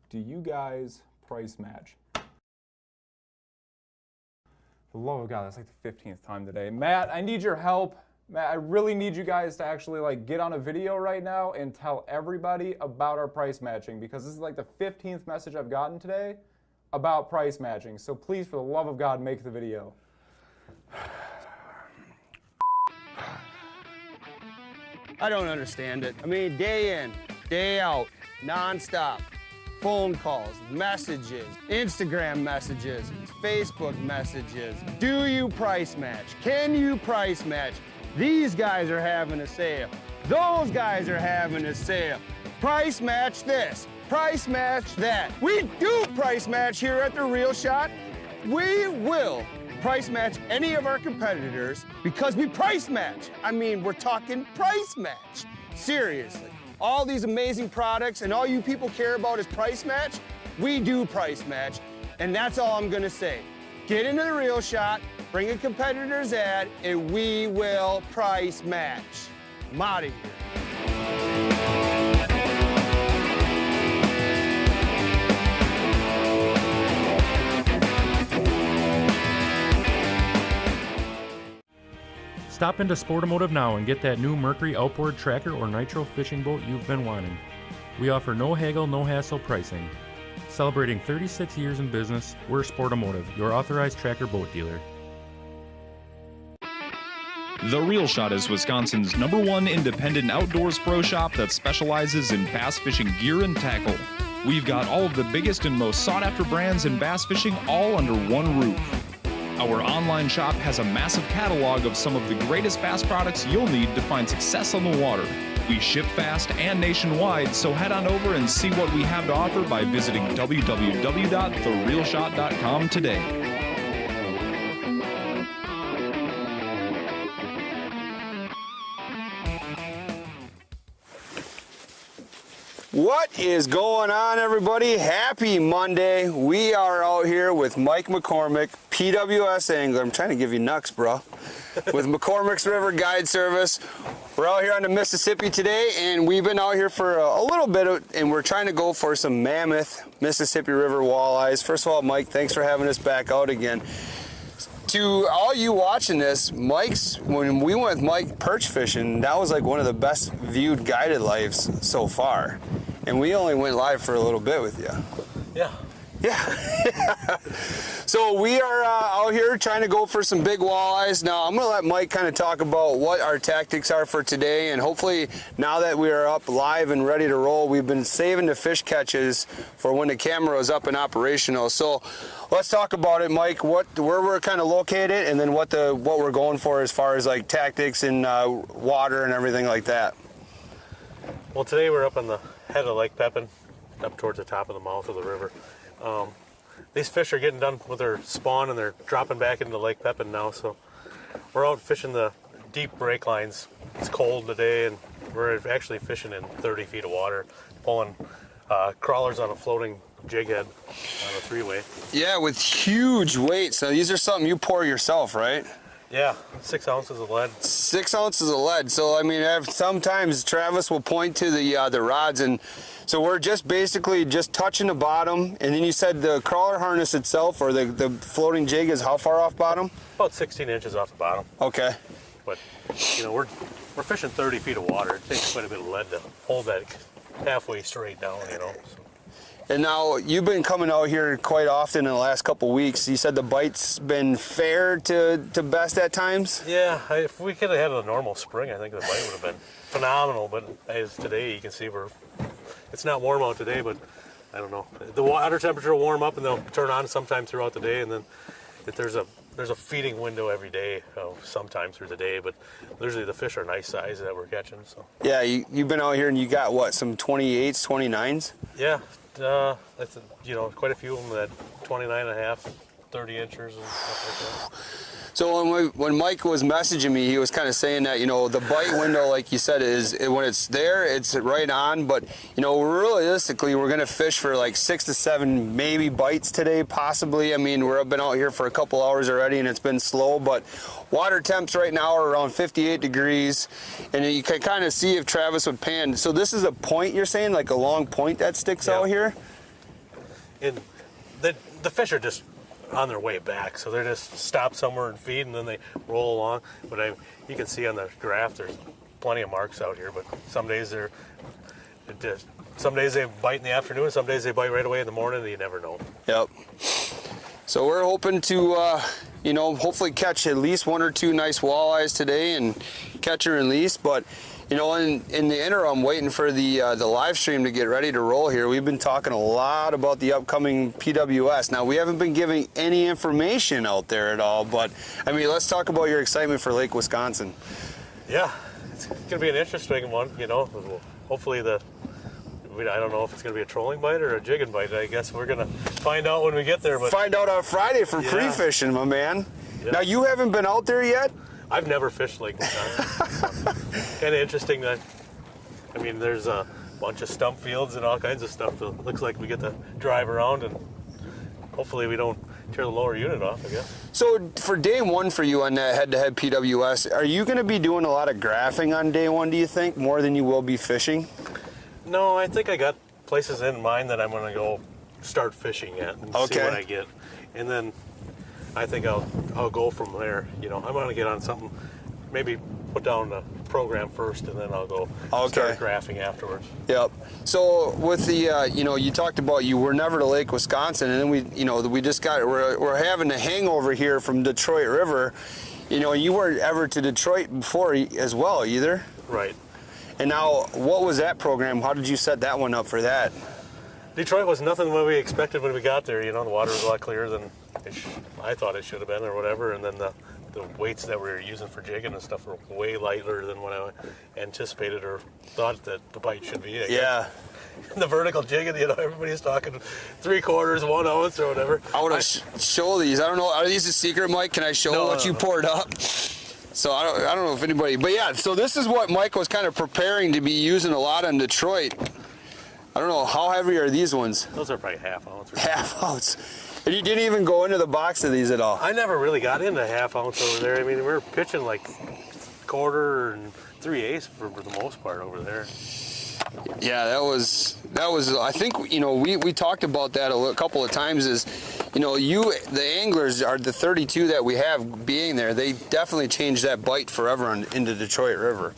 do you guys price match? For the love of God, that's like the 15th time today. Matt, I need your help. Matt, I really need you guys to actually like get on a video right now and tell everybody about our price matching, because this is like the 15th message I've gotten today about price matching. So please, for the love of God, make the video. I don't understand it. I mean, day in, day out, nonstop. Phone calls, messages, Instagram messages, Facebook messages. Do you price match? Can you price match? These guys are having a sale. Those guys are having a sale. Price match this, price match that. We do price match here at The Real Shot. We will price match any of our competitors because we price match. I mean, we're talking price match. Seriously. All these amazing products and all you people care about is price match. We do price match, and that's all I'm gonna say. Get into The Real Shot, bring a competitor's ad, and we will price match. I'm out of here. Stop into Sportomotive now and get that new Mercury outboard tracker or nitro fishing boat you've been wanting. We offer no haggle, no hassle pricing. Celebrating 36 years in business, we're Sportomotive, your authorized tracker boat dealer. The Real Shot is Wisconsin's #1 independent outdoors pro shop that specializes in bass fishing gear and tackle. We've got all of the biggest and most sought after brands in bass fishing all under one roof. Our online shop has a massive catalog of some of the greatest bass products you'll need to find success on the water. We ship fast and nationwide, so head on over and see what we have to offer by visiting www.therealshot.com today. What is going on, everybody? Happy Monday. We are out here with Mike McCormick, PWS angler. I'm trying to give you nucks, bro. With McCormick's River Guide Service. We're out here on the Mississippi today, and we've been out here for a little bit, and we're trying to go for some mammoth Mississippi River walleyes. First of all, Mike, thanks for having us back out again. To all you watching this, when we went with Mike perch fishing, that was like one of the best viewed guided lives so far. And we only went live for a little bit with you. Yeah. Yeah. So we are out here trying to go for some big walleyes. Now I'm gonna let Mike kind of talk about what our tactics are for today, and hopefully now that we are up live and ready to roll, we've been saving the fish catches for when the camera is up and operational. So let's talk about it, Mike, where we're kind of located, and then what we're going for as far as like tactics and water and everything like that. Well, today we're up on the head of Lake Pepin, up towards the top of the mouth of the river. These fish are getting done with their spawn and they're dropping back into Lake Pepin now, so we're out fishing the deep break lines. It's cold today and we're actually fishing in 30 feet of water, pulling crawlers on a floating jig head on a three-way. Yeah, with huge weights. So these are something you pour yourself, right? Yeah, 6 ounces of lead. 6 ounces of lead. So I mean, sometimes Travis will point to the rods, and so we're just basically just touching the bottom. And then you said the crawler harness itself, or the floating jig, is how far off bottom? About 16 inches off the bottom. Okay. But you know, we're fishing 30 feet of water. It takes quite a bit of lead to hold that halfway straight down, you know. So. And now you've been coming out here quite often in the last couple weeks. You said the bite's been fair to best at times? Yeah, if we could have had a normal spring, I think the bite would have been phenomenal. But as today, you can see it's not warm out today, but I don't know. The water temperature will warm up and they'll turn on sometime throughout the day, and then there's a feeding window every day, sometime through the day, but usually the fish are nice size that we're catching. So yeah, you've been out here and you got what, some 28s, 29s? Yeah. That's quite a few of them at 29 and a half, 30 inches and stuff like that. So when Mike was messaging me, he was kind of saying that, the bite window, like you said, is when it's there, it's right on. But, realistically, we're going to fish for like 6 to 7 maybe bites today, possibly. I mean, we've been out here for a couple hours already and it's been slow, but water temps right now are around 58 degrees. And you can kind of see if Travis would pan. So this is a point, you're saying, like a long point that sticks out here? And the fish are just on their way back, so they're just stop somewhere and feed, and then they roll along. But you can see on the graph there's plenty of marks out here, but some days some days they bite in the afternoon, some days they bite right away in the morning, and you never know. Yep. So we're hoping to, hopefully catch at least 1 or 2 nice walleyes today and catch and release. But, in the interim, waiting for the live stream to get ready to roll here, we've been talking a lot about the upcoming PWS. Now, we haven't been giving any information out there at all, but, let's talk about your excitement for Lake Wisconsin. Yeah, it's going to be an interesting one, Hopefully I don't know if it's going to be a trolling bite or a jigging bite. I guess we're going to find out when we get there. But find out on Friday for pre-fishing, my man. Yeah. Now, you haven't been out there yet? I've never fished Lake Wisconsin. Kind of interesting that, there's a bunch of stump fields and all kinds of stuff. That looks like we get to drive around, and hopefully we don't tear the lower unit off, I guess. So for day one for you on that Head2Head PWS, are you going to be doing a lot of graphing on day one, do you think, more than you will be fishing? No, I think I got places in mind that I'm going to go start fishing at and see what I get. And then I think I'll go from there. I'm going to get on something, maybe put down the program first, and then I'll go start graphing afterwards. Yep. So with the, you talked about you were never to Lake Wisconsin, and then we're having a hangover here from Detroit River. You weren't ever to Detroit before as well either. Right. And now, what was that program? How did you set that one up for that? Detroit was nothing what we expected when we got there. The water was a lot clearer than I thought it should have been or whatever. And then the weights that we were using for jigging and stuff were way lighter than what I anticipated or thought that the bite should be. Yeah. The vertical jigging, everybody's talking 3/4, 1 ounce or whatever. I want to show these. I don't know. Are these a secret, Mike? Can I show what you poured up? So I don't know if anybody, but yeah, so this is what Mike was kind of preparing to be using a lot in Detroit. I don't know, how heavy are these ones? Those are probably half ounce. Half ounce. And you didn't even go into the box of these at all? I never really got into half ounce over there. We were pitching like 1/4 and 3/8 for the most part over there. Yeah, that was. I think we talked about that a couple of times. Is the anglers are the 32 that we have being there. They definitely changed that bite forever into Detroit River.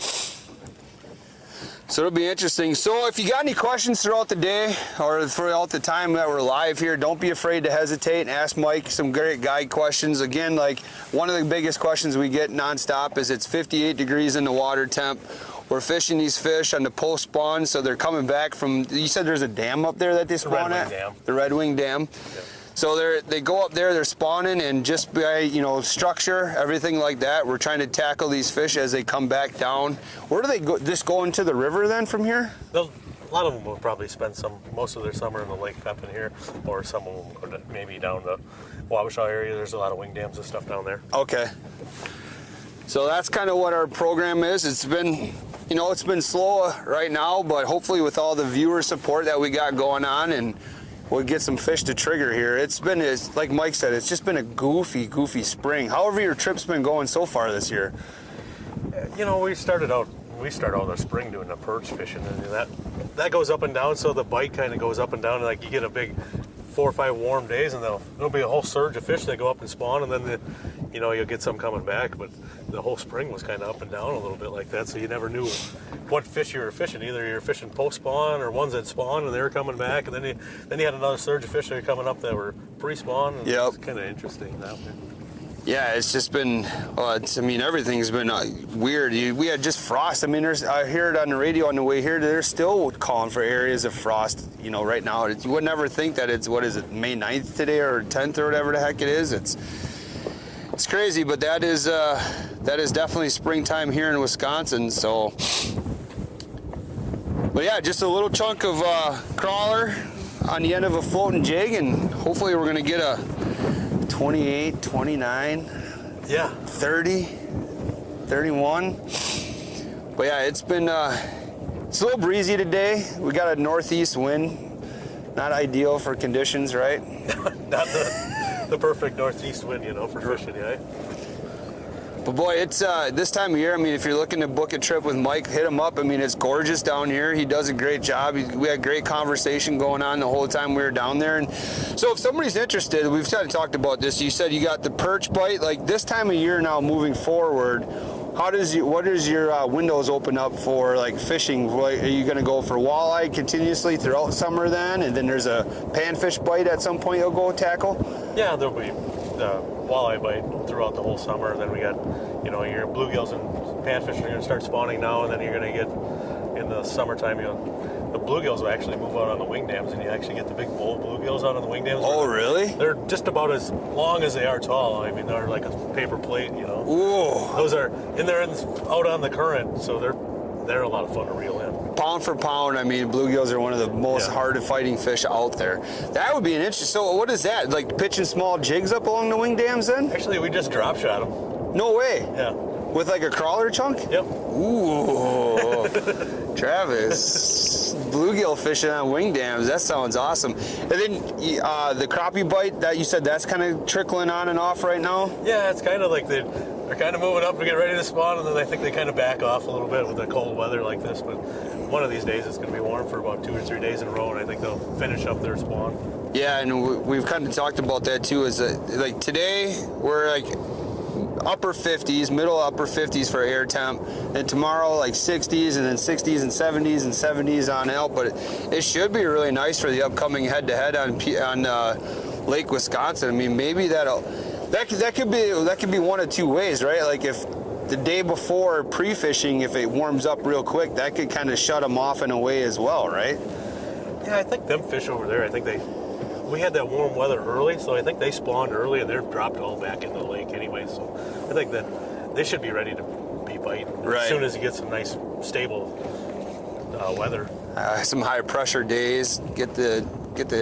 So it'll be interesting. So if you got any questions throughout the day or throughout the time that we're live here, don't be afraid to hesitate and ask Mike some great guide questions. Again, like one of the biggest questions we get nonstop is it's 58 degrees in the water temp. We're fishing these fish on the post spawn, so they're coming back from, you said there's a dam up there that they spawn at? The Red Wing Dam. Yep. So they go up there, they're spawning, and just by structure, everything like that, we're trying to tackle these fish as they come back down. Where do they go? Just go into the river then from here? A lot of them will probably spend most of their summer in the lake up in here, or some of them go maybe down the Wabasha area. There's a lot of wing dams and stuff down there. Okay. So that's kind of what our program is. It's been, it's been slow right now, but hopefully with all the viewer support that we got going on, and we'll get some fish to trigger here. It's like Mike said, it's just been a goofy spring. However, your trip's been going so far this year. We started out the spring doing the perch fishing, and that goes up and down, so the bite kind of goes up and down, and like you get a big 4 or 5 warm days, and there'll be a whole surge of fish that go up and spawn, and then you'll get some coming back. But the whole spring was kind of up and down a little bit like that, so you never knew what fish you were fishing. Either you're fishing post spawn or ones that spawn and they were coming back, and then you had another surge of fish that were coming up that were pre-spawn. Yep. It's kind of interesting that way. Yeah, it's just been, everything's been weird. We had just frost. I hear it on the radio on the way here. They're still calling for areas of frost, right now. You would never think that it's, May 9th today or 10th or whatever the heck it is. It's crazy, but that is definitely springtime here in Wisconsin, so. But yeah, just a little chunk of crawler on the end of a floating jig, and hopefully we're gonna get a 28, 29, 30, 31. But yeah, it's been, it's a little breezy today. We got a northeast wind. Not ideal for conditions, right? Not the perfect northeast wind, for fishing, yeah. But boy, it's this time of year. I mean, if you're looking to book a trip with Mike, hit him up. I mean, it's gorgeous down here. He does a great job. We had great conversation going on the whole time we were down there. And so if somebody's interested, we've kind of talked about this. You said you got the perch bite. Like this time of year now moving forward, what does your windows open up for, like fishing? Are you going to go for walleye continuously throughout summer then? And then there's a panfish bite at some point you'll go tackle? Yeah, there'll be walleye bite throughout the whole summer. Then we got, your bluegills and panfish are going to start spawning now, and then you're going to get in the summertime, the bluegills will actually move out on the wing dams, and you actually get the big bull bluegills out on the wing dams. Oh, really? They're just about as long as they are tall. I mean, they're like a paper plate, Ooh. Those are in there and out on the current, so they're a lot of fun to reel in. Pound for pound, I mean, bluegills are one of the most hard fighting fish out there. That would be an interesting. So what is that? Like pitching small jigs up along the wing dams then? Actually, we just drop shot them. No way. Yeah. With like a crawler chunk? Yep. Ooh. Travis, bluegill fishing on wing dams. That sounds awesome. And then the crappie bite that you said that's kind of trickling on and off right now? Yeah, it's kind of like they're kind of moving up to get ready to spawn, and then I think they kind of back off a little bit with the cold weather like this. But one of these days it's going to be warm for about 2 or 3 days in a row, and I think they'll finish up their spawn. Yeah, and we've kind of talked about that too. Is that like today we're like upper 50s, middle upper 50s for air temp, and tomorrow like 60s, and then 60s and 70s and 70s on out. But it should be really nice for the upcoming head-to-head on Lake Wisconsin. I mean, maybe that could be one of two ways, right? Like if the day before pre-fishing, if it warms up real quick, that could kind of shut them off in a way as well, right? Yeah, I think them fish over there, we had that warm weather early, so I think they spawned early and they're dropped all back into the lake anyway. So I think that they should be ready to be biting as soon as you get some nice stable weather. Some high pressure days, get the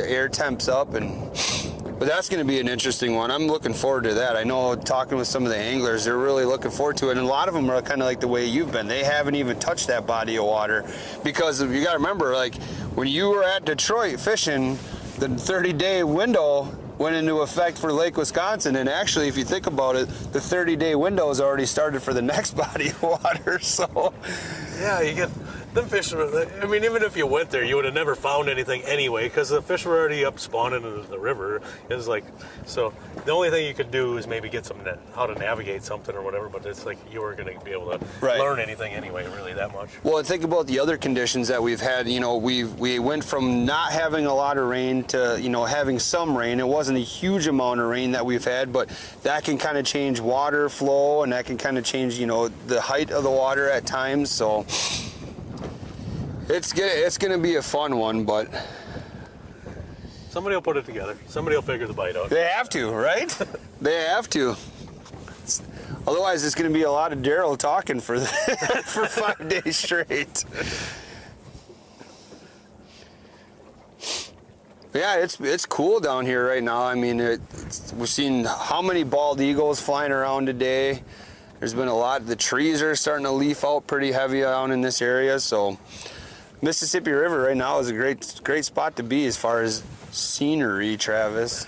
air temps up, but that's going to be an interesting one. I'm looking forward to that. I know talking with some of the anglers, they're really looking forward to it, and a lot of them are kind of like the way you've been. They haven't even touched that body of water because you got to remember, like when you were at Detroit fishing, the 30-day window went into effect for Lake Wisconsin, and actually, if you think about it, the 30-day window has already started for the next body of water. So, yeah, you get them fish. I mean, even if you went there, you would have never found anything anyway, because the fish were already up spawning in the river. It's like, so the only thing you could do is maybe get some how to navigate something or whatever. But it's like you were going to be able to learn anything anyway, really that much. Well, and think about the other conditions that we've had. We went from not having a lot of rain to having some rain. It wasn't a huge amount of rain that we've had, but that can kind of change water flow, and that can kind of change the height of the water at times. So it's gonna be a fun one, but somebody will put it together. Somebody will figure the bite out. They have to, right? They have to. Otherwise, it's gonna be a lot of Daryl talking for 5 days straight. Yeah, it's cool down here right now. I mean, we're seeing how many bald eagles flying around today. There's been a lot. The trees are starting to leaf out pretty heavy out in this area. So Mississippi River right now is a great spot to be as far as scenery, Travis.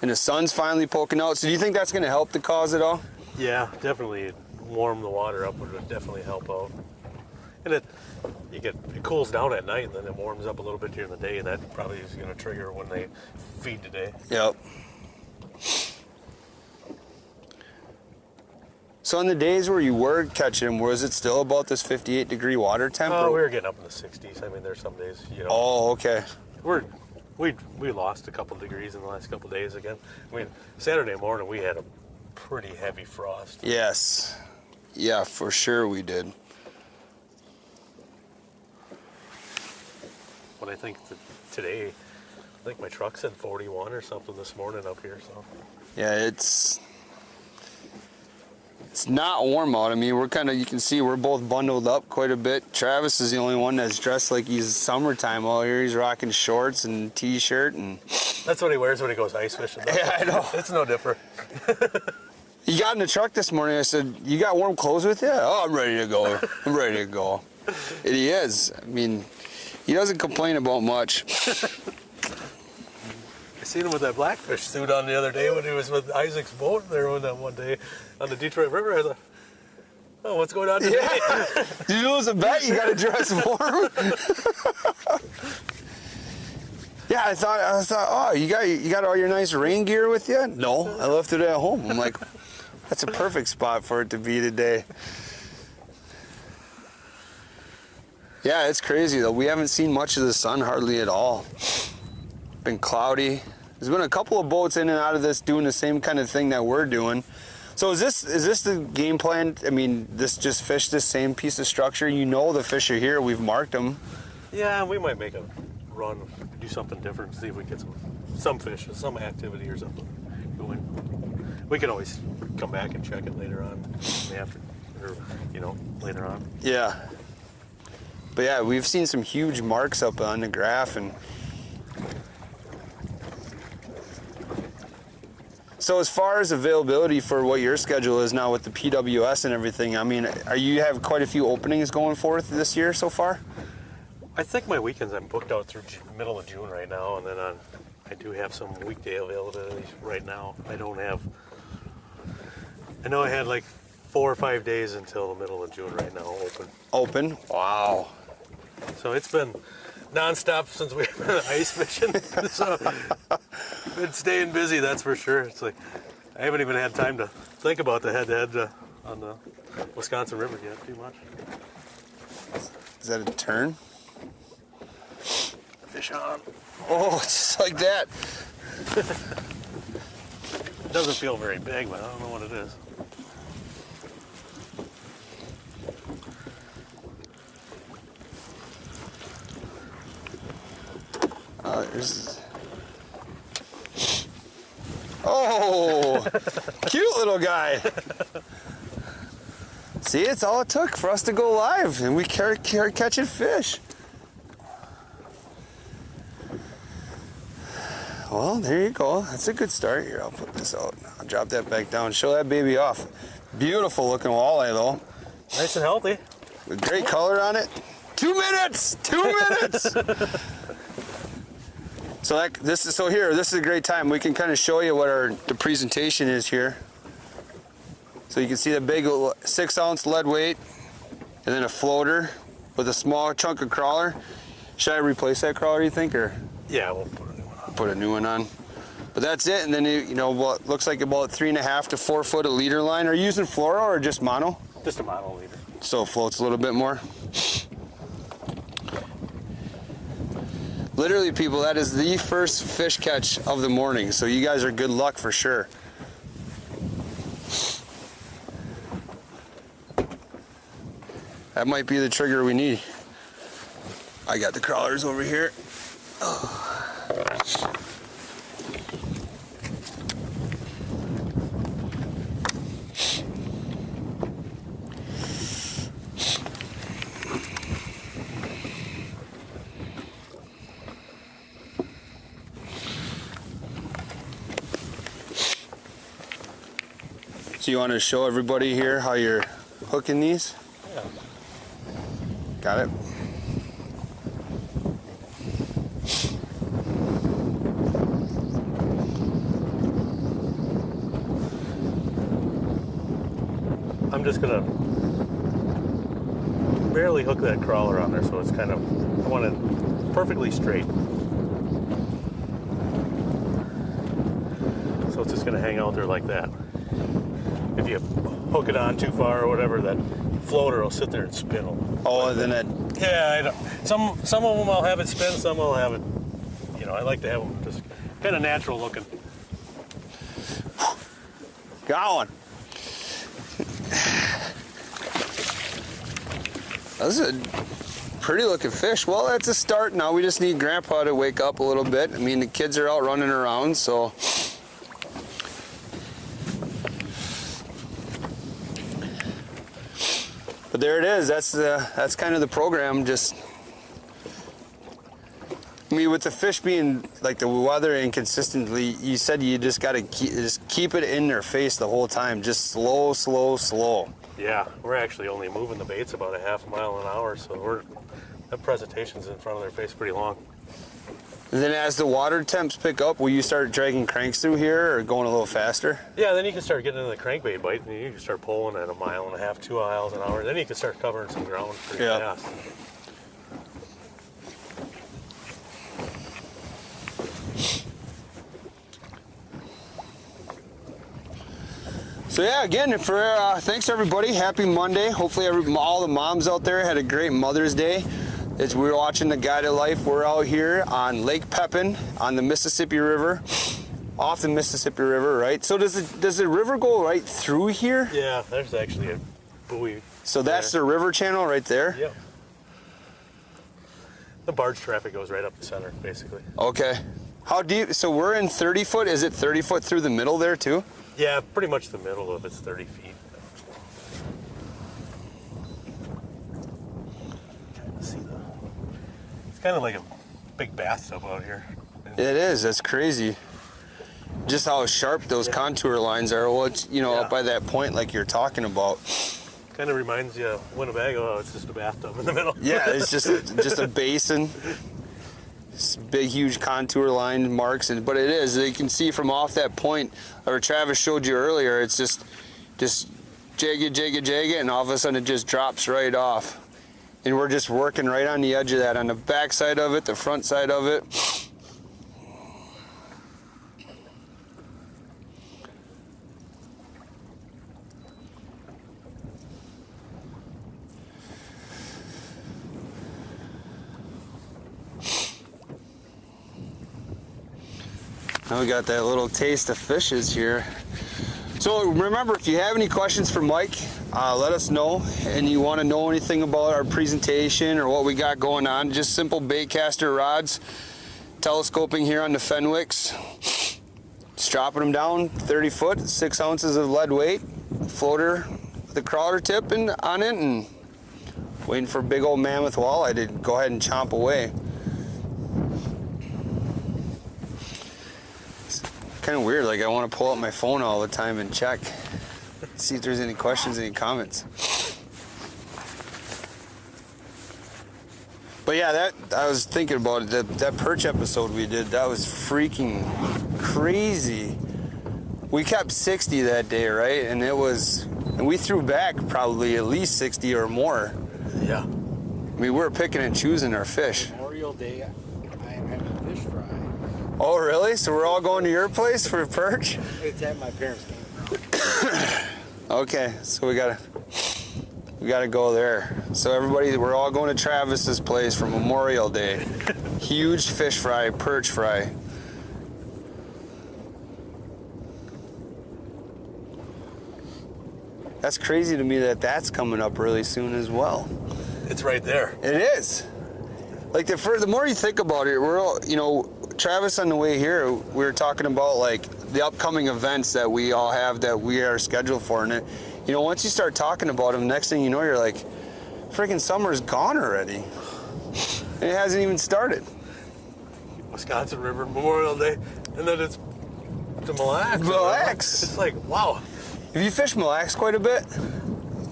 And the sun's finally poking out. So do you think that's going to help the cause at all? Yeah, definitely warm the water up would definitely help out. And it cools down at night, and then it warms up a little bit during the day, and that probably is going to trigger when they feed today. Yep. So on the days where you were catching them, was it still about this 58-degree water temp? Oh, we were getting up in the 60s. I mean, there's some days, Oh, okay. We lost a couple degrees in the last couple days again. I mean, Saturday morning we had a pretty heavy frost. Yes. Yeah, for sure we did. But I think today, I think my truck said 41 or something this morning up here. So. Yeah, it's not warm out. I mean, you can see we're both bundled up quite a bit. Travis is the only one that's dressed like he's summertime out here. He's rocking shorts and t-shirt, and that's what he wears when he goes ice fishing. Yeah, I know. It's no different. He got in the truck this morning. I said, "You got warm clothes with you?" "Oh, I'm ready to go. I'm ready to go." And he is. I mean, he doesn't complain about much. seen him with that blackfish suit on the other day when he was with Isaac's boat there one day on the Detroit River. I thought, oh, what's going on today? Yeah. Did you lose a bet? You got to dress warm. Yeah, I thought, oh, you got all your nice rain gear with you? No, I left it at home. I'm like, that's a perfect spot for it to be today. Yeah, it's crazy though. We haven't seen much of the sun hardly at all. Been cloudy. There's been a couple of boats in and out of this doing the same kind of thing that we're doing. So is this the game plan? I mean, this just fish this same piece of structure. You know the fish are here. We've marked them. Yeah, we might make a run, do something different, see if we get some fish, some activity or something going. We can always come back and check it later on, after, or later on. Yeah. But yeah, we've seen some huge marks up on the graph, and so as far as availability for what your schedule is now with the PWS and everything, I mean, you have quite a few openings going forth this year so far? I think my weekends I'm booked out through middle of June right now, and then I do have some weekday availability right now. I know I had like 4 or 5 days until the middle of June right now open. Open? Wow. So it's been nonstop since we've been ice fishing. So been staying busy, that's for sure. It's like I haven't even had time to think about the head-to-head on the Wisconsin River yet too much. Is that a turn? Fish on. Oh, just like that. It doesn't feel very big, but I don't know what it is. Oh, cute little guy. See, it's all it took for us to go live, and we carry catching fish. Well, there you go. That's a good start. Here, I'll put this out. I'll drop that back down. Show that baby off. Beautiful looking walleye, though. Nice and healthy. With great color on it. 2 minutes! 2 minutes! So this is a great time. We can kind of show you what the presentation is here. So you can see the big 6-ounce lead weight, and then a floater with a small chunk of crawler. Should I replace that crawler, you think, or? Yeah, we'll put a new one on. Put a new one on. But that's it, and then what looks like about 3.5 to 4 foot of leader line. Are you using fluoro or just mono? Just a mono leader. So it floats a little bit more. Literally, people, that is the first fish catch of the morning, so you guys are good luck for sure. That might be the trigger we need. I got the crawlers over here. Oh. So you want to show everybody here how you're hooking these? Yeah. Got it. I'm just gonna barely hook that crawler on there, so it's kind of, I want it perfectly straight. So it's just gonna hang out there like that. If you hook it on too far or whatever, that floater will sit there and spin. Oh, and then it. Yeah, I don't, some of them I'll have it spin, some I'll have it, I like to have them just kind of natural looking. Got one. That's a pretty looking fish. Well, that's a start. Now we just need Grandpa to wake up a little bit. I mean, the kids are out running around, so. But there it is. That's kind of the program. Just, I mean, with the fish being like the weather inconsistently, you said you just got to keep it in their face the whole time. Just slow, slow, slow. Yeah, we're actually only moving the baits about a half a mile an hour, so that presentation's in front of their face pretty long. And then as the water temps pick up, will you start dragging cranks through here or going a little faster? Yeah, then you can start getting into the crankbait bite, and you can start pulling at 1.5 miles, 2 miles an hour. Then you can start covering some ground pretty fast. So yeah, again, thanks everybody. Happy Monday. Hopefully all the moms out there had a great Mother's Day. As we're watching the Guided Life, we're out here on Lake Pepin on the Mississippi River, off the Mississippi River, right? So does the river go right through here? Yeah, there's actually a buoy. So that's the river channel right there? Yep. The barge traffic goes right up the center, basically. Okay. How deep? So we're in 30 foot. Is it 30 foot through the middle there too? Yeah, pretty much the middle of it's 30 feet. It's kind of like a big bathtub out here. It is. That's crazy. Just how sharp those contour lines are. Well, it's, up by that point like you're talking about. Kind of reminds you of Winnebago. It's just a bathtub in the middle. Yeah, it's just a basin. It's big, huge contour line marks, but it is. You can see from off that point, or Travis showed you earlier. It's just jagged, and all of a sudden it just drops right off. And we're just working right on the edge of that, on the back side of it, the front side of it. Now we got that little taste of fishes here. So remember, if you have any questions for Mike, let us know. And you want to know anything about our presentation or what we got going on, just simple baitcaster rods, telescoping here on the Fenwicks. Just dropping them down 30 foot, 6 ounces of lead weight, floater with a crawler tip on it, and waiting for a big old mammoth walleye to go ahead and chomp away. Kind of weird, like I want to pull out my phone all the time and check, see if there's any questions, any comments. But yeah, I was thinking about it, that perch episode we did, that was freaking crazy. We kept 60 that day, right? And we threw back probably at least 60 or more. Yeah. I mean, we were picking and choosing our fish. Memorial Day, I am having fish fry. Oh, really? So we're all going to your place for perch? It's at my parents' camp. Okay, so we gotta go there. So everybody, we're all going to Travis's place for Memorial Day. Huge fish fry, perch fry. That's crazy to me that that's coming up really soon as well. It's right there. It is. Like the more you think about it, we're all, Travis, on the way here, we were talking about like the upcoming events that we all have that we are scheduled for, and once you start talking about them, next thing you know, you're like, freaking summer's gone already, and it hasn't even started. Wisconsin River Memorial Day, and then it's to Mille Lacs. Mille Lacs. It's like, wow. Have you fished Mille Lacs quite a bit?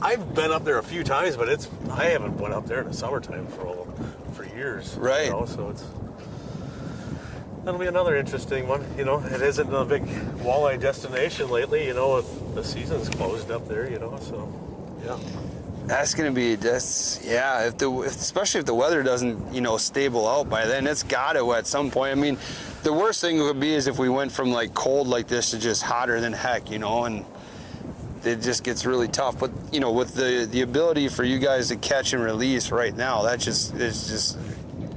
I've been up there a few times, but I haven't went up there in the summertime for years. Right. So that'll be another interesting one. It isn't a big walleye destination lately, if the season's closed up there, so yeah. That's gonna be especially if the weather doesn't, stable out by then, it's got to at some point. I mean, the worst thing would be is if we went from like cold like this to just hotter than heck, and it just gets really tough. But with the ability for you guys to catch and release right now, that just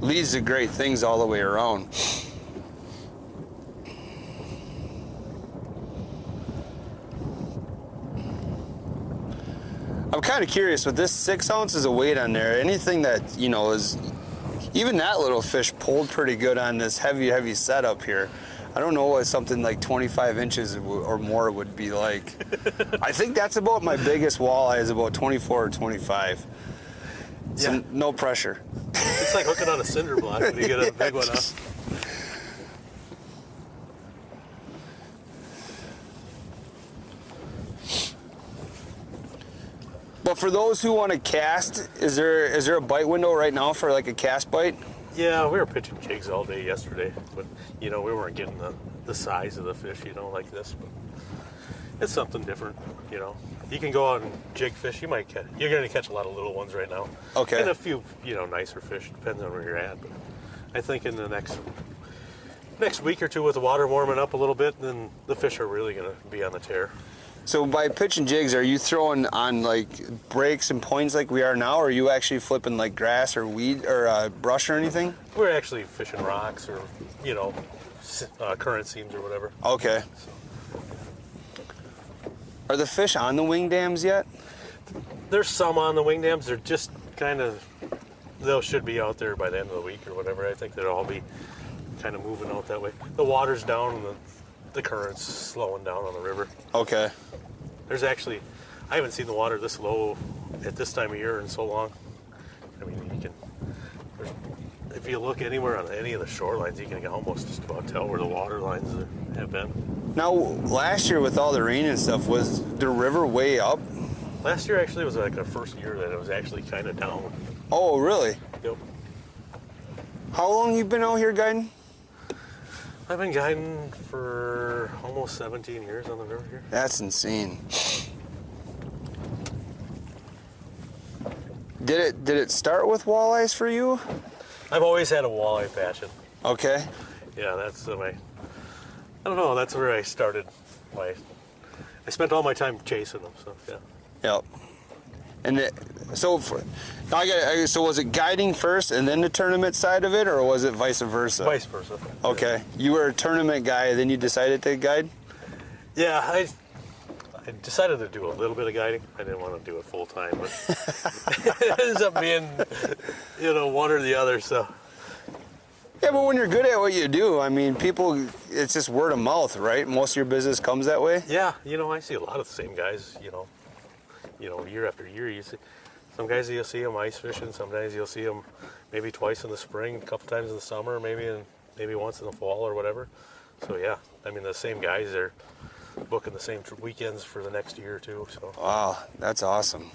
leads to great things all the way around. I'm kind of curious with this 6 ounces of weight on there, anything that is, even that little fish pulled pretty good on this heavy setup here. I don't know what something like 25 inches or more would be like. I think that's about my biggest walleye, is about 24 or 25. So yeah. No pressure. It's like hooking on a cinder block when you get a big one up. But for those who want to cast, is there a bite window right now for like a cast bite? Yeah, we were pitching jigs all day yesterday, but we weren't getting the size of the fish, like this. But it's something different, You can go out and jig fish. You're going to catch a lot of little ones right now. Okay. And a few, nicer fish. Depends on where you're at. But I think in the next week or two, with the water warming up a little bit, then the fish are really going to be on the tear. So by pitching jigs, are you throwing on like breaks and points like we are now, or are you actually flipping like grass or weed or brush or anything? We're actually fishing rocks or, current seams or whatever. Okay. Are the fish on the wing dams yet? There's some on the wing dams. They're just they should be out there by the end of the week or whatever. I think they'll all be kind of moving out that way. The water's down and the current's slowing down on the river. Okay. There's actually, I haven't seen the water this low at this time of year in so long. I mean, if you look anywhere on any of the shorelines, you can almost just about tell where the water lines have been. Now, last year with all the rain and stuff, was the river way up? Last year actually was like our first year that it was actually kind of down. Oh, really? Yep. How long you been out here guiding? I've been guiding for almost 17 years on the river here. That's insane. Did it start with walleyes for you? I've always had a walleye passion. Okay. Yeah, that's I don't know, that's where I started. I spent all my time chasing them, so yeah. Yep. And so was it guiding first and then the tournament side of it, or was it vice versa? Vice versa. Okay. You were a tournament guy, then you decided to guide? Yeah, I decided to do a little bit of guiding. I didn't want to do it full time, but it ends up being, one or the other, so. Yeah, but when you're good at what you do, I mean, it's just word of mouth, right? Most of your business comes that way? Yeah, I see a lot of the same guys, year after year. You see some guys, you'll see them ice fishing. Sometimes you'll see them maybe twice in the spring, a couple times in the summer, maybe once in the fall or whatever. So yeah, I mean the same guys are booking the same weekends for the next year or two. So wow, that's awesome.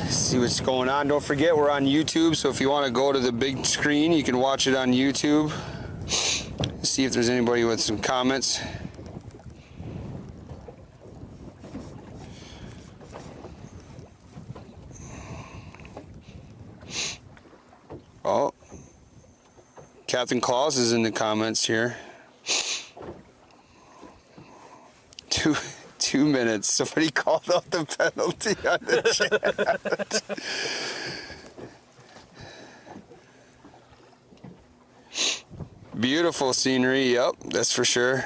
See what's going on. Don't forget we're on YouTube, so if you want to go to the big screen, you can watch it on YouTube. See if there's anybody with some comments. Oh, Captain Claus is in the comments here. 2 minutes. Somebody called out the penalty on the chat. Beautiful scenery. Yep, that's for sure.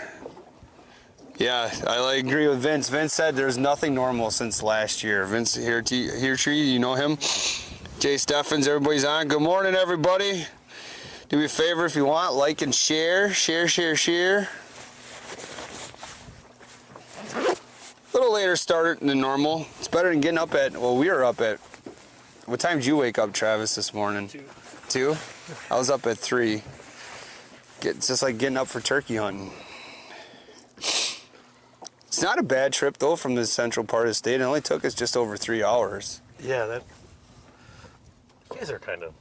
Yeah, I agree with Vince. Vince said there's nothing normal since last year. Vince here, you know him. Jay Steffens, everybody's on. Good morning, everybody. Do me a favor if you want, like and share. Share. A little later start than normal. It's better than getting up we were up at, what time did you wake up, Travis, this morning? 2? I was up at 3. It's just like getting up for turkey hunting. It's not a bad trip, though, from the central part of the state. It only took us just over 3 hours. yeah, you guys are kind of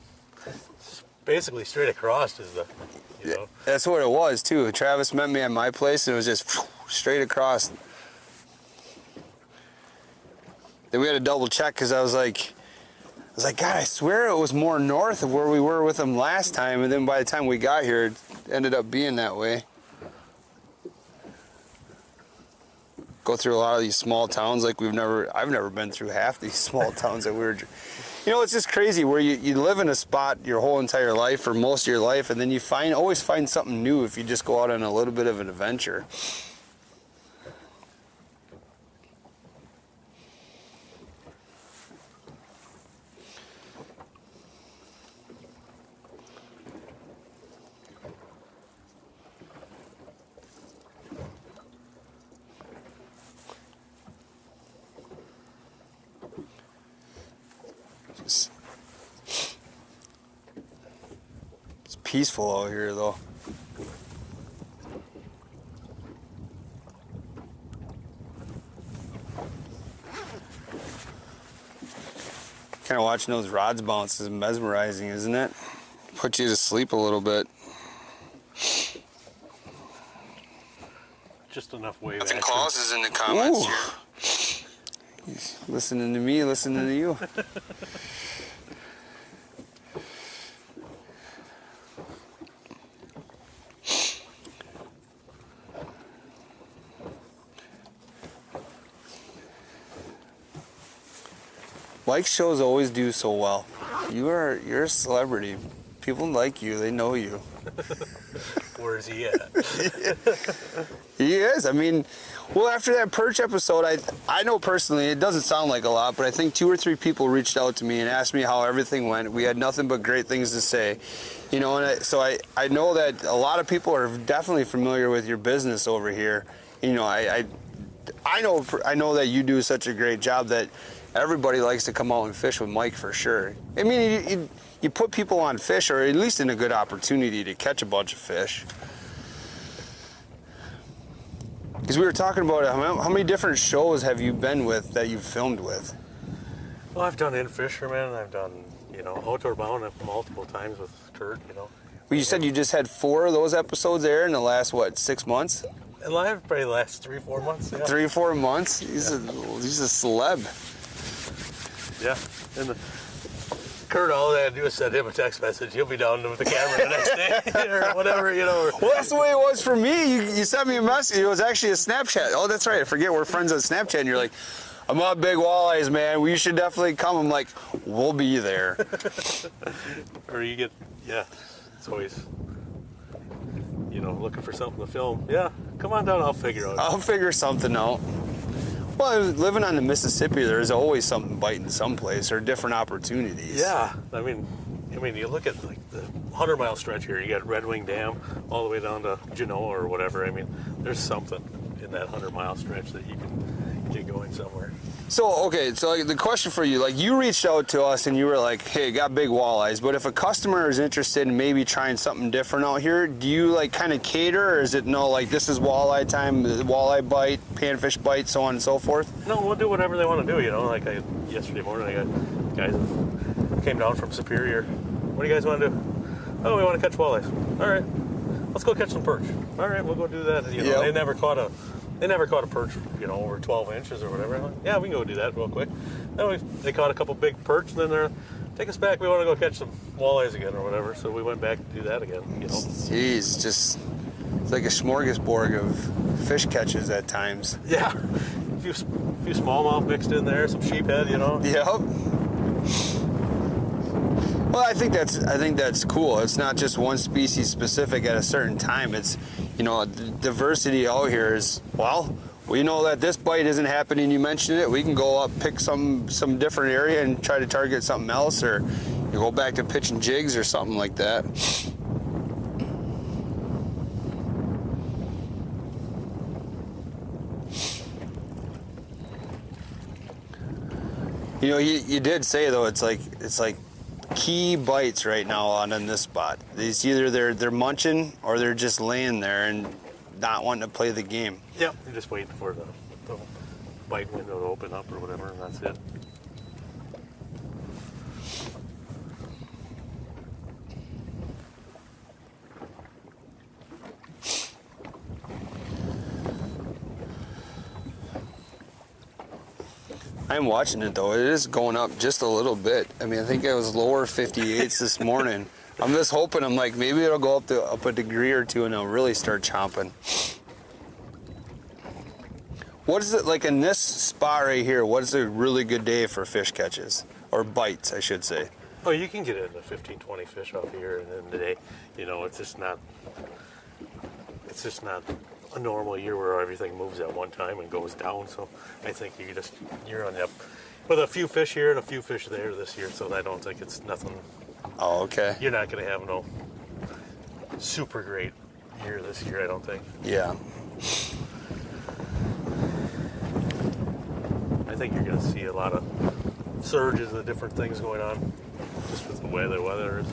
basically straight across is the, That's what it was, too. Travis met me at my place, and it was just straight across. Then we had to double check because I was like, God, I swear it was more north of where we were with them last time. And then by the time we got here, it ended up being that way. Go through a lot of these small towns like I've never been through half these small towns that we were. It's just crazy where you live in a spot your whole entire life or most of your life, and then you always find something new if you just go out on a little bit of an adventure. It's peaceful out here, though. Kind of watching those rods bounce is mesmerizing, isn't it? Put you to sleep a little bit. Just enough wave Nothing action. calls is in the comments here. Listening to me, listening to you. Mike's shows always do so well. You're a celebrity. People like you. They know you. Where is he at? He is. I mean, well, after that perch episode, I know personally, it doesn't sound like a lot, but I think 2 or 3 people reached out to me and asked me how everything went. We had nothing but great things to say, you know. And so I know that a lot of people are definitely familiar with your business over here. You know, I know that you do such a great job that everybody likes to come out and fish with Mike for sure. I mean, you put people on fish, or at least in a good opportunity to catch a bunch of fish. Because we were talking about how many different shows have you been with that you've filmed with? Well, I've done In Fisherman. I've done, you know, Outdoor Bound multiple times with Kurt, you know. Well, you said you just had 4 of those episodes there in the last, what, 6 months? And live probably the last 3-4 months. Yeah. 3-4 months? He's a celeb. Yeah. And Kurt, all I had to do is send him a text message. He'll be down with the camera the next day or whatever, you know. Well, that's the way it was for me. You sent me a message. It was actually a Snapchat. Oh, that's right. I forget we're friends on Snapchat. And you're like, I'm on Big Walleyes, man. We should definitely come. I'm like, we'll be there. Or you get, yeah, it's always, you know, looking for something to film. Yeah, come on down. I'll figure out. I'll figure something out. Well, living on the Mississippi, there's always something biting someplace or different opportunities. Yeah, I mean, you look at like the 100-mile stretch here. You got Red Wing Dam all the way down to Genoa or whatever. I mean, there's something in that 100-mile stretch that you can get going somewhere. So, okay, so like, the question for you, like you reached out to us and you were like, hey, got big walleyes, but if a customer is interested in maybe trying something different out here, do you like kind of cater, or is it no, like this is walleye time, walleye bite, panfish bite, so on and so forth? No, we'll do whatever they want to do, you know. Like yesterday morning, I got guys that came down from Superior. What do you guys want to do? Oh, we want to catch walleyes. All right, let's go catch some perch. All right, we'll go do that. You know, Yep. They never caught a perch, you know, over 12 inches or whatever. I'm like, yeah, we can go do that real quick. Then they caught a couple big perch, and then they're, take us back. We want to go catch some walleyes again or whatever. So we went back to do that again, you know. Jeez, just it's like a smorgasbord of fish catches at times. Yeah, a few smallmouth mixed in there, some sheephead, you know. Yep. Well, I think that's cool. It's not just one species specific at a certain time. It's, you know, the diversity out here is, well, we know that this bite isn't happening. You mentioned it. We can go up, pick some different area and try to target something else, or you go back to pitching jigs or something like that. You know, you did say though, it's like key bites right now on in this spot. It's either they're munching or they're just laying there and not wanting to play the game. Yep, you're just waiting for the bite window to open up or whatever, and that's it. I'm watching it though. It is going up just a little bit. I mean, I think it was lower 58s this morning. I'm just hoping, I'm like, maybe it'll go up a degree or two and it'll really start chomping. What is it like in this spot right here? What is a really good day for fish catches? Or bites, I should say. Oh, you can get into 15, 20 fish off here in the day. You know, it's just not a normal year where everything moves at one time and goes down. So I think you're on up with a few fish here and a few fish there this year. So I don't think it's nothing. Oh, okay. You're not going to have no super great year this year, I don't think. Yeah. I think you're going to see a lot of surges of different things going on. just with the way the weather is.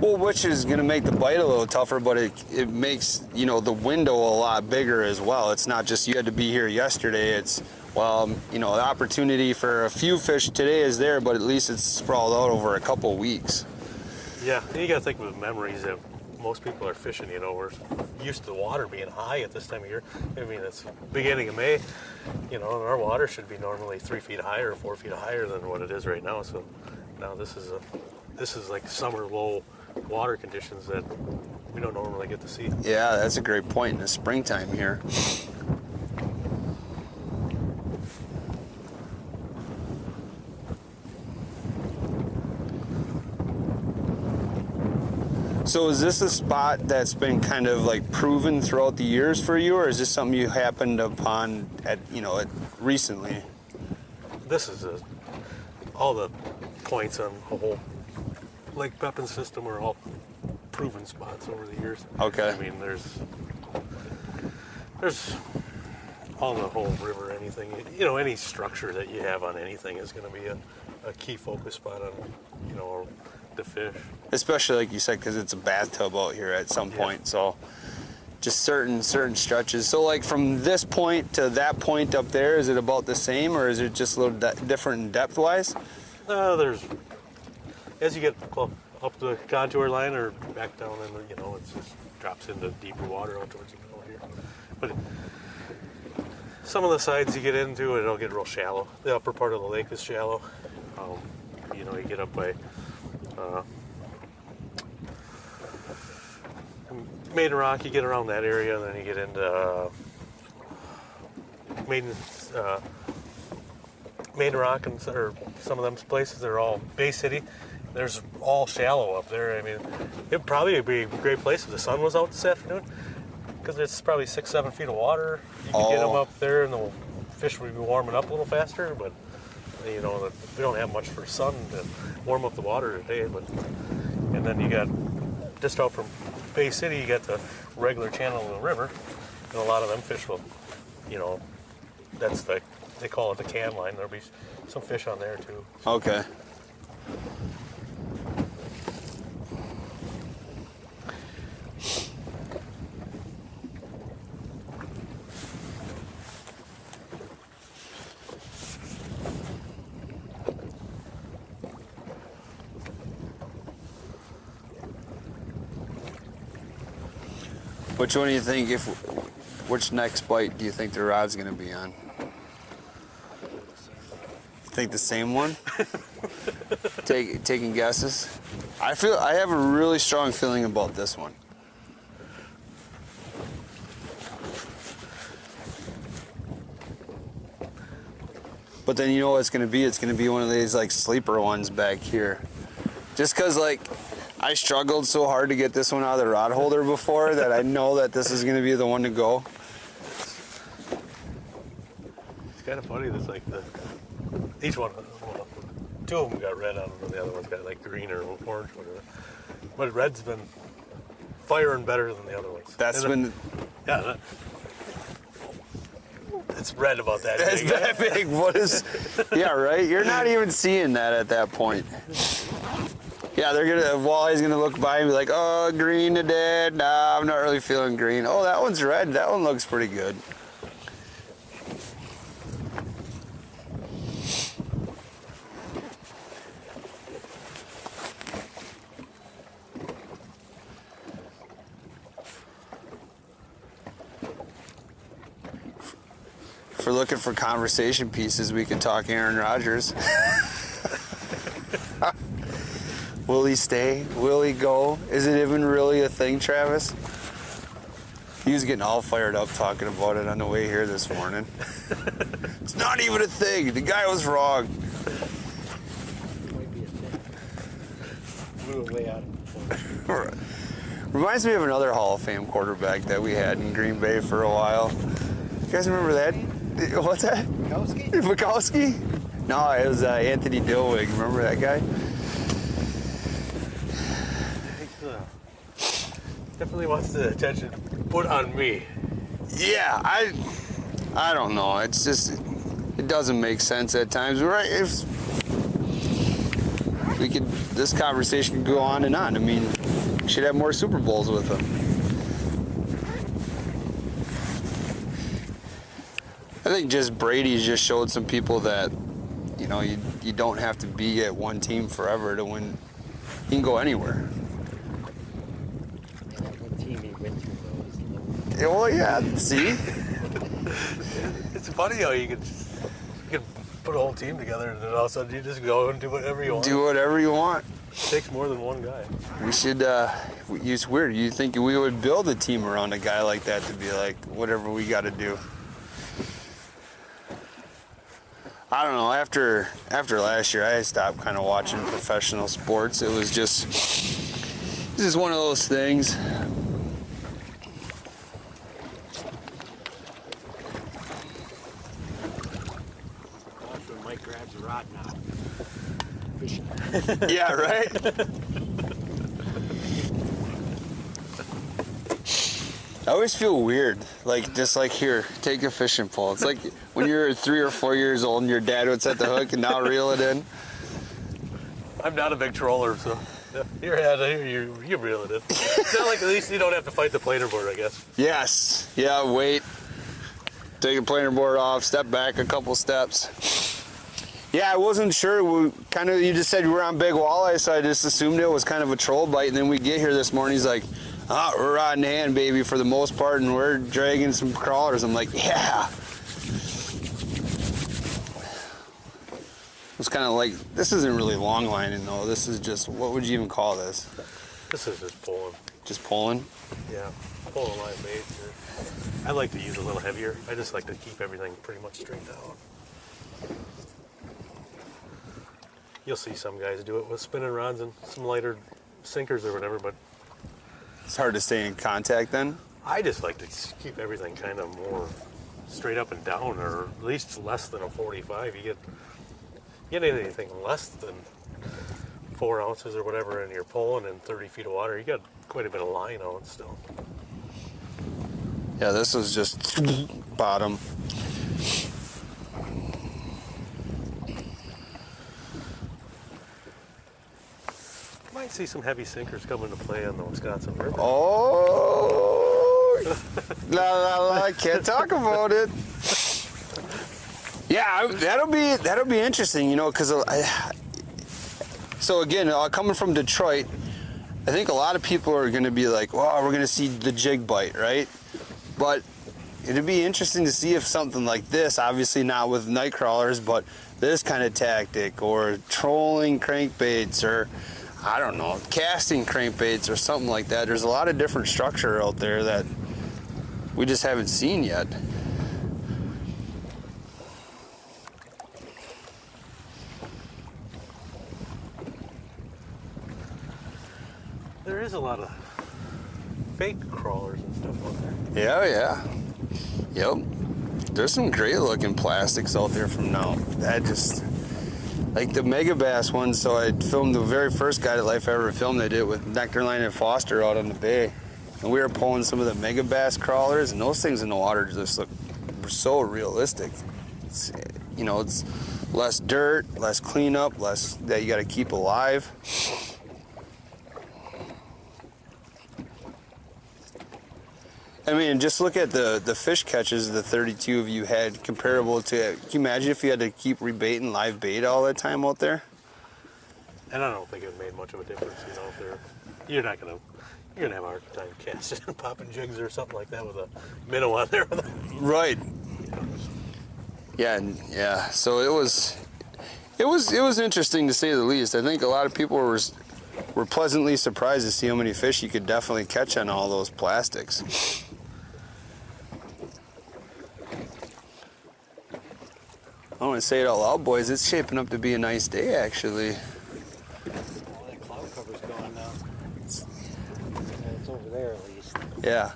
Well, which is going to make the bite a little tougher, but it makes, you know, the window a lot bigger as well. It's not just you had to be here yesterday. It's, well, you know, the opportunity for a few fish today is there, but at least it's sprawled out over a couple weeks. Yeah, and you got to think with memories that most people are fishing, you know, we're used to the water being high at this time of year. I mean, it's beginning of May, you know, and our water should be normally 3 feet higher, 4 feet higher than what it is right now. So now this is like summer low water conditions that we don't normally get to see. Yeah, that's a great point in the springtime here. So is this a spot that's been kind of like proven throughout the years for you, or is this something you happened upon at, you know, recently? This is all the points on the whole Lake Pepin system are all proven spots over the years. Okay. I mean, there's all the whole river, anything, you know, any structure that you have on anything is going to be a key focus spot on, you know, the fish. Especially like you said, because it's a bathtub out here at some point. So just certain stretches. So like from this point to that point up there, is it about the same, or is it just a little different depth wise? There's, as you get up the contour line or back down, and you know, it just drops into deeper water out towards the middle here. But some of the sides you get into, it'll get real shallow. The upper part of the lake is shallow. You know, you get up by Maiden Rock, you get around that area, and then you get into Maiden Rock, and or some of them places, they're all Bay City. There's all shallow up there. I mean, it'd probably be a great place if the sun was out this afternoon, because it's probably 6-7 feet of water. You can get them up there, and the fish would be warming up a little faster. But you know, we don't have much for sun to warm up the water today. And then you got just out from Bay City, you got the regular channel of the river, and a lot of them fish will, you know, that's the, they call it the can line. There'll be some fish on there too. Okay. Which one do you think, which next bite do you think the rod's gonna be on? Think the same one? Taking guesses? I have a really strong feeling about this one. But then you know what it's gonna be? It's gonna be one of these like sleeper ones back here. Just cause like, I struggled so hard to get this one out of the rod holder before that I know that this is going to be the one to go. It's kind of funny. There's like each one, well, two of them got red on them, and the other one's got like green or orange, whatever. But red's been firing better than the other ones. That's been. Yeah. It's red about that That's big. that big. What is? Yeah, right. You're not even seeing that at that point. Yeah, Walleye's gonna look by and be like, oh, green today. Nah, I'm not really feeling green. Oh, that one's red. That one looks pretty good. If we're looking for conversation pieces, we can talk Aaron Rodgers. Will he stay? Will he go? Is it even really a thing, Travis? He was getting all fired up talking about it on the way here this morning. It's not even a thing. The guy was wrong. Might be a thing. Blew away out of it. Reminds me of another Hall of Fame quarterback that we had in Green Bay for a while. You guys remember that? What's that? Mikowski? Mikowski? No, it was Anthony Dilwig. Remember that guy? Definitely wants the attention put on me. Yeah, I don't know. It's just, it doesn't make sense at times, right? this conversation could go on and on. I mean, we should have more Super Bowls with them. I think just Brady's just showed some people that, you know, you don't have to be at one team forever to win. You can go anywhere. What team he went to, though, Well, yeah, see? It's funny how you can put a whole team together and then all of a sudden you just go and do whatever you want. Do whatever you want. It takes more than one guy. We should, it's weird. You think we would build a team around a guy like that to be like, whatever we got to do. I don't know, after last year, I stopped kind of watching professional sports. It was just one of those things. That's when Mike grabs a rod now. Fishing. Yeah, right? I always feel weird, like just like here, take a fishing pole. It's like when you're 3 or 4 years old and your dad would set the hook and now reel it in. I'm not a big troller, so you reel it in. It's not like at least you don't have to fight the planer board, I guess. Yes, yeah, wait. Take the planer board off, step back a couple steps. Yeah, I wasn't sure. You just said you were on big walleye, so I just assumed it was kind of a troll bite. And then we get here this morning, he's like, we're rod in hand, baby, for the most part, and we're dragging some crawlers. I'm like, yeah. It's kind of like, this isn't really long lining, though. This is just, what would you even call this? This is just pulling. Just pulling? Yeah, pulling line bait. I like to use a little heavier. I just like to keep everything pretty much straight down. You'll see some guys do it with spinning rods and some lighter sinkers or whatever, but It's hard to stay in contact then? I just like to keep everything kind of more straight up and down, or at least less than a 45. You get anything less than 4 ounces or whatever and you're pulling in 30 feet of water, you got quite a bit of line on still. Yeah, this was just bottom. Might see some heavy sinkers come into play on the Wisconsin River. Oh, I can't talk about it. Yeah, that'll be interesting, you know, because so again, coming from Detroit, I think a lot of people are going to be like, "Wow, we're going to see the jig bite, right?" But it'd be interesting to see if something like this, obviously not with night crawlers, but this kind of tactic, or trolling crankbaits, or I don't know, casting crankbaits or something like that. There's a lot of different structure out there that we just haven't seen yet. There is a lot of fake crawlers and stuff out there. Yeah. Yep. There's some great looking plastics out there from now. That just, like the Mega Bass one, so I filmed the very first Guided Life I ever filmed. I did it with Nectarline and Foster out on the bay. And we were pulling some of the Mega Bass crawlers, and those things in the water just look so realistic. It's, you know, it's less dirt, less cleanup, less that you got to keep alive. I mean, just look at the fish catches the 32 of you had comparable to, can you imagine if you had to keep rebaiting live bait all the time out there? And I don't think it made much of a difference, you know, if you're gonna have a hard time casting and popping jigs or something like that with a minnow on there. Right. Yeah. So it was interesting to say the least. I think a lot of people were pleasantly surprised to see how many fish you could definitely catch on all those plastics. I don't want to say it out loud, boys. It's shaping up to be a nice day, actually. All that cloud cover's gone now. It's over there at least. Yeah.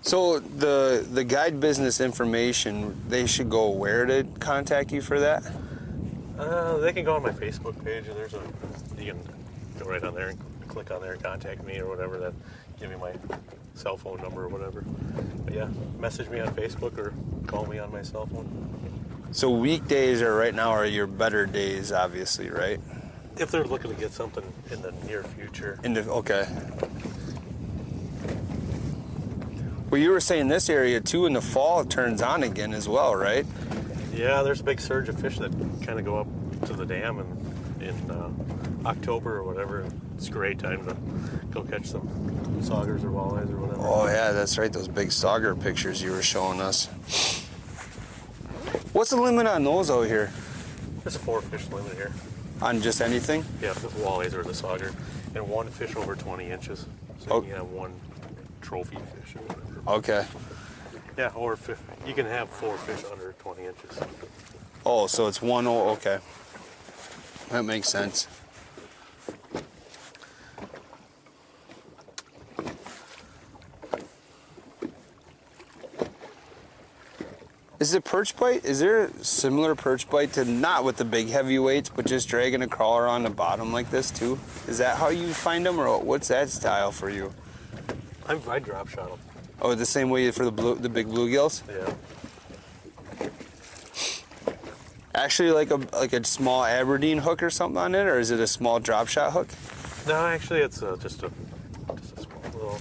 So the guide business information, they should go where to contact you for that? They can go on my Facebook page, and you can go right on there and click on there and contact me or whatever. That give me my cell phone number or whatever. But yeah, message me on Facebook or call me on my cell phone. So weekdays right now are your better days, obviously, right? If they're looking to get something in the near future. Okay. Well, you were saying this area too in the fall it turns on again as well, right? Yeah, there's a big surge of fish that kind of go up to the dam in October or whatever. It's a great time to go catch some saugers or walleyes or whatever. Oh yeah, that's right. Those big sauger pictures you were showing us. What's the limit on those out here? There's a 4 fish limit here. On just anything? Yeah, the walleyes or the sauger, and 1 fish over 20 inches. So you can have 1 trophy fish or whatever. Okay. Yeah, or you can have 4 fish under 20 inches. Oh, so it's 1. Oh, okay. That makes sense. Is it perch bite? Is there a similar perch bite to not with the big heavyweights, but just dragging a crawler on the bottom like this too? Is that how you find them, or what's that style for you? I drop shot them. Oh, the same way for the big bluegills? Yeah. Actually, like a small Aberdeen hook or something on it, or is it a small drop shot hook? No, actually, it's just a small little.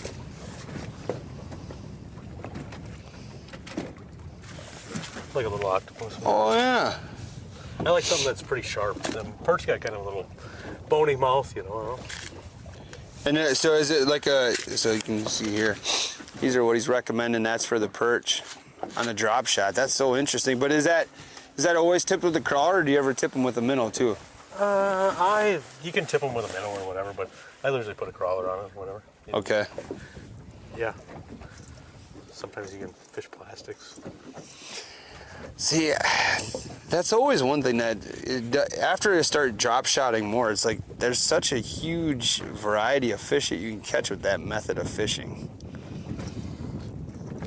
Like a little octopus. Oh yeah. I like something that's pretty sharp. Perch got kind of a little bony mouth, you know. And so is it like so you can see here, these are what he's recommending. That's for the perch on a drop shot. That's so interesting. But is that always tipped with the crawler, or do you ever tip them with a minnow too? You can tip them with a minnow or whatever, but I usually put a crawler on it, whatever. You know. Okay. Yeah. Sometimes you can fish plastics. See, that's always one thing that after you start drop shotting more, it's like there's such a huge variety of fish that you can catch with that method of fishing.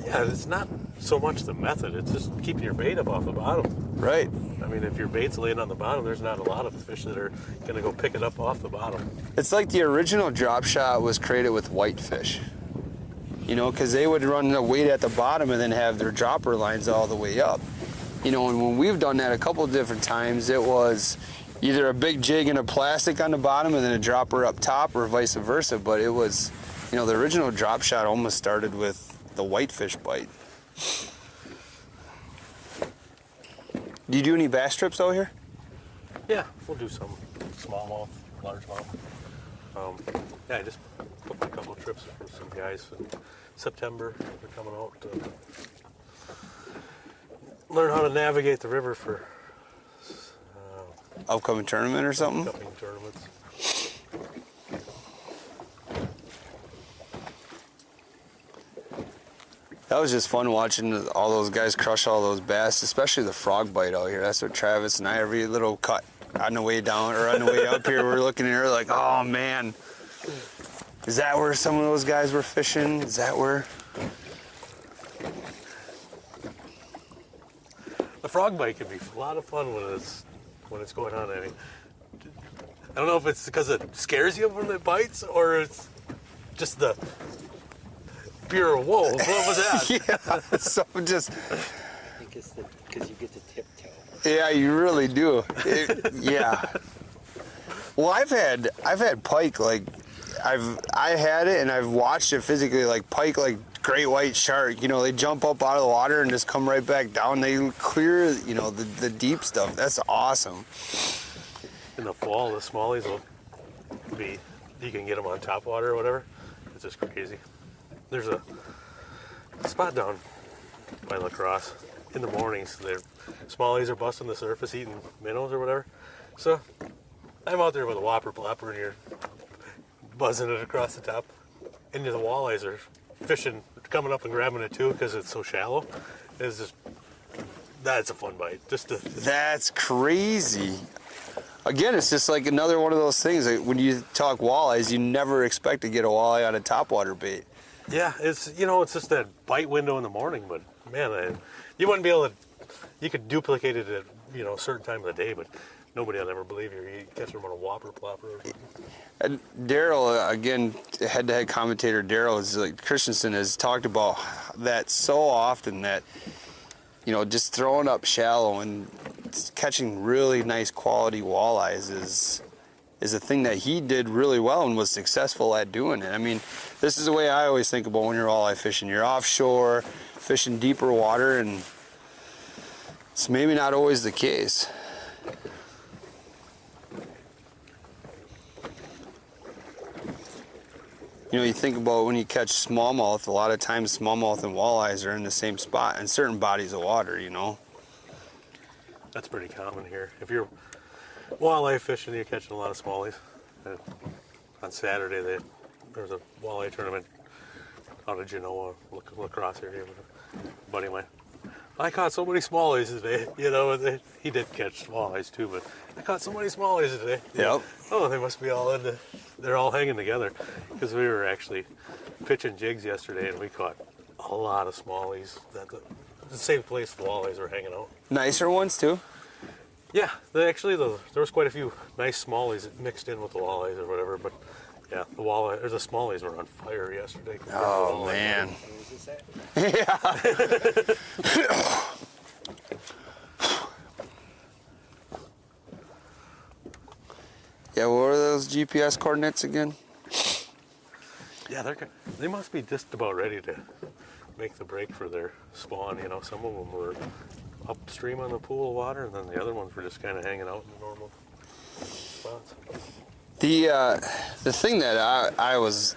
Yeah, it's not so much the method, it's just keeping your bait up off the bottom. Right. I mean, if your bait's laying on the bottom, there's not a lot of fish that are going to go pick it up off the bottom. It's like the original drop shot was created with whitefish. You know, because they would run the weight at the bottom and then have their dropper lines all the way up. You know, and when we've done that a couple of different times, it was either a big jig and a plastic on the bottom and then a dropper up top, or vice versa. But it was, you know, the original drop shot almost started with the whitefish bite. Do you do any bass trips out here? Yeah, we'll do some smallmouth, largemouth. Yeah, I just booked a couple of trips with some guys in September. They're coming out to learn how to navigate the river for Upcoming tournament or something? upcoming tournaments. That was just fun watching all those guys crush all those bass, especially the frog bite out here. That's what Travis and I, every little cut on the way down or on the way up here, we're looking here like, oh man, is that where some of those guys were fishing? Is that where? The frog bite can be a lot of fun when it's going on. I mean, I don't know if it's because it scares you when it bites or it's just the pure whoa. What was that? Yeah, so just. I think it's because you get to tiptoe. Yeah, you really do. Yeah. Well, I've had pike, like I had it and I've watched it physically, like pike, like great white shark. You know, they jump up out of the water and just come right back down. They clear, you know, the deep stuff. That's awesome. In the fall, the smallies will be. You can get them on top water or whatever. It's just crazy. There's a spot down by La Crosse in the mornings. Their smallies are busting the surface, eating minnows or whatever. So I'm out there with a whopper plopper and you're buzzing it across the top. And the walleyes are fishing, coming up and grabbing it too because it's so shallow. It's just, that's a fun bite. That's crazy. Again, it's just like another one of those things. Like when you talk walleyes, you never expect to get a walleye on a topwater bait. Yeah, it's just that bite window in the morning, but man, you wouldn't be able to, you could duplicate it at, a certain time of the day, but nobody will ever believe you. You catch them on a whopper plopper or something. And Daryl, again, head-to-head commentator Daryl is like Christensen has talked about that so often, that just throwing up shallow and catching really nice quality walleyes is a thing that he did really well and was successful at doing it. I mean, this is the way I always think about when you're walleye fishing. You're offshore, fishing deeper water, and it's maybe not always the case. You think about when you catch smallmouth, a lot of times smallmouth and walleyes are in the same spot in certain bodies of water, That's pretty common here. If you're walleye fishing, you're catching a lot of smallies. On Saturday, there was a walleye tournament out of Genoa, La Crosse area. A buddy of mine, I caught so many smallies today. He did catch walleyes too, but I caught so many smallies today. Yep. Oh, they must be all they're all hanging together, because we were actually pitching jigs yesterday and we caught a lot of smallies. The same place the walleyes were hanging out. Nicer ones too? Yeah, there was quite a few nice smallies mixed in with the walleyes or whatever, but yeah, the smallies were on fire yesterday. Oh, man. Yeah. Yeah, what were those GPS coordinates again? Yeah, they must be just about ready to make the break for their spawn. Some of them were upstream on the pool of water, and then the other ones were just kind of hanging out in the normal spots. The thing that I was,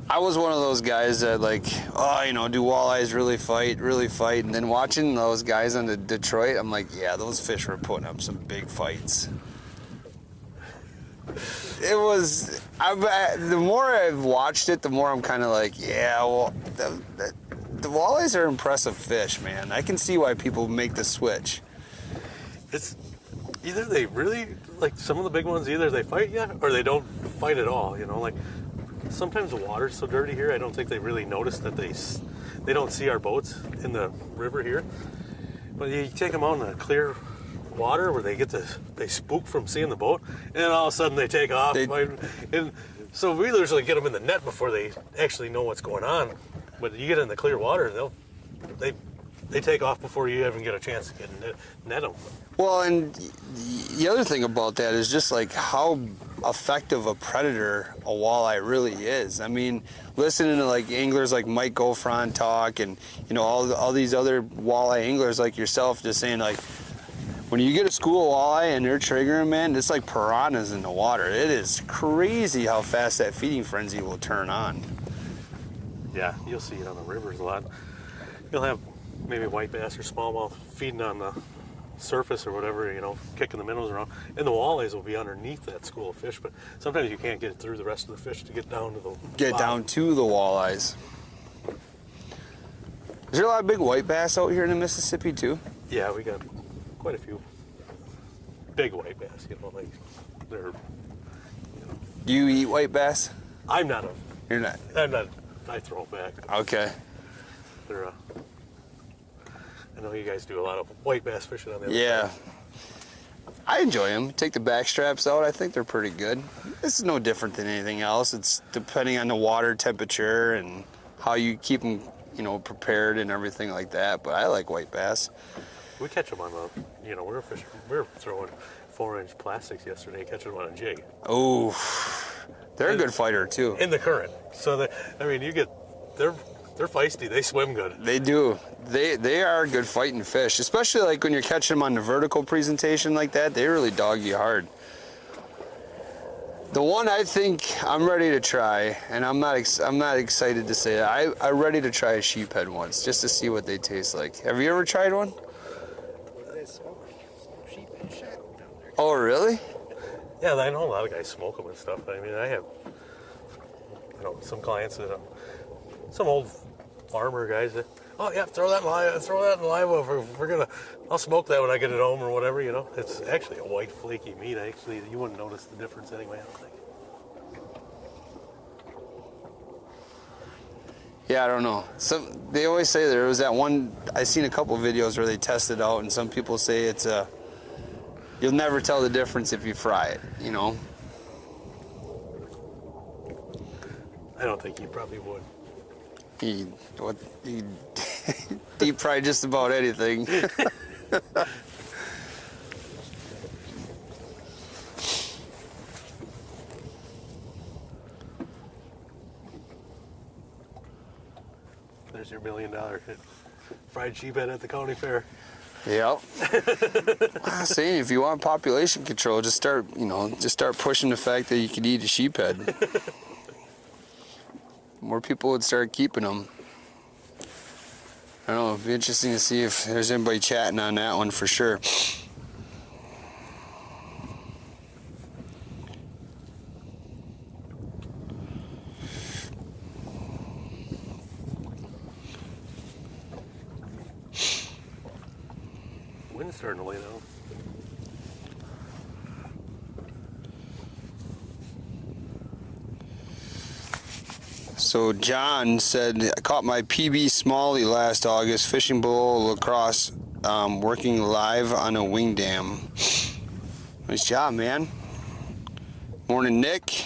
I was one of those guys that do walleyes really fight, and then watching those guys on the Detroit, I'm like, yeah, those fish were putting up some big fights. It was, the more I've watched it, the more I'm kind of like, yeah, well, the walleyes are impressive fish, man. I can see why people make the switch. It's either they really, some of the big ones, either they fight you or they don't fight at all, Sometimes the water's so dirty here, I don't think they really notice that they don't see our boats in the river here. But you take them out in the clear water where they spook from seeing the boat, and then all of a sudden they take off. And so we usually get them in the net before they actually know what's going on. But you get in the clear water, they take off before you even get a chance to net them. Well, and the other thing about that is just how effective a predator a walleye really is. I mean, listening to anglers like Mike Gofron talk, and all these other walleye anglers like yourself just saying when you get a school of walleye and they're triggering, man, it's like piranhas in the water. It is crazy how fast that feeding frenzy will turn on. Yeah, you'll see it on the rivers a lot. You'll have maybe white bass or smallmouth feeding on the surface or whatever, kicking the minnows around, and the walleyes will be underneath that school of fish, but sometimes you can't get through the rest of the fish to get down to the down to the walleyes. Is there a lot of big white bass out here in the Mississippi too? Yeah, we got quite a few big white bass, they're Do you eat white bass? I'm not You're not. I throw them back. Okay. They're I know you guys do a lot of white bass fishing on the other Yeah. side. I enjoy them. Take the back straps out. I think they're pretty good. This is no different than anything else. It's depending on the water temperature and how you keep them, prepared and everything like that. But I like white bass. We catch them on we were throwing 4-inch plastics yesterday, catching them on a jig. Oh, they're a good fighter too. In the current. So they're feisty. They swim good. They do. They are a good fighting fish, especially when you're catching them on the vertical presentation like that. They really dog you hard. The one I think I'm ready to try, and I'm not excited to say that. I'm ready to try a sheephead once, just to see what they taste like. Have you ever tried one? Oh, really? Yeah, I know a lot of guys smoke them and stuff. I mean, I have some clients that some old farmer guys that, oh yeah, throw that in live well. I'll smoke that when I get it home or whatever, It's actually a white flaky meat. Actually, you wouldn't notice the difference anyway, I don't think. Yeah, I don't know. They always say there was that one, I seen a couple videos where they tested out, and some people say it's a you'll never tell the difference if you fry it, you know? I don't think you probably would. He deep fry just about anything. There's your $1 million hit. Fried sheephead at the county fair. Yep. I'm saying, if you want population control, just start pushing the fact that you could eat a sheephead. More people would start keeping them. I don't know, it'd be interesting to see if there's anybody chatting on that one for sure. Wind's starting to lay down. So John said, I caught my PB Smalley last August fishing below lacrosse, working live on a wing dam. Nice job, man. Morning, Nick.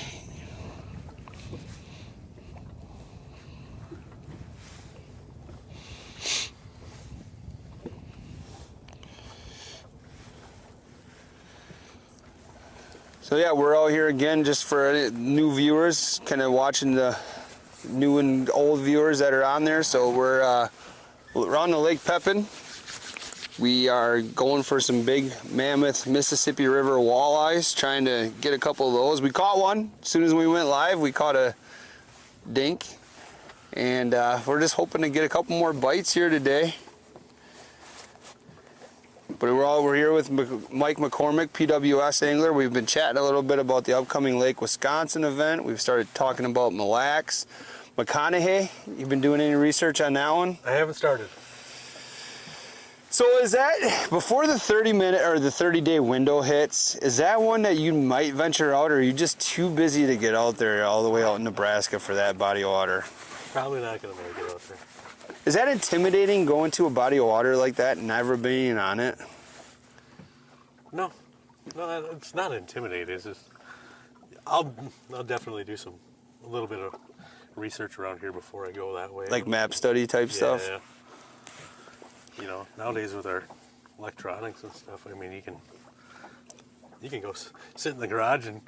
So yeah, we're out here again just for any new viewers, kind of watching the new and old viewers that are on there. So we're on the Lake Pepin. We are going for some big mammoth Mississippi River walleyes, trying to get a couple of those. We caught one as soon as we went live. We caught a dink, and we're just hoping to get a couple more bites here today. But we're here with Mike McCormick, PWS angler. We've been chatting a little bit about the upcoming Lake Wisconsin event. We've started talking about Mille Lacs. McConaughey, you've been doing any research on that one? I haven't started. So is that, before the 30-minute or the 30-day window hits, is that one that you might venture out, or are you just too busy to get out there all the way out in Nebraska for that body of water? Probably not going to make it out there. Is that intimidating, going to a body of water like that and never being on it? No, it's not intimidating. It's just I'll definitely do a little bit of research around here before I go that way. Like map study type stuff? Yeah. You know, nowadays with our electronics and stuff, I mean, you can go sit in the garage and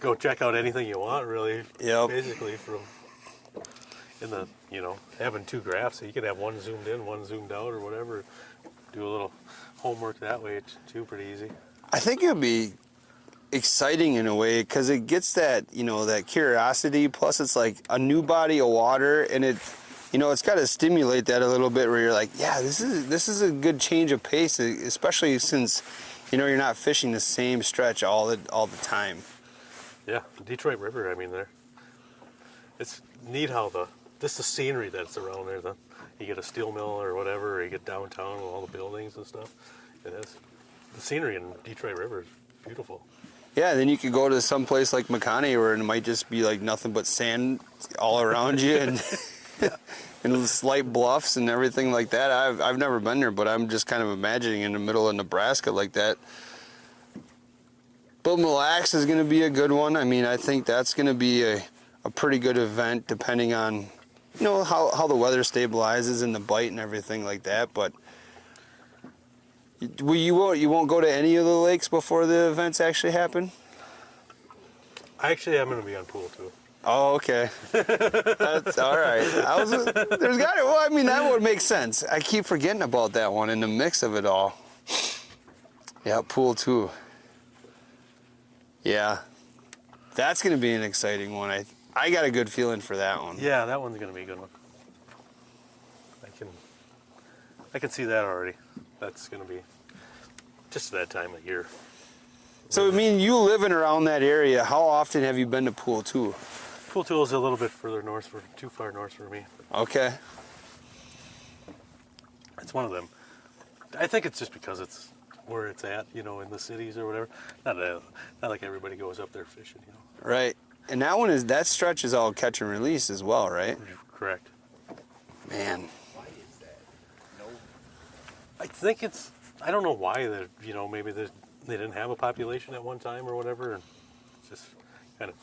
go check out anything you want, really. Yep. Basically, from having two graphs, so you could have one zoomed in, one zoomed out, or whatever. Do a little homework that way too, pretty easy. I think it would be exciting in a way, because it gets that, that curiosity, plus it's like a new body of water, and it's got to stimulate that a little bit, where you're like, yeah, this is a good change of pace, especially since you're not fishing the same stretch all the time. Yeah, the Detroit River, I mean, it's neat how the scenery that's around there. You get a steel mill or whatever, or you get downtown with all the buildings and stuff. The scenery in Detroit River is beautiful. Yeah, then you could go to some place like McConaughey, where it might just be like nothing but sand all around you, and and slight bluffs and everything like that. I've never been there, but I'm just kind of imagining in the middle of Nebraska like that. But Mille Lacs is going to be a good one. I mean, I think that's going to be a pretty good event, depending on how the weather stabilizes and the bite and everything like that. But you won't go to any of the lakes before the events actually happen? Actually, I'm going to be on pool too. Oh, okay. That's all right. That would make sense. I keep forgetting about that one in the mix of it all. Yeah, pool too. Yeah, that's going to be an exciting one. I got a good feeling for that one. Yeah, that one's going to be a good one. I can see that already. That's going to be just that time of year. So, I mean, you living around that area, how often have you been to Pool 2? Pool 2 is a little bit further north, too far north for me. Okay. It's one of them. I think it's just because it's where it's at, in the cities or whatever. Not like everybody goes up there fishing, Right. And that stretch is all catch and release as well, right? Correct. Man. Why is that? No. I think I don't know why maybe they didn't have a population at one time or whatever, and just kind of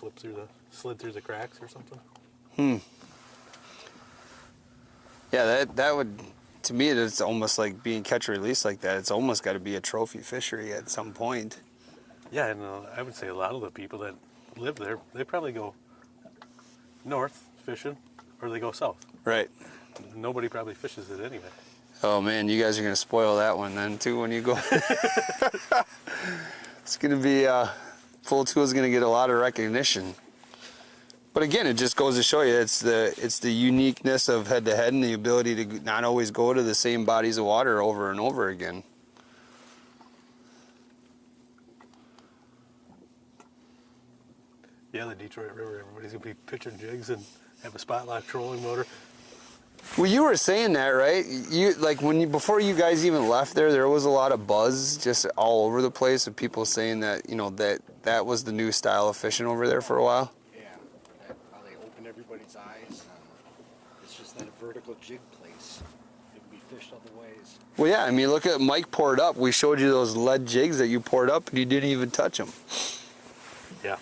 slid through the cracks or something. Yeah, that would, to me, it's almost like being catch and release like that. It's almost got to be a trophy fishery at some point. Yeah, and I would say a lot of the people that live there, they probably go north fishing, or they go south. Right. Nobody probably fishes it anyway. Oh man, you guys are gonna spoil that one then too when you go. It's gonna be Full Tool is gonna get a lot of recognition. But again, it just goes to show you it's the uniqueness of Head to Head and the ability to not always go to the same bodies of water over and over again. Yeah, the Detroit River, everybody's gonna be pitching jigs and have a spot lock trolling motor. Well, you were saying that, right? You like before you guys even left there was a lot of buzz just all over the place of people saying that that was the new style of fishing over there for a while. Yeah, how they open everybody's eyes. It's just that vertical jig place. It can be fished other ways. Well, yeah, I mean, look at Mike poured up. We showed you those lead jigs that you poured up, and you didn't even touch them. Yeah.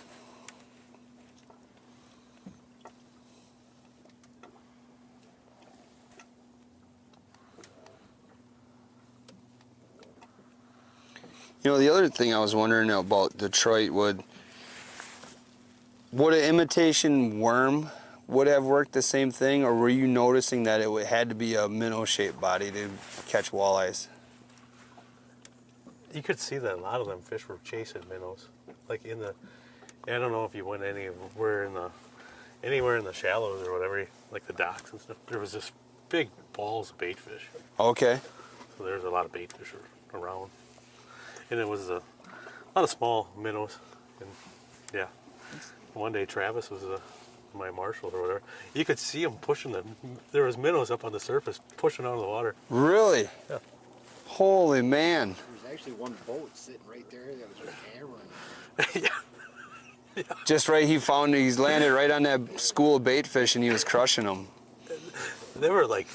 You know, the other thing I was wondering about Detroit, would an imitation worm would have worked the same thing, or were you noticing that it had to be a minnow-shaped body to catch walleyes? You could see that a lot of them fish were chasing minnows. Like I don't know if you went anywhere in the shallows or whatever, like the docks and stuff. There was just big balls of bait fish. Okay. So there's a lot of bait fish around. And it was a lot of small minnows. And yeah, one day Travis was my marshal or whatever. You could see him pushing them. There was minnows up on the surface pushing out of the water. Really? Yeah. Holy man. There was actually one boat sitting right there that was just hammering. Yeah. Just right, he's landed right on that school of bait fish, and he was crushing them. They were like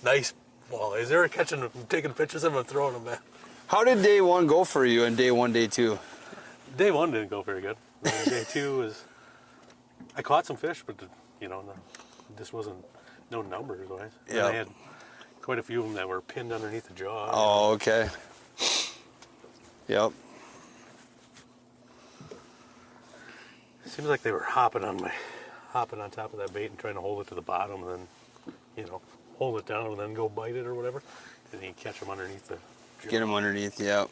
nice walleyes. They were catching them, taking pictures of them and throwing them back. How did day one go for you and day one, day two? Day one didn't go very good. Day two was, I caught some fish, but this wasn't no numbers wise. Yeah. I had quite a few of them that were pinned underneath the jaw. Oh, okay. Yep. Seems like they were hopping on top of that bait and trying to hold it to the bottom, and then, hold it down and then go bite it or whatever, and then you catch them underneath the jaw. Get them underneath, yep.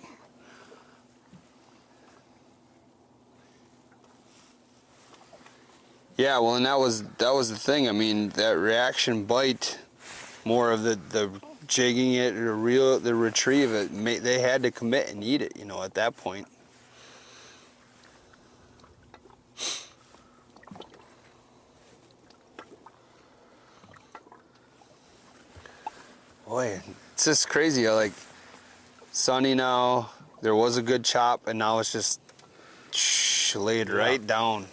Yeah, well, and that was the thing. I mean, that reaction bite, more of the jigging it, the retrieve it. They had to commit and eat it, at that point. Boy, it's just crazy. Like, sunny now. There was a good chop, and now it's just laid right down.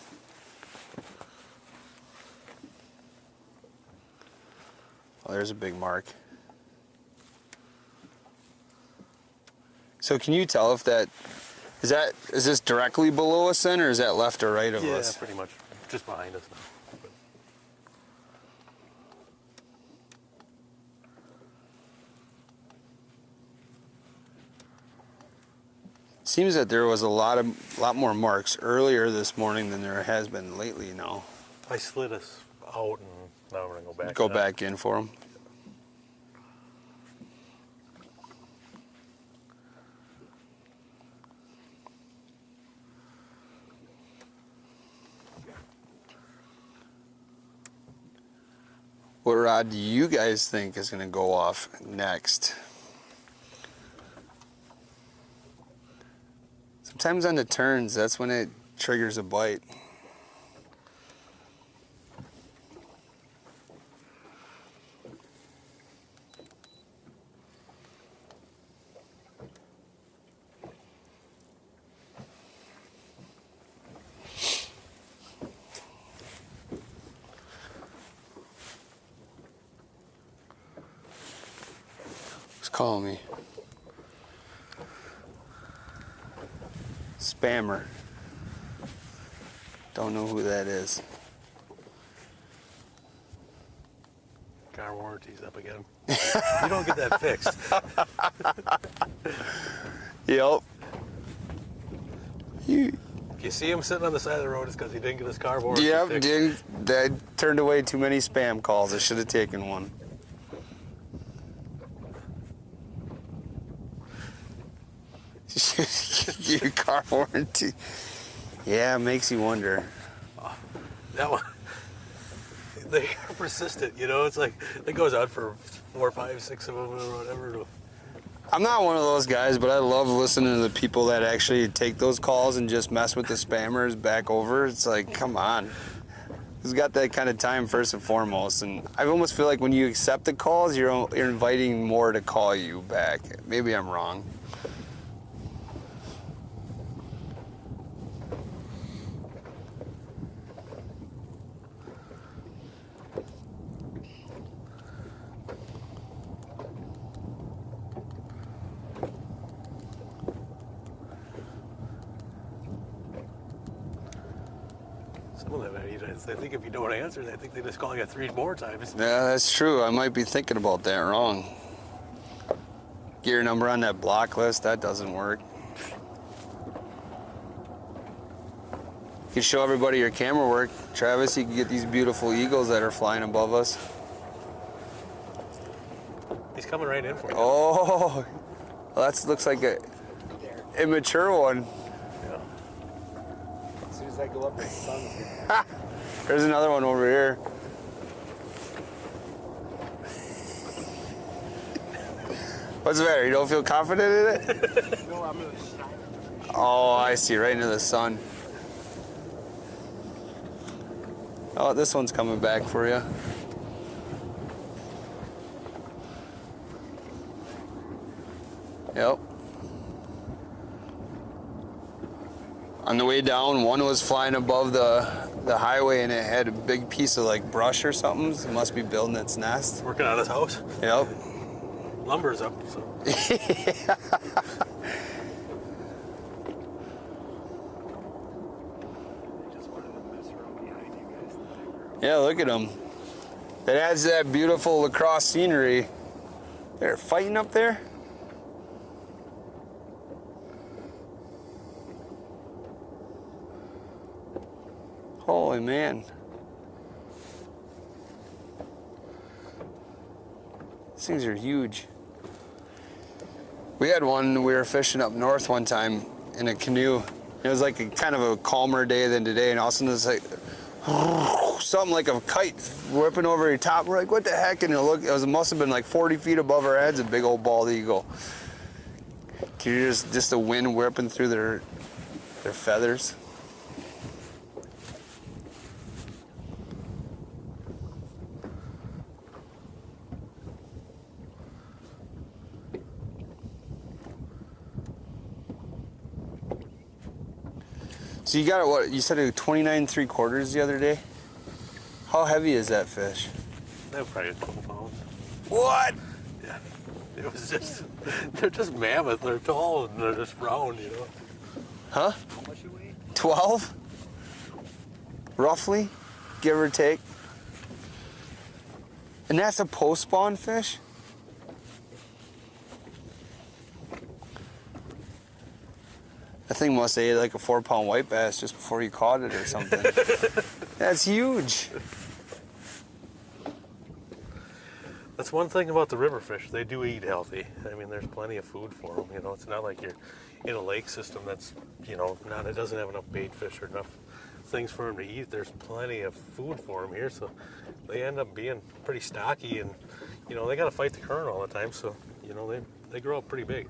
Oh, there's a big mark. So can you tell if is this directly below us then, or is that left or right of us? Yeah, pretty much just behind us now. Seems that there was a lot more marks earlier this morning than there has been lately now. I slid us out, and now we're gonna go back. Go back in for them. What rod do you guys think is going to go off next? Sometimes on the turns, that's when it triggers a bite. Who's calling me? spammer. Don't know who that is. Car warranty's up again. You don't get that fixed. Yep. If you see him sitting on the side of the road, it's because he didn't get his car warranty Yep, fixed. I turned away too many spam calls. I should have taken one. Your car warranty. Yeah, it makes you wonder. That one, they are persistent, you know? It's like, it goes out for 4, 5, 6 of them or whatever. I'm not one of those guys, but I love listening to the people that actually take those calls and just mess with the spammers back over. It's like, come on. Who's got that kind of time first and foremost? And I almost feel like when you accept the calls, you're inviting more to call you back. Maybe I'm wrong. Some of them, I think if you don't answer, they think they just call you 3 more times. Yeah, that's true. I might be thinking about that wrong. Get your number on that block list, that doesn't work. You can show everybody your camera work. Travis, you can get these beautiful eagles that are flying above us. He's coming right in for you. Oh, well, that looks like a immature one. Yeah. As soon as I go up, the sun's gonna. There's another one over here. What's the matter? You don't feel confident in it? No, I'm gonna shine it. Oh, I see, right into the sun. Oh, this one's coming back for you. Yep. On the way down, one was flying above the highway and it had a big piece of like brush or something. So it must be building its nest. Working on his house. Yep. Lumber's up, so. Yeah, look at them. It adds that beautiful lacrosse scenery. They're fighting up there. Holy man. These things are huge. We had one, we were fishing up north one time in a canoe. It was like a kind of a calmer day than today, and all of a sudden it's like something like a kite whipping over your top. We're like, what the heck? And it must have been like 40 feet above our heads, a big old bald eagle. Can you just the wind whipping through their feathers? So you got it, what, you said it 29 3/4 the other day? How heavy is that fish? They're probably 12 pounds. What? Yeah. It was just, they're just mammoth. They're tall and they're just round, you know. Huh? How much you weigh? 12? Roughly, give or take. And that's a post-spawn fish? That thing must have ate like a 4-pound white bass just before you caught it or something. That's huge. That's one thing about the river fish. They do eat healthy. I mean, there's plenty of food for them. You know, it's not like you're in a lake system that's, you know, it doesn't have enough bait fish or enough things for them to eat. There's plenty of food for them here, so they end up being pretty stocky, and you know they got to fight the current all the time. So you know they grow up pretty big.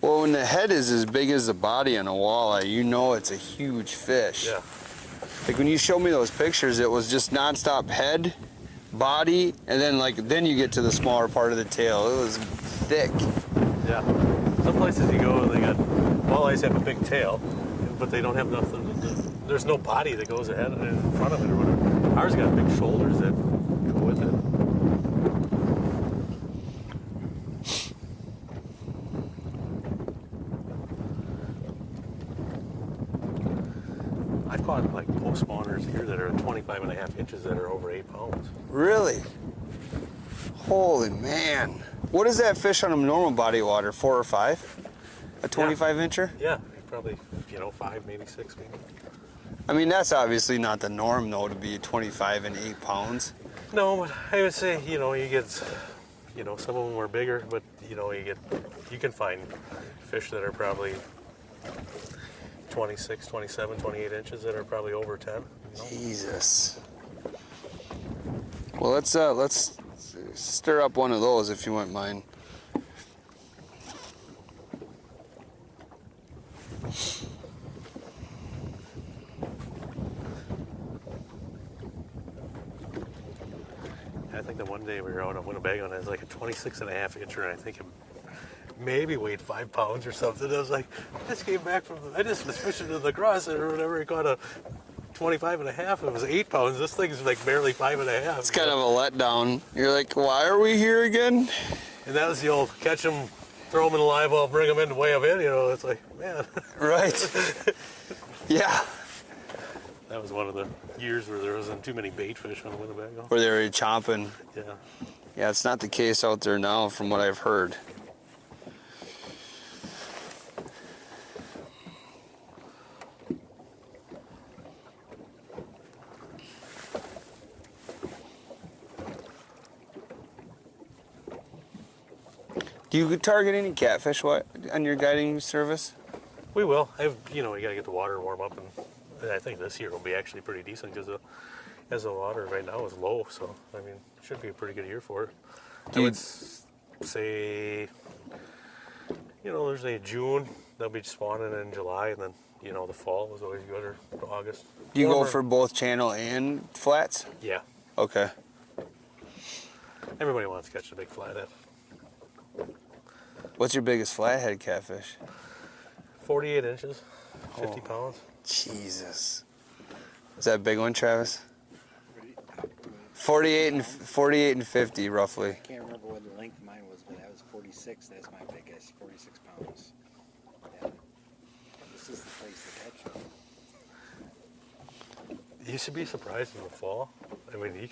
Well, when the head is as big as the body on a walleye, you know it's a huge fish. Yeah. Like when you showed me those pictures, it was just nonstop head, body, and then you get to the smaller part of the tail. It was thick. Yeah. Some places you go, they got walleyes have a big tail, but they don't have nothing. There's no body that goes ahead and in front of it or whatever. Ours got big shoulders that go with it. caught like post spawners here that are 25.5 inches that are over 8 pounds. Really? Holy man. What is that fish on a normal body of water? 4 or 5? A 25 incher? Yeah, probably, 5, maybe 6, maybe. I mean, that's obviously not the norm, though, to be 25 and 8 pounds. No, but I would say, you get, some of them are bigger, but, you can find fish that are probably 26, 27, 28 inches that are probably over 10. Jesus. Well, let's stir up one of those if you wouldn't mind. I think the one day we were out on Winnebago and it was like a 26.5 incher, and I think it maybe weighed 5 pounds or something. I was like, I just came back I just was fishing in the cross or whatever. I caught a 25.5. It was 8 pounds. This thing's like barely 5.5. It's kind of a letdown. You're like, why are we here again? And that was the old catch them, throw them in the live well, bring them in and weigh them in. It's like, man. Right. Yeah. That was one of the years where there wasn't too many bait fish on Winnebago. Where they were chomping. Yeah. Yeah, it's not the case out there now from what I've heard. Do you target any catfish on your guiding service? We will. We gotta get the water warm up, and I think this year will be actually pretty decent because as the water right now is low, so I mean, it should be a pretty good year for it. I would say, there's a June, they'll be spawning in July, and then the fall is always good, or August. Do you go for both channel and flats? Yeah. Okay. Everybody wants to catch a big flathead. What's your biggest flathead catfish? 48 inches, 50 pounds. Jesus. Is that a big one, Travis? 48 and 50, roughly. I can't remember what the length of mine was, but that was 46. That's my biggest, 46 pounds. Yeah. This is the place to catch them. You should be surprised in the fall. I mean,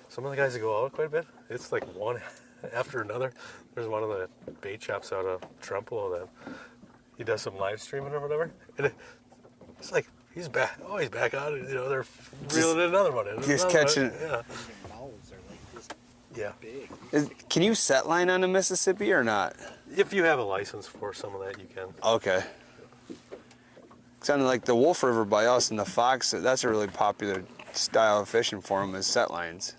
some of the guys that go out quite a bit, it's like one after another. There's one of the bait shops out of Trumpelow that he does some live streaming or whatever. And it's like, he's back. Oh, he's back on it. They're reeling in another one. Just catching. Yeah. Even mouths are like this Yeah. big. Can you set line on the Mississippi or not? If you have a license for some of that, you can. Okay. Sounded like the Wolf River by us and the Fox, that's a really popular style of fishing for them is set lines.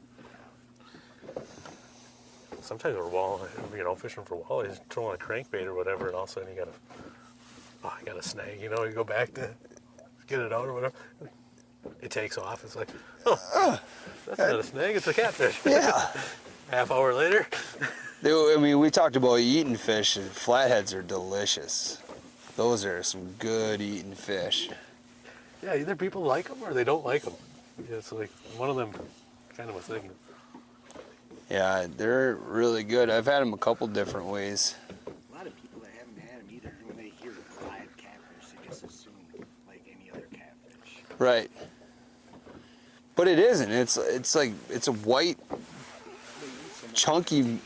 Sometimes we're fishing for walleyes, throwing a crankbait or whatever, and all of a sudden I got a snag. You go back to get it out or whatever. It takes off. It's like, that's not a snag. It's a catfish. Yeah. Half hour later. I mean, we talked about eating fish, and flatheads are delicious. Those are some good eating fish. Yeah, either people like them or they don't like them. It's like one of them kind of a thing. Yeah, they're really good. I've had them a couple different ways. A lot of people that haven't had them either, when they hear live catfish, they just assume like any other catfish. Right. But it isn't. It's like it's a white, chunky.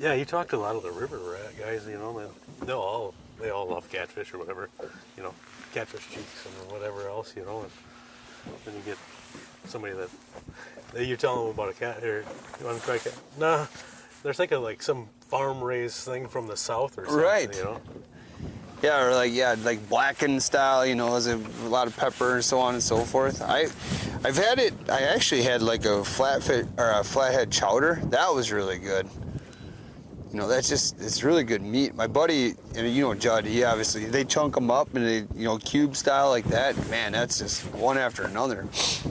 Yeah, you talk to a lot of the river rat guys. They all love catfish or whatever. Catfish cheeks and whatever else. And then you get somebody that you tell them about a cat here. You want to try cat? Nah, they're thinking like some farm raised thing from the south or something. Right. Yeah, or like blackened style. There's a lot of pepper and so on and so forth. I've had it. I actually had like a flathead chowder. That was really good. It's really good meat. My buddy, Judd, they chunk them up and they, cube style like that. Man, that's just one after another. That's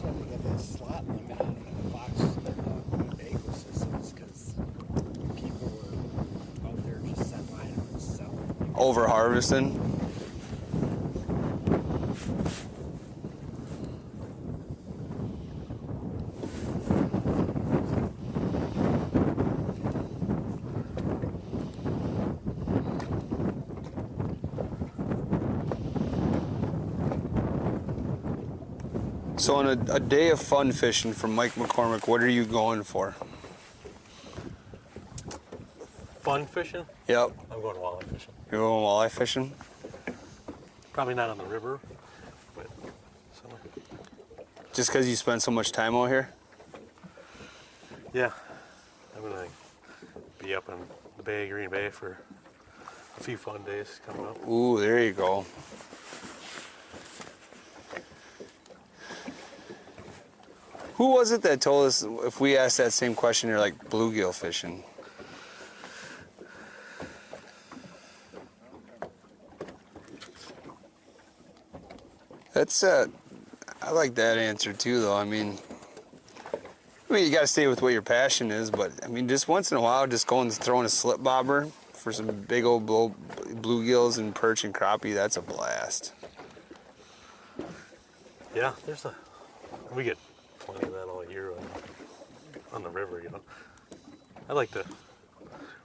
why they got that slot limit on the Fox and the Winnebago systems, because people were out there just set line and selling. Over harvesting. So on a day of fun fishing from Mike McCormick, what are you going for? Fun fishing? Yep. I'm going walleye fishing. You're going walleye fishing? Probably not on the river, but somewhere. Just because you spend so much time out here? Yeah. I'm going to be up in the Bay, Green Bay for a few fun days coming up. Ooh, there you go. Who was it that told us if we asked that same question, you're like bluegill fishing? That's I like that answer too, though. I mean, you got to stay with what your passion is, but I mean, just once in a while, just going and throwing a slip bobber for some big old bluegills and perch and crappie, that's a blast. Yeah, we get plenty of that all year on the river, you know. I like to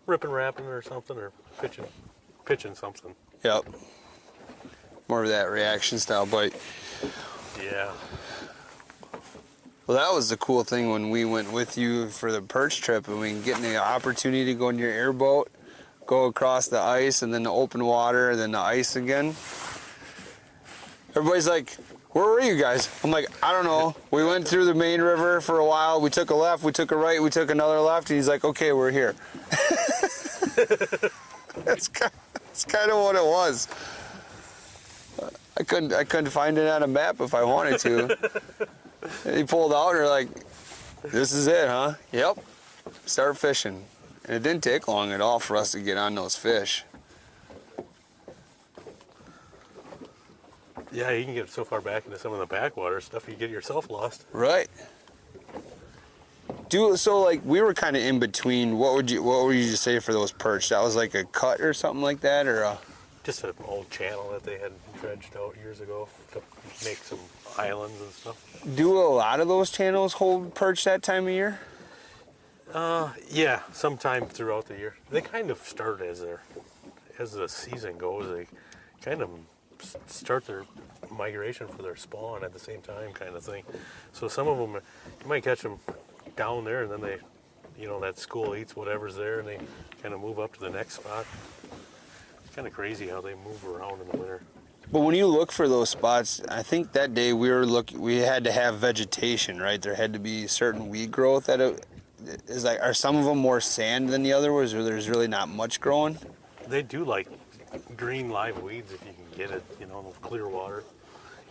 rip and rapping or something, or pitching something. Yep. More of that reaction style bite. Yeah. Well, that was the cool thing when we went with you for the perch trip, and we getting the opportunity to go in your airboat, go across the ice, and then the open water, and then the ice again. Everybody's like, where were you guys? I'm like, I don't know. We went through the main river for a while. We took a left, we took a right, we took another left, and he's like, okay, we're here. That's kind of what it was. I couldn't find it on a map if I wanted to. And he pulled out, and they're like, this is it, huh? Yep. Start fishing. And it didn't take long at all for us to get on those fish. Yeah, you can get so far back into some of the backwater stuff, you get yourself lost. Right. So like we were kind of in between. What would you say for those perch? That was like a cut or something like that, or a... Just an old channel that they had dredged out years ago to make some islands and stuff. Do a lot of those channels hold perch that time of year? Yeah, sometime throughout the year. They kind of start as the season goes. They kind of start their migration for their spawn at the same time, kind of thing. So some of them, you might catch them down there, and then they, that school eats whatever's there, and they kind of move up to the next spot. It's kind of crazy how they move around in the winter. But when you look for those spots, I think that day we had to have vegetation, right? There had to be certain weed growth are some of them more sand than the other ones, or there's really not much growing? They do like green live weeds if you can get it, clear water.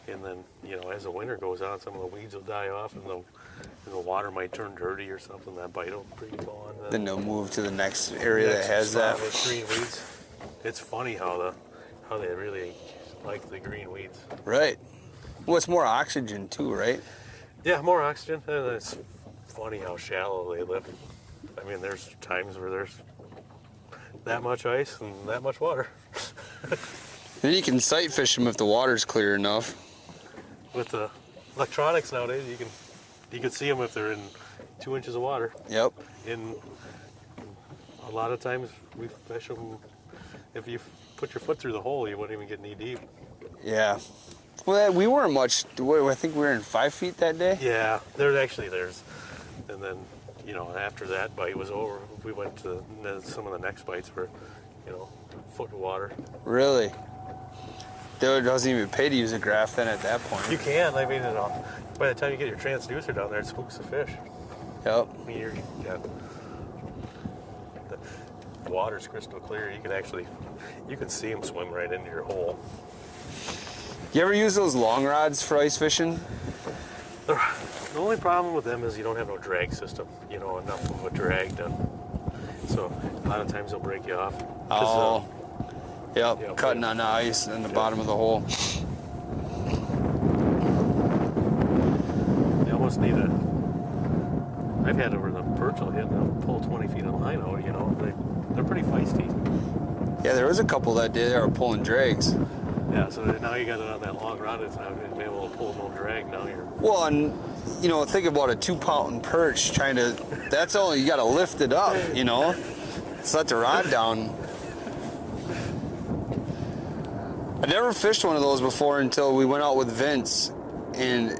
And then, as the winter goes on, some of the weeds will die off, and the water might turn dirty or something. That bite will go on. Then they'll move to the next area that has that. With green weeds. It's funny how they really like the green weeds. Right. Well, it's more oxygen too, right? Yeah, more oxygen, and it's funny how shallow they live. I mean, there's times where there's that much ice and that much water. Then you can sight fish them if the water's clear enough. With the electronics nowadays, you can see them if they're in 2 inches of water. Yep. In a lot of times we fish them. If you put your foot through the hole, you wouldn't even get knee deep. Yeah. Well, we weren't much. I think we were in 5 feet that day. Yeah, there's, and then after that bite was over, we went to some of the next bites were, foot of water. Really? It doesn't even pay to use a graph then at that point. You can. I mean, by the time you get your transducer down there, it spooks the fish. Yep. I mean, the water's crystal clear. You can see them swim right into your hole. You ever use those long rods for ice fishing? The only problem with them is you don't have no drag system. Enough of a drag to. So a lot of times they'll break you off. Oh. Yep. Cutting on the ice in the bottom of the hole. They almost need I've had over the perch I'll hit, they'll pull 20 feet of line out, They're pretty feisty. Yeah, there was a couple that day that were pulling drags. Yeah, so now you got it on that long rod, it's not going to be able to pull no drag now. Well, and, think about a 2-pound perch that's only, you got to lift it up, Let the rod down. I never fished one of those before until we went out with Vince, and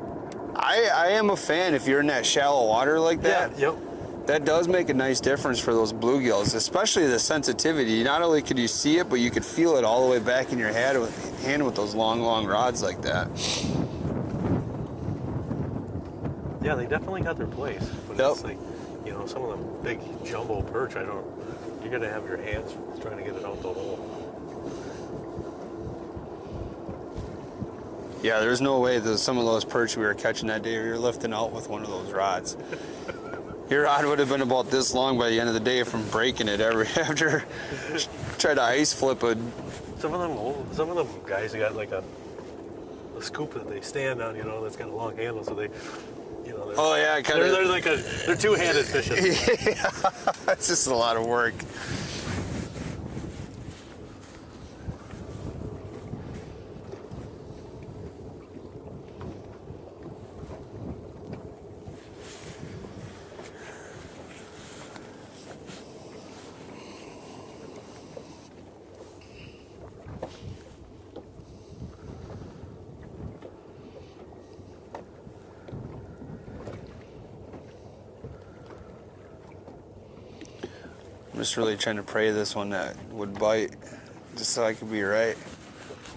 I am a fan if you're in that shallow water like that. Yeah, yep. That does make a nice difference for those bluegills, especially the sensitivity. Not only could you see it, but you could feel it all the way back in your hand with those long rods like that. Yeah, they definitely got their place. But Yep. it's like, you know, some of them big jumbo perch, you're gonna have your hands trying to get it out the hole. Yeah, there's no way that some of those perch we were catching that day, we were lifting out with one of those rods. Your rod would have been about this long by the end of the day from breaking it after try to ice flip it. Some of them guys got like a scoop that they stand on, you know, that's got a long handle, so they, you know, Oh yeah, kind of. they're two-handed fishing. Yeah, it's just a lot of work. I'm just really trying to pray this one that would bite, just so I could be right.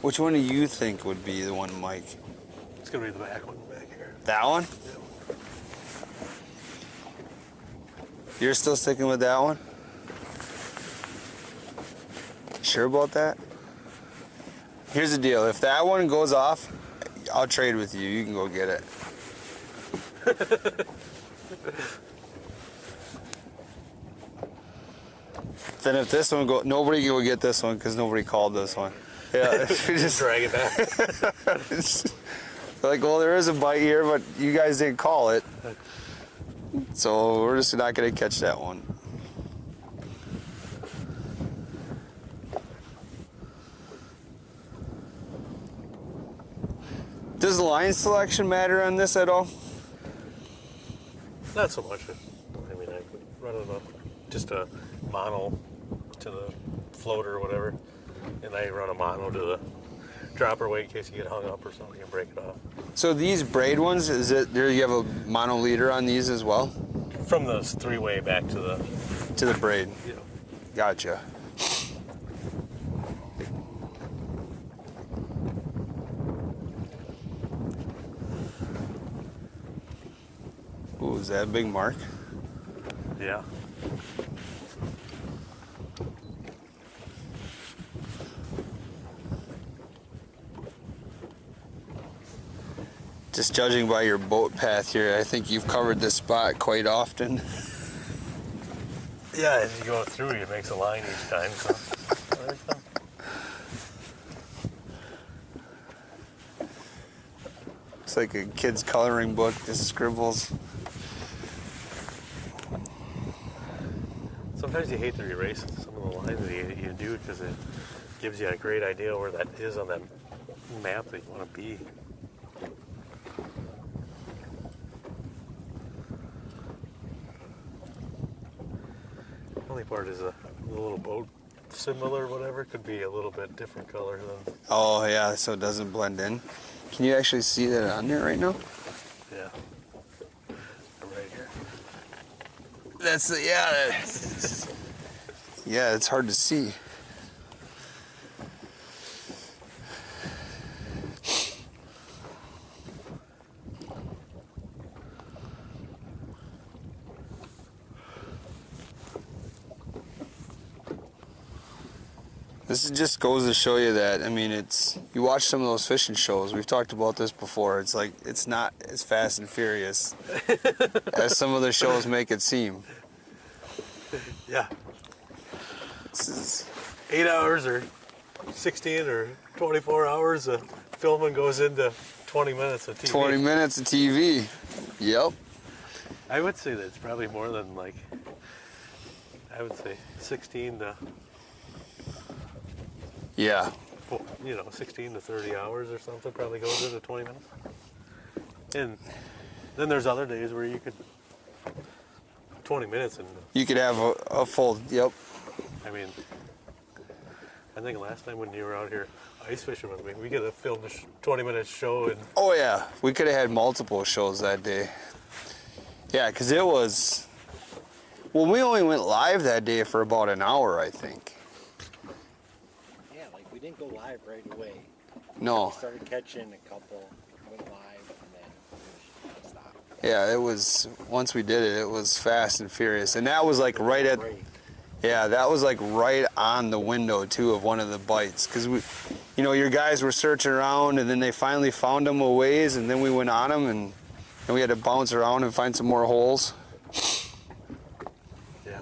Which one do you think would be the one, Mike? It's gonna be the back one back here. That one? You're still sticking with that one? Sure about that? Here's the deal. If that one goes off, I'll trade with you. You can go get it. Then if this one nobody can go get this one because nobody called this one. Yeah, we just drag it back. Like, well, there is a bite here, but you guys didn't call it, so we're just not gonna catch that one. Does the line selection matter on this at all? Not so much. I mean, I run just a mono to the floater or whatever, and I run a mono to the dropper weight in case you get hung up or something and break it off. So these braid ones, is it there? You have a mono leader on these as well? From the three-way back to the braid. you know. Gotcha. Ooh, is that a big mark? Yeah. Just judging by your boat path here, I think you've covered this spot quite often. Yeah, as you go through, it makes a line each time. So. It's like a kid's coloring book, just scribbles. Sometimes you hate to erase some of the lines that you do because it gives you a great idea where that is on that map that you want to be. The only part is the little boat symbol or whatever could be a little bit different color than. Oh yeah, so it doesn't blend in. Can you actually see that on there right now? Yeah. Right here. That's the, yeah. Yeah, it's hard to see. This just goes to show you that, I mean, you watch some of those fishing shows, we've talked about this before, it's like, it's not as fast and furious as some of the shows make it seem. Yeah. 8 hours or 16 or 24 hours of filming goes into 20 minutes of TV. 20 minutes of TV. Yep. I would say that it's probably more than like, I would say 16 to, Yeah. 16 to 30 hours or something probably goes into 20 minutes. And then there's other days where you could, 20 minutes and You could have a full, yep. I mean, I think last time when you were out here ice fishing with me, we could have filmed a 20-minute show. And Oh yeah, we could have had multiple shows that day. Yeah, because it was, well, we only went live that day for about an hour, I think. Yeah, like we didn't go live right away. No. We started catching a couple, went live, and then finished nonstop. Yeah, it was, once we did it, it was fast and furious. And that was like right at, Great. yeah, that was like right on the window too of one of the bites. Because we, you know, your guys were searching around and then they finally found them a ways and then we went on them and we had to bounce around and find some more holes. yeah,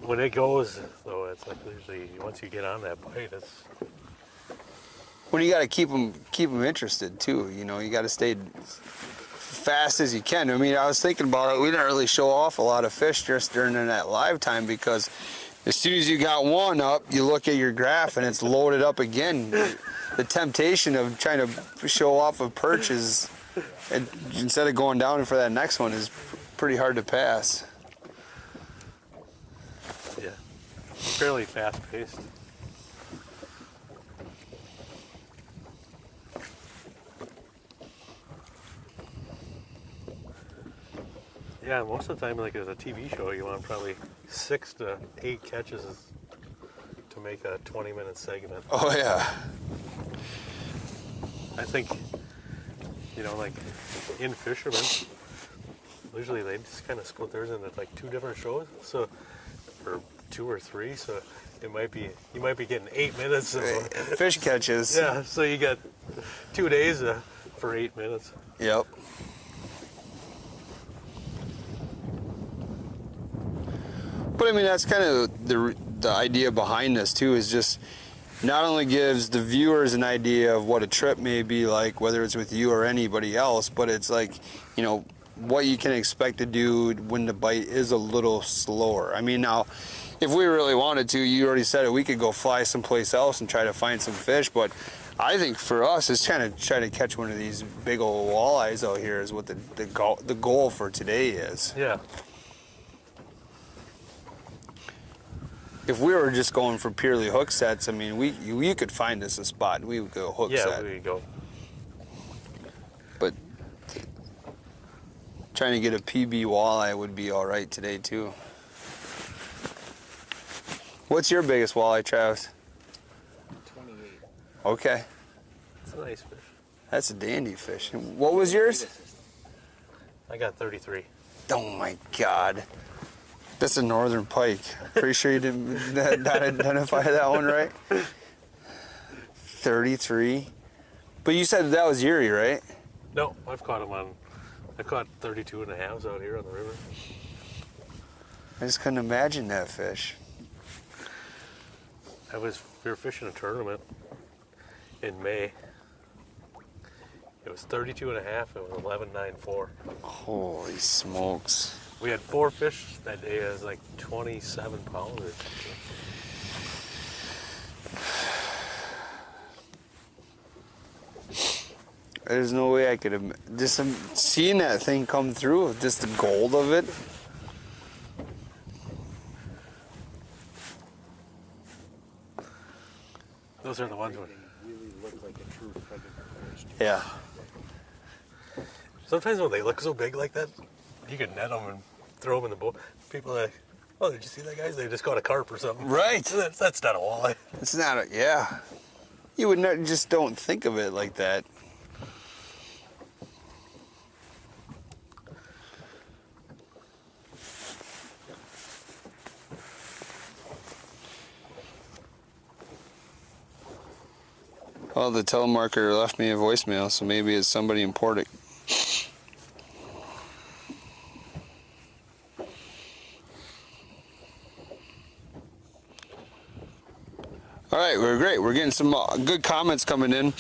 when it goes, though, it's like usually once you get on that bite, it's Well, you got to keep them interested too. You know, you got to stay fast as you can. I mean, I was thinking about it. We didn't really show off a lot of fish just during that live time because as soon as you got one up, you look at your graph and it's loaded up again. The temptation of trying to show off a perch is, and instead of going down for that next one, is pretty hard to pass. yeah, fairly fast-paced. Yeah, most of the time, like as a TV show, you want probably 6 to 8 catches to make a 20-minute segment. Oh yeah. I think, you know, like in fishermen, usually they just kind of split theirs into like 2 different shows, so or 2 or 3. So it might be you might be getting 8 minutes. Of, Fish catches. yeah, so you got 2 days for 8 minutes. Yep. But I mean, that's kind of the idea behind this too, is just not only gives the viewers an idea of what a trip may be like, whether it's with you or anybody else, but it's like, you know, what you can expect to do when the bite is a little slower. I mean, now, if we really wanted to, you already said it, we could go fly someplace else and try to find some fish, but I think for us, it's trying to catch one of these big old walleyes out here is what the goal for today is. Yeah. If we were just going for purely hook sets, I mean, you could find us a spot and we would go hook Yeah, set. there you go. But trying to get a PB walleye would be all right today too. What's your biggest walleye, Travis? 28. Okay, It's a nice fish. that's a dandy fish. And what was yours? I got 33. Oh my God. That's a northern pike. Pretty sure you didn't not identify that one right? 33. But you said that was Erie, right? No, I caught 32 and a halves out here on the river. I just couldn't imagine that fish. We were fishing a tournament in May. It was 32 and a half. It was 11.94. Holy smokes. We had 4 fish that day. It was like 27 pounds or something. There's no way I could have just seeing that thing come through, just the gold of it. Those are the ones where They really look like a true predator fish. Yeah. sometimes when they look so big like that, you can net them and throw them in the boat. People are like, oh, did you see that, guys? They just caught a carp or something. Right. That's not a walleye. It's not a, yeah. You would not, just don't think of it like that. Well, the telemarketer left me a voicemail, so maybe it's somebody important. All right, we're great. We're getting some good comments coming in.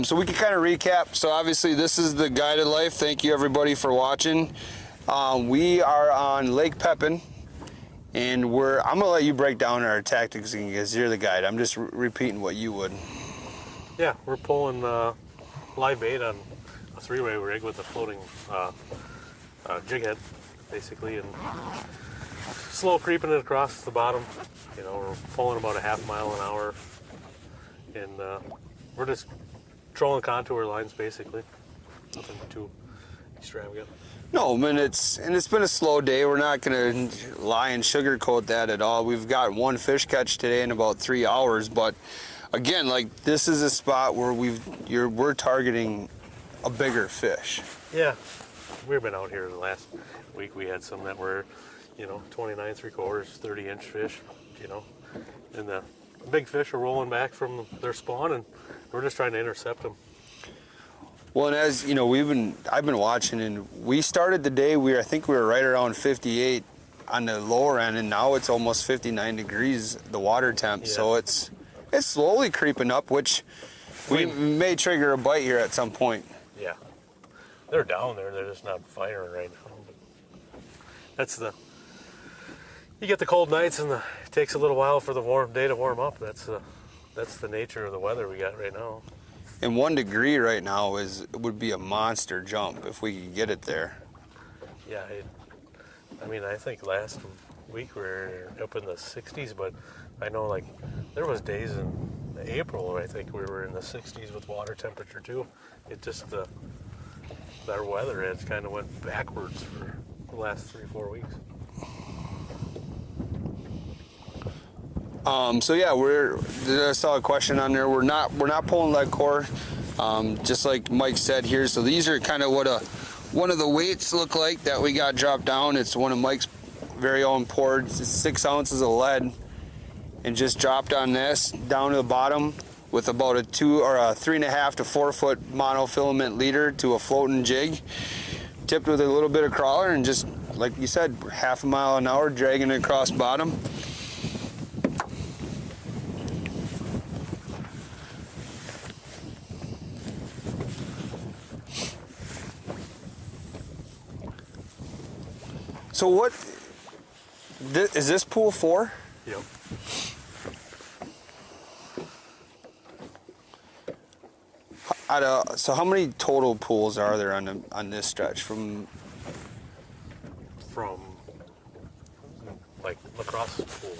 So we can kind of recap. So obviously this is the guided life. Thank you everybody for watching. We are on Lake Pepin, and I'm gonna let you break down our tactics because you're the guide. I'm just repeating what you would. Yeah, we're pulling live bait on a 3-way rig with a floating jig head, basically, and slow creeping it across the bottom. You know, we're pulling about a half mile an hour, and we're just trolling contour lines basically. Nothing too extravagant. No, man, it's been a slow day. We're not gonna lie and sugarcoat that at all. We've got one fish catch today in about 3 hours, but again, like, this is a spot where we're targeting a bigger fish. Yeah, we've been out here the last week. We had some that were, 29 3/4, 30-inch fish, and the big fish are rolling back from their spawn, and we're just trying to intercept them. Well, and as you know, I've been watching, and we started the day. I think we were right around 58 on the lower end, and now it's almost 59 degrees the water temp. Yeah. So it's slowly creeping up, which we may trigger a bite here at some point. Yeah, they're down there. They're just not firing right now. But you get the cold nights, and it takes a little while for the day to warm up. That's the nature of the weather we got right now. And 1 degree right now would be a monster jump if we could get it there. Yeah, I think last week we were up in the 60s, but I know like there was days in April where I think we were in the 60s with water temperature too. It just our weather has kind of went backwards for the last 3-4 weeks. So yeah, I saw a question on there. We're not pulling lead core, just like Mike said here. So these are kind of what one of the weights look like that we got dropped down. It's one of Mike's very own poured. It's 6 ounces of lead, and just dropped on this down to the bottom with about a 3.5 to 4 foot monofilament leader to a floating jig, tipped with a little bit of crawler, and just like you said, half a mile an hour dragging it across bottom. So what is this pool for? Yep. So how many total pools are there on this stretch from like lacrosse pool?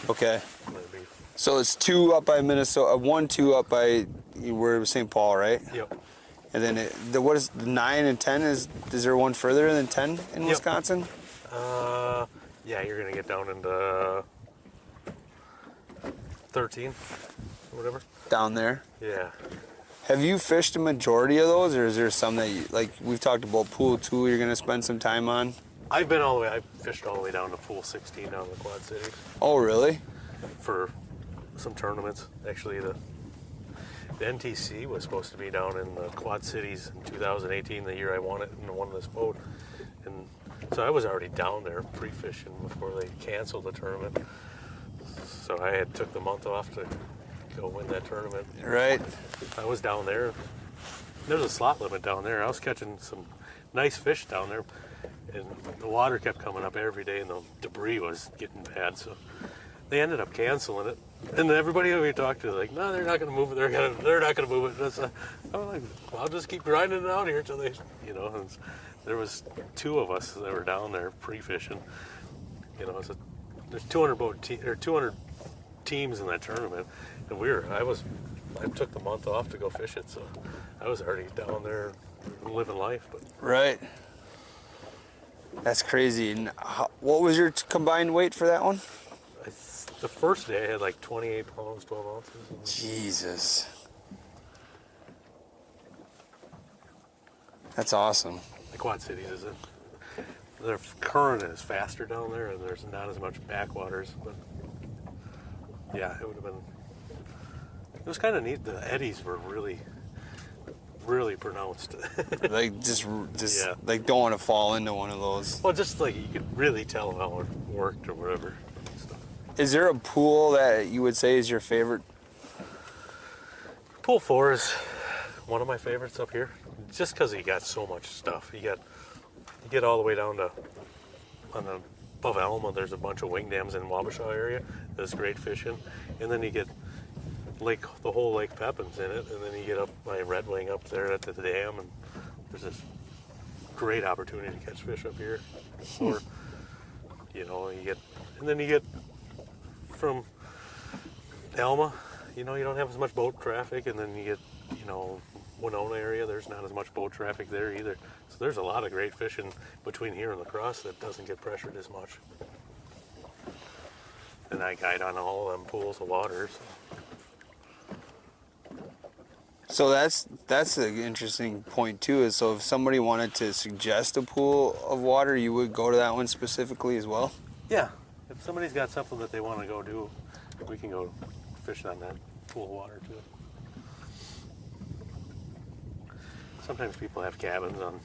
Okay. Maybe. So it's 2 up by Minnesota, 1, 2 up by where St. Paul, right? Yep. And then what is the 9 and 10? Is there one further than 10 in Wisconsin? Yeah, you're gonna get down into 13 or whatever. Down there. Yeah. Have you fished a majority of those, or is there some that we've talked about pool 2 you're gonna spend some time on? I fished all the way down to pool 16 down in the Quad Cities Oh, really? for some tournaments. Actually, the NTC was supposed to be down in the Quad Cities in 2018, the year I won it and won this boat. And so I was already down there pre-fishing before they canceled the tournament. So I took the month off to go win that tournament. Right. I was down there. There's a slot limit down there. I was catching some nice fish down there, and the water kept coming up every day, and the debris was getting bad. So they ended up canceling it. And everybody who we talked to was like, no, they're not going to move it. They're not going to move it. And I'm like, well, I'll just keep grinding it out here till they, And there was 2 of us that were down there pre-fishing. There's 200 teams in that tournament, and I took the month off to go fish it, so I was already down there living life. But Right. That's crazy. And what was your combined weight for that one? the first day I had like 28 pounds, 12 ounces. Jesus. That's awesome. The Quad Cities is their current is faster down there, and there's not as much backwaters. But yeah, it would have been. It was kind of neat. The eddies were really pronounced. Like just like don't want to fall into one of those. Well, just like you could really tell how it worked or whatever. Is there a pool that you would say is your favorite? Pool 4 is one of my favorites up here, just because you got so much stuff. You get all the way down to above Alma. There's a bunch of wing dams in Wabasha area. There's great fishing, and then you get the whole Lake Pepin's in it, and then you get up by Red Wing up there at the dam, and there's this great opportunity to catch fish up here. Or You know, and then you get from Alma, you know, you don't have as much boat traffic, and then you get, you know, Winona area, there's not as much boat traffic there either. So there's a lot of great fishing between here and La Crosse that doesn't get pressured as much. And I guide on all of them pools of water. So that's an interesting point too. Is so if somebody wanted to suggest a pool of water, you would go to that one specifically as well? Yeah, if somebody's got something that they want to go do, we can go fishing on that pool of water too. Sometimes people have cabins on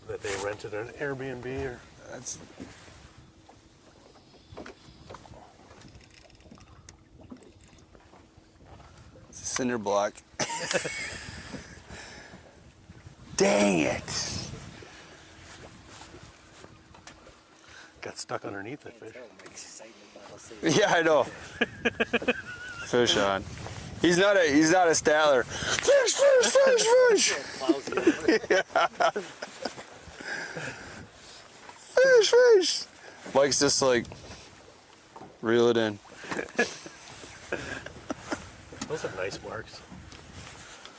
that they rented an Airbnb or. That's. It's a cinder block. Dang it! Got stuck underneath the fish. Yeah, I know. Fish on. He's not a staller. Fish, fish, fish, fish. Yeah. Fish, fish. Mike's just like, reel it in. Those are nice marks.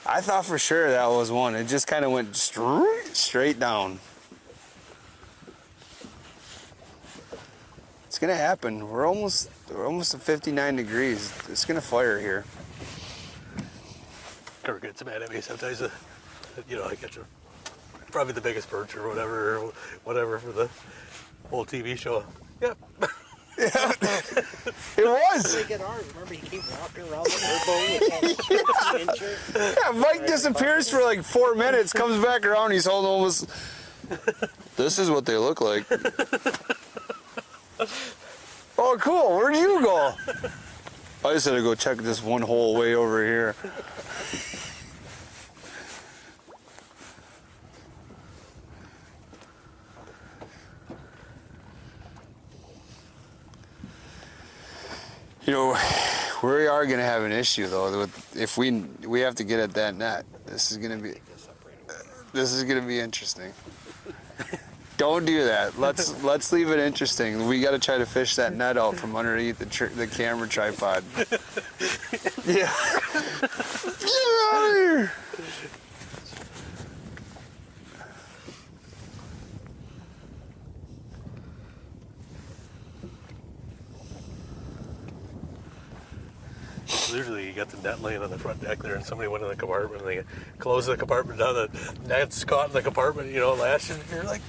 I thought for sure that was one. It just kind of went straight down. It's gonna happen. We're almost at 59 degrees. It's gonna fire here. Kurt gets mad at me sometimes. You know, I catch probably the biggest perch or whatever for the whole TV show. Yep. It was. They get ours. Remember, he came walking around the boat with that Yeah, Mike disappears for like 4 minutes, comes back around, he's holding almost. This is what they look like. Oh, cool. Where'd you go? I just had to go check this one hole way over here. You know, we are going to have an issue though. If we have to get at that net, this is going to be interesting. Don't do that. Let's leave it interesting. We got to try to fish that net out from underneath the camera tripod. Yeah. Get out of here. Usually you got the net laying on the front deck there and somebody went in the compartment and they close the compartment down, the net's caught in the compartment, you know, lashing. You're like,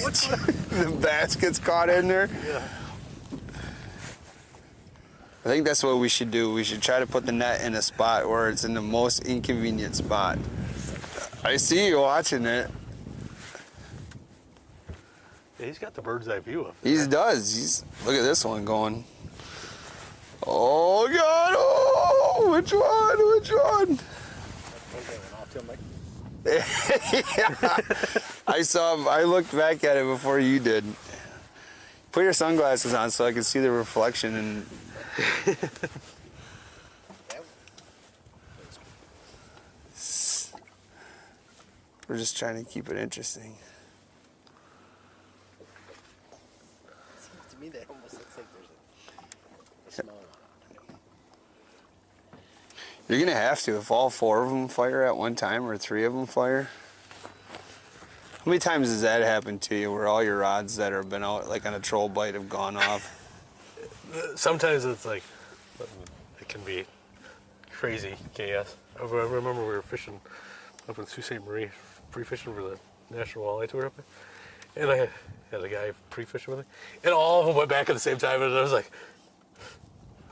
what's The basket's caught in there. Yeah. I think that's what we should do. We should try to put the net in a spot where it's in the most inconvenient spot. I see you watching it. Yeah, he's got the bird's eye view of it. He does. Look at this one going. Oh God! Oh, which one? Yeah. I looked back at it before you did. Put your sunglasses on so I can see the reflection and. We're just trying to keep it interesting. To me, that almost looks like there's a small one. You're gonna have to if all 4 of them fire at one time or 3 of them fire. How many times has that happened to you where all your rods that have been out like on a troll bite have gone off? Sometimes it's like, it can be crazy chaos. I remember we were fishing up in Sault Ste. Marie, pre-fishing for the National Walleye Tour up there. And I had a guy pre-fishing with me. And all of them went back at the same time. And I was like,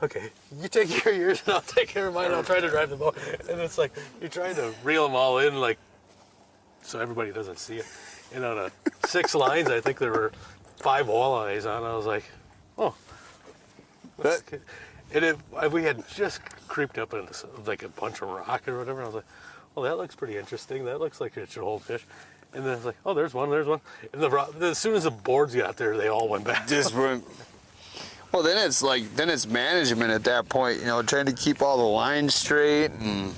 okay, you take care of yours and I'll take care of mine. I'll try to drive the boat. And it's like, you're trying to reel them all in, like, so everybody doesn't see it. And on a 6 lines, I think there were 5 walleyes on. I was like, oh. We had just creeped up into like a bunch of rock or whatever. I was like, well, that looks pretty interesting. That looks like it should hold fish. And then it's like, oh, there's one. And as soon as the boards got there, they all went back. Just went. Well, then it's management at that point, you know, trying to keep all the lines straight and.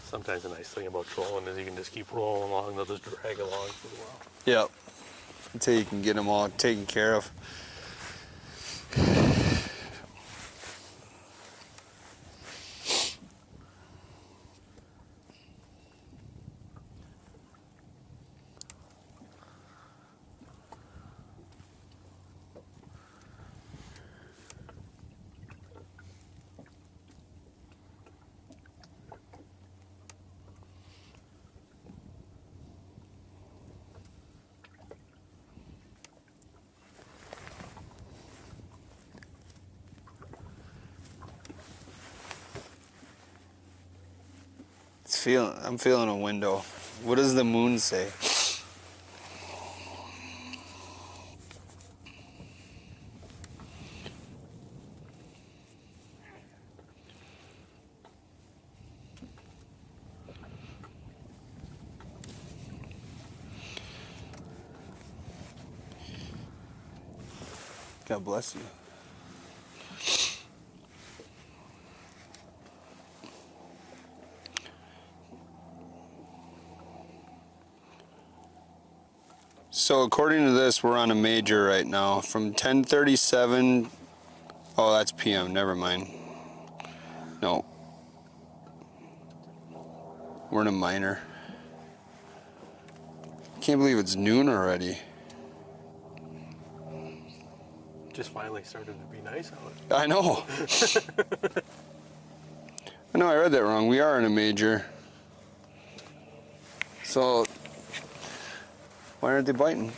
Sometimes the nice thing about trolling is you can just keep rolling along. They'll just drag along for a while. Yep. Until you can get them all taken care of. I'm feeling a window. What does the moon say? God bless you. So according to this, we're on a major right now from 10:37. Oh, that's PM. Never mind. No. We're in a minor. Can't believe it's noon already. Just finally started to be nice out. I know. I know I read that wrong. We are in a major. So why aren't they biting?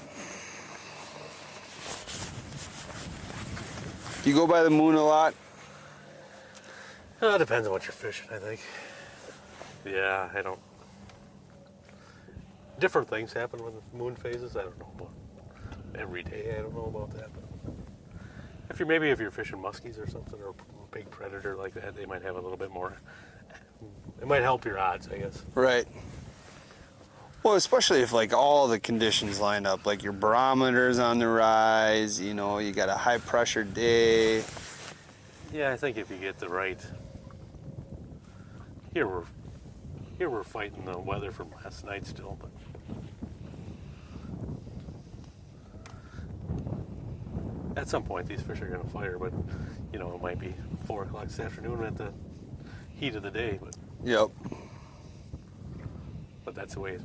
Do you go by the moon a lot? It depends on what you're fishing, I think. Yeah, I don't. Different things happen when the moon phases. I don't know about every day. I don't know about that. But if you're fishing muskies or something, or a big predator like that, they might have a little bit more. It might help your odds, I guess. Right. Well, especially if like all the conditions line up, like your barometer's on the rise, you know, you got a high pressure day. Yeah, I think if you get the right. Here we're fighting the weather from last night still, but at some point these fish are going to fire. But you know, it might be 4 o'clock this afternoon at the heat of the day. But Yep. But that's the way.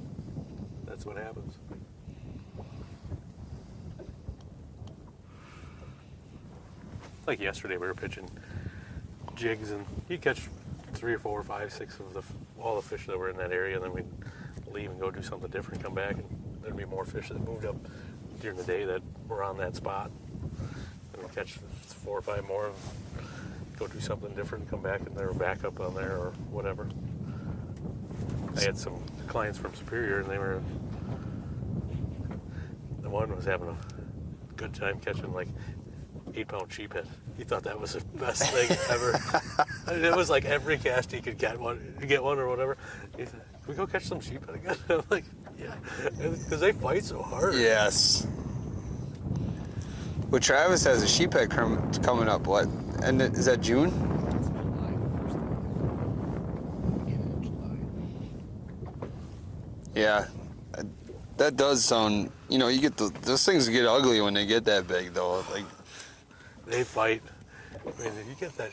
That's what happens. Like yesterday, we were pitching jigs, and you catch 3 or 4 or 5, 6 of all the fish that were in that area, and then we'd leave and go do something different, come back, and there'd be more fish that moved up during the day that were on that spot. And we'd catch 4 or 5 more, and go do something different, come back, and they were back up on there or whatever. I had some clients from Superior, and the one was having a good time catching like 8-pound sheephead. He thought that was the best thing ever. And it was like every cast he could get one or whatever. He said, "Can we go catch some sheephead again?" I'm like, "Yeah," because they fight so hard. Yes. Well, Travis has a sheephead coming up. What? And is that June? Yeah, that does sound. You know, you get those things get ugly when they get that big, though. Like They fight. I mean, if you get that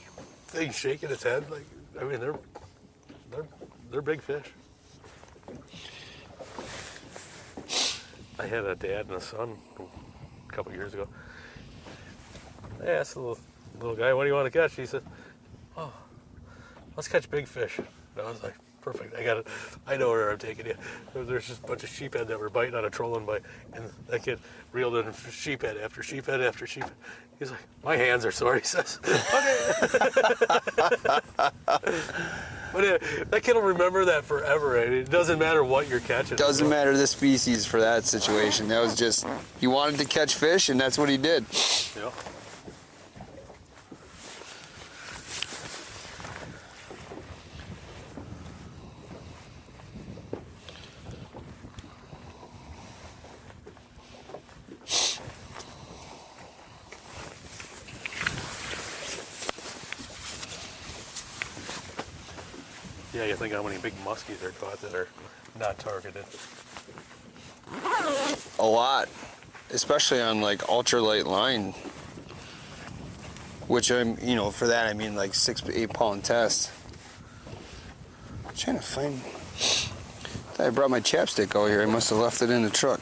thing shaking its head, like, I mean, they're big fish. I had a dad and a son a couple years ago. I asked the little guy, "What do you want to catch?" He said, "Oh, let's catch big fish." And I was like, "Perfect, I got it. I know where I'm taking you." There's just a bunch of sheephead that were biting on a trolling bite, and that kid reeled in sheephead after sheephead after sheephead. He's like, "My hands are sore," he says. Okay. But that kid will remember that forever. It doesn't matter what you're catching. Doesn't matter the species for that situation. That was just, he wanted to catch fish, and that's what he did. Yeah. Yeah, you think how many big muskies are caught that are not targeted. A lot, especially on like ultralight line, which I'm, you know, for that I mean like 6 to 8 pound test. I'm trying to find. I brought my chapstick out here. I must have left it in the truck.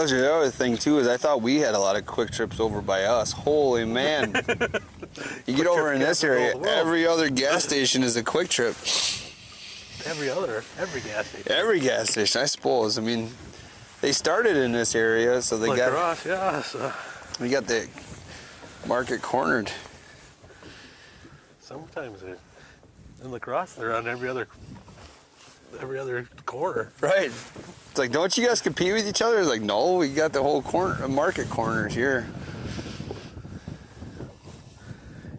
The other thing too is I thought we had a lot of quick trips over by us. Holy man. You get over in this area, every other gas station is a quick trip. Every gas station. Every gas station, I suppose. I mean, they started in this area, so they La got Crosse, yeah. So we got the market cornered. sometimes in La Crosse, they're on every other corner. Right. It's like, don't you guys compete with each other? It's like, no, we got the whole corner, market corners here.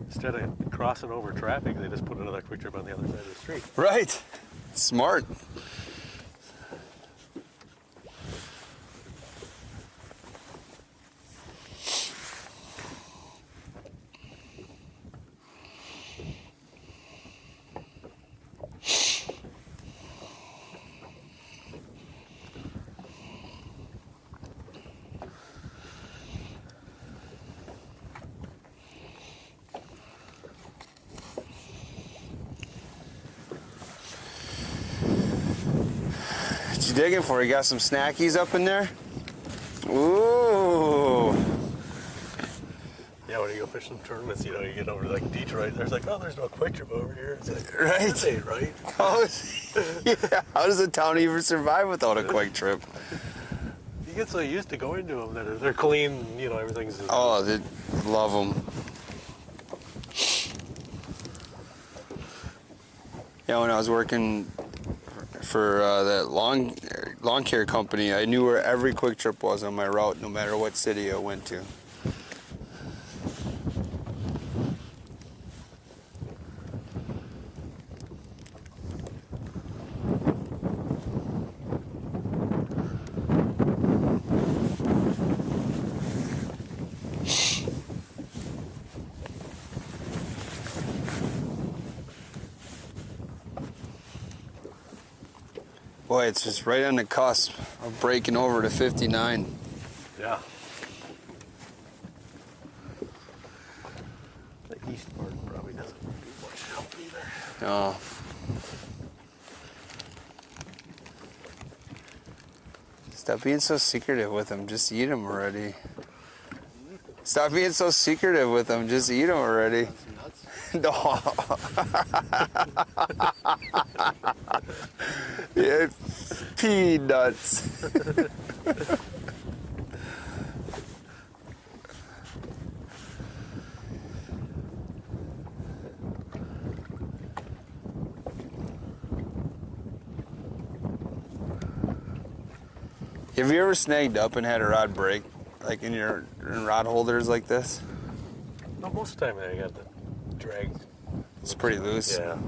Instead of crossing over traffic, they just put another quick trip on the other side of the street. Right. Smart. What you digging for? You got some snackies up in there? Ooh. Yeah, when you go fish some tournaments, you know, you get over to like Detroit, there's like, oh, there's no quick trip over here. It's like, Right. This ain't right. Yeah. How does a town even survive without a quick trip? You get so used to going to them that they're clean, you know, everything's just... Oh, they love them. Yeah, when I was working for that lawn care company, I knew where every quick trip was on my route, no matter what city I went to. Boy, it's just right on the cusp of breaking over to 59. Yeah. The east part probably doesn't do much help either. Oh. Stop being so secretive with them. Just eat them already. Stop being so secretive with them. Just eat them already. No. Yeah, peanuts. Have you ever snagged up and had a rod break, like in your rod holders like this? No, most of the time I got the drag. It's pretty loose. Yeah.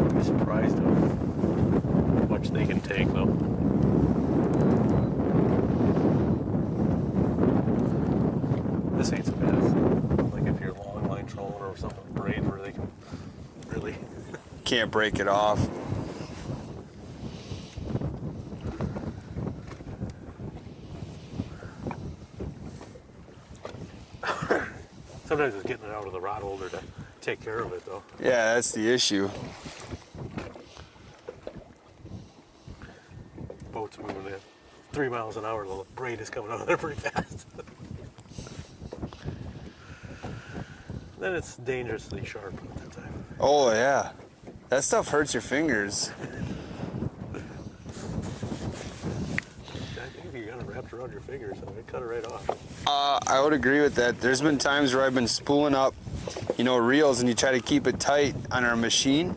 I'd be surprised how much they can take, though. This ain't so bad. Like if you're long line trolling or something, braid where they can really. Can't break it off. Sometimes it's getting it out of the rod holder to take care of it, though. Yeah, that's the issue. Boats moving at 3 miles an hour, the braid is coming out of there pretty fast. Then it's dangerously sharp at that time. Oh, yeah. That stuff hurts your fingers. I think if you got it wrapped around your fingers, so it cut it right off. I would agree with that. There's been times where I've been spooling up, you know, reels, and you try to keep it tight on our machine,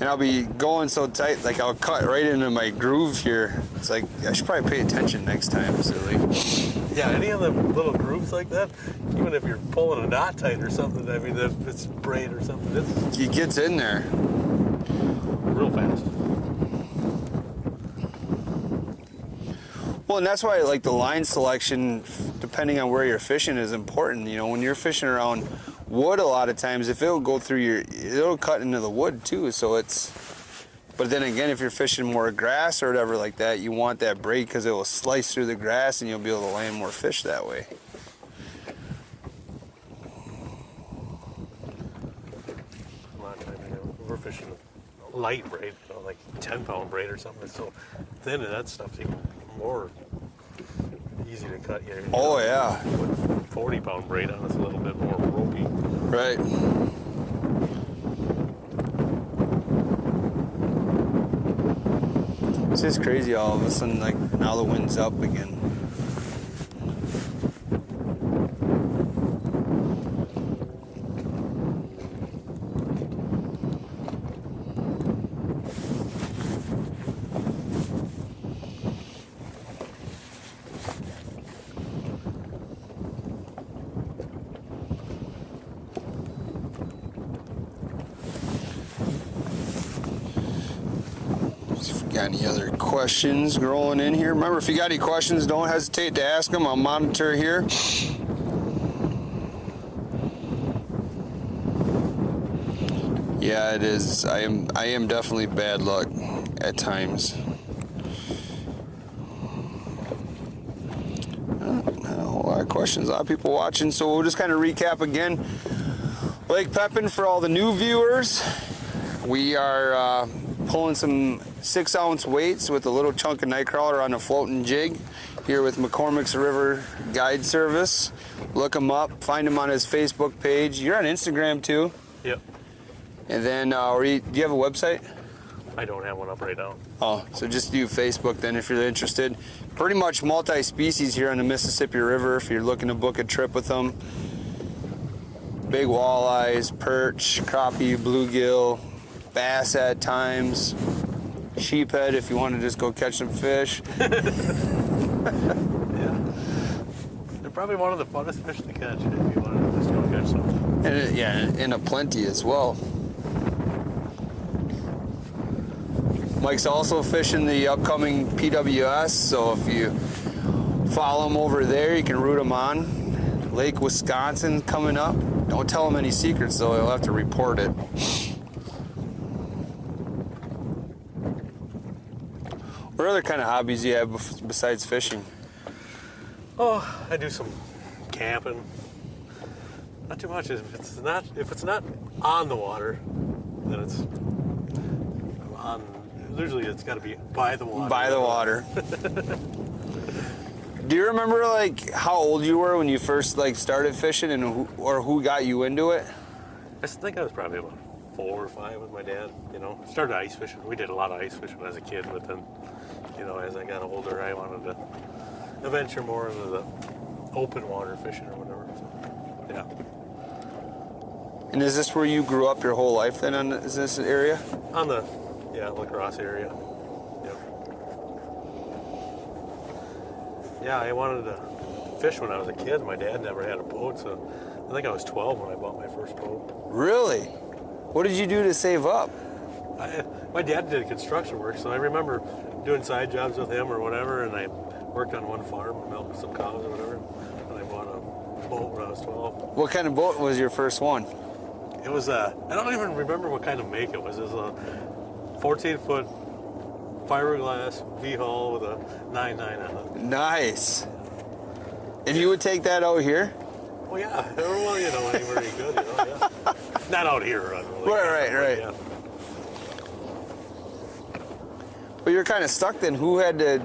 and I'll be going so tight, like I'll cut right into my groove here. It's like, I should probably pay attention next time, silly. Yeah, any of the little grooves like that, even if you're pulling a knot tight or something, I mean, if it's braid or something, He gets in there. real fast. Well, and that's why like the line selection, depending on where you're fishing, is important. You know, when you're fishing around wood, a lot of times, if it'll go through it'll cut into the wood too. So it's, but then again, if you're fishing more grass or whatever like that, you want that braid because it will slice through the grass and you'll be able to land more fish that way. A lot of times, we're fishing light braid, you know, like 10-pound braid or something. It's so thin, and that stuff's even more easy to cut. You know, Oh yeah. Put 40-pound braid on, it's a little bit more ropey. Right. It's just crazy all of a sudden, like now the wind's up again. Got any other questions rolling in here? Remember, if you got any questions, don't hesitate to ask them. I'll monitor here. Yeah, it is. I am definitely bad luck at times. A whole lot of questions, a lot of people watching. So we'll just kind of recap again. Lake Pepin, for all the new viewers, we are pulling some 6-ounce weights with a little chunk of nightcrawler on a floating jig here with McCormick's River Guide Service. Look him up, find him on his Facebook page. You're on Instagram too. Yep. And then, do you have a website? I don't have one up right now. Oh, so just do Facebook then if you're interested. Pretty much multi-species here on the Mississippi River if you're looking to book a trip with them. Big walleyes, perch, crappie, bluegill, bass at times, sheephead if you want to just go catch some fish. Yeah. They're probably one of the funnest fish to catch if you want to just go catch some. And and a plenty as well. Mike's also fishing the upcoming PWS, so if you follow him over there, you can root him on. Lake Wisconsin coming up. Don't tell him any secrets though, he'll have to report it. What other kind of hobbies do you have besides fishing? Oh, I do some camping. Not too much. If it's not on the water, then it's on. Usually, it's got to be by the water. By the water. Do you remember like how old you were when you first like started fishing, and who got you into it? I think I was probably about 4 or 5 with my dad. You know, started ice fishing. We did a lot of ice fishing as a kid, but then, you know, as I got older, I wanted to venture more into the open water fishing or whatever. So, yeah. And is this where you grew up your whole life then? Is this area? On the La Crosse area. Yep. Yeah, I wanted to fish when I was a kid. My dad never had a boat, so I think I was 12 when I bought my first boat. Really? What did you do to save up? My dad did construction work, so I remember doing side jobs with him or whatever, and I worked on one farm and milked some cows or whatever, and I bought a boat when I was 12. What kind of boat was your first one? It was I don't even remember what kind of make it was. It was a 14-foot fiberglass V-hull with a 9.9 on it. Nice. And you would take that out here? Well, yeah. Well, you know, anywhere you could, you know, yeah. Not out here, really. Right. Yeah. Well, you're kind of stuck then. Who had to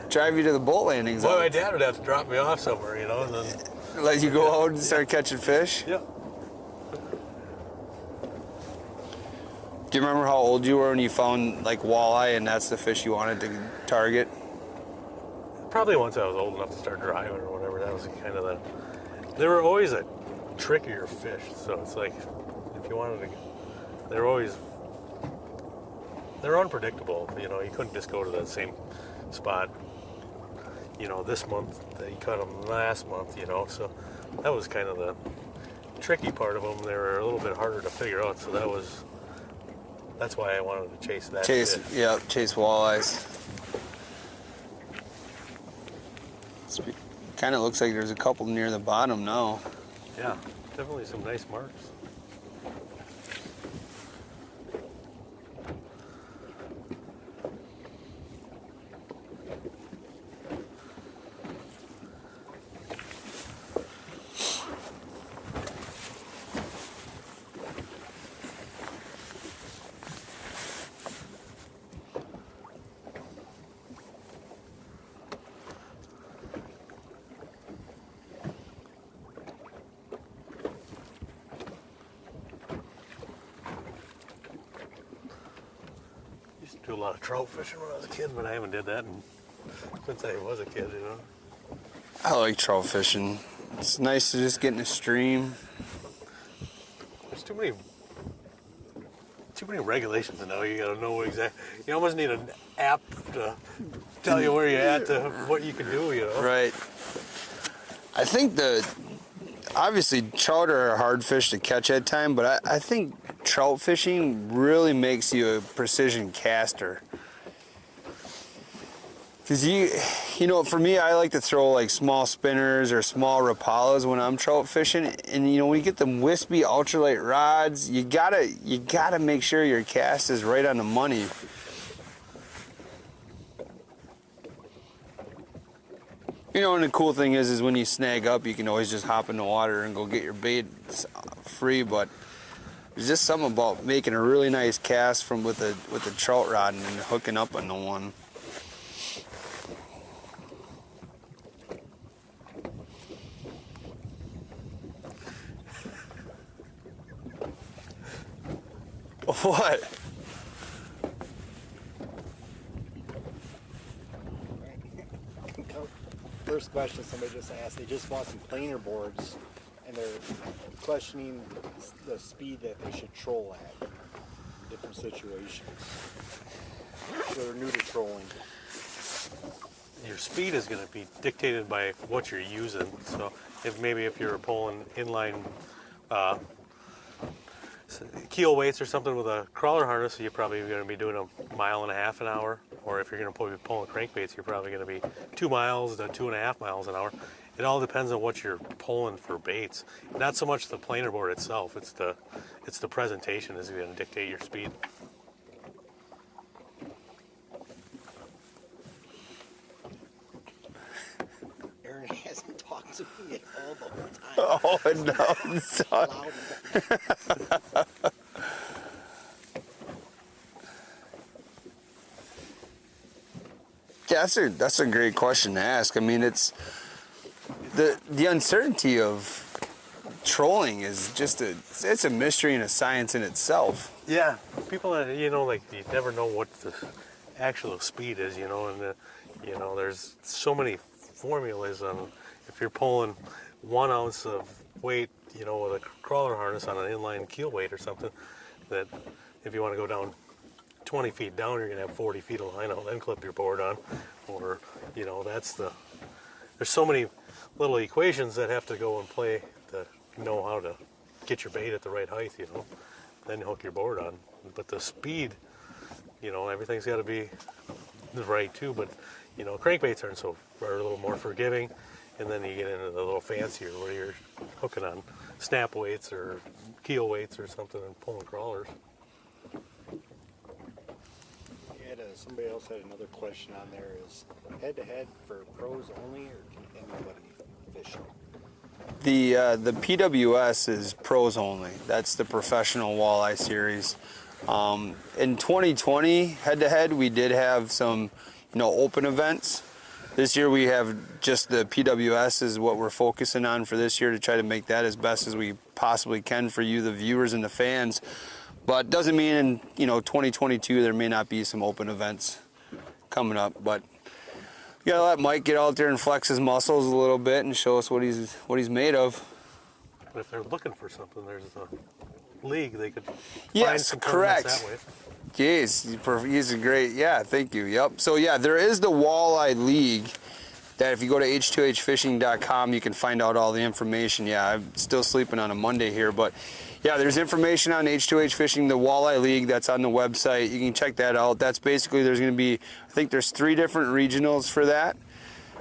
drive you to the boat landings? Well, my dad would have to drop me off somewhere, you know, and then... Let you go out and start catching fish? Yeah. Do you remember how old you were when you found like walleye and that's the fish you wanted to target? Probably once I was old enough to start driving or whatever. That was kind of the... They were always a trickier fish, so it's like, if you wanted to... They're unpredictable, you know. You couldn't just go to that same spot this month that you caught them last month, so that was kind of the tricky part of them. They were a little bit harder to figure out, so that's why I wanted to chase that. Chase walleyes. Kind of looks like there's a couple near the bottom now. Yeah, definitely some nice marks. Do a lot of trout fishing when I was a kid, but I haven't did that since I was a kid, I like trout fishing. It's nice to just get in a stream. There's too many regulations to know. You gotta know exactly. You almost need an app to tell you where you're at, to what you can do, Right. I think obviously trout are a hard fish to catch at time, but I think trout fishing really makes you a precision caster. Because for me, I like to throw like small spinners or small rapalas when I'm trout fishing, and when you get them wispy ultralight rods, you gotta make sure your cast is right on the money. And the cool thing is when you snag up, you can always just hop in the water and go get your bait free. But there's just something about making a really nice cast with a trout rod and then hooking up on the one. What? First question somebody just asked, they just bought some planer boards and they're questioning the speed that they should troll at in different situations. So they're new to trolling. Your speed is going to be dictated by what you're using. So if you're pulling inline keel weights or something with a crawler harness, you're probably going to be doing 1.5 miles an hour. Or if you're going to be pulling crankbaits, you're probably going to be 2 miles to 2.5 miles an hour. It all depends on what you're pulling for baits. Not so much the planer board itself. It's the presentation is going to dictate your speed. Aaron hasn't talked to me at all the whole time. Oh no, son. Yeah, that's a great question to ask. I mean, it's the uncertainty of trolling is just it's a mystery and a science in itself. Yeah, people you never know what the actual speed is, and there's so many formulas on if you're pulling 1 ounce of weight, with a crawler harness on an inline keel weight or something, that if you want to go down 20 feet down, you're gonna have 40 feet of line out, then clip your board on, or there's so many little equations that have to go and play to know how to get your bait at the right height, then hook your board on. But the speed, everything's got to be right too. But crankbaits are a little more forgiving, and then you get into the little fancier where you're hooking on snap weights or keel weights or something and pulling crawlers. Somebody else had another question on there. Is head-to-head for pros only, or can anybody fish it? The PWS is pros only. That's the professional walleye series. In 2020, head-to-head, we did have some, open events. This year we have just the PWS is what we're focusing on for this year to try to make that as best as we possibly can for you, the viewers and the fans. But doesn't mean in 2022 there may not be some open events coming up. But you gotta let Mike get out there and flex his muscles a little bit and show us what he's made of. But if they're looking for something, there's a league they could find some correct. that way. Jeez, he's a great, thank you, yep. So yeah, there is the Walleye League, that if you go to H2HFishing.com, you can find out all the information. Yeah, I'm still sleeping on a Monday here, but yeah, there's information on H2H Fishing, the Walleye League, that's on the website. You can check that out. That's basically, there's going to be, I think there's 3 different regionals for that.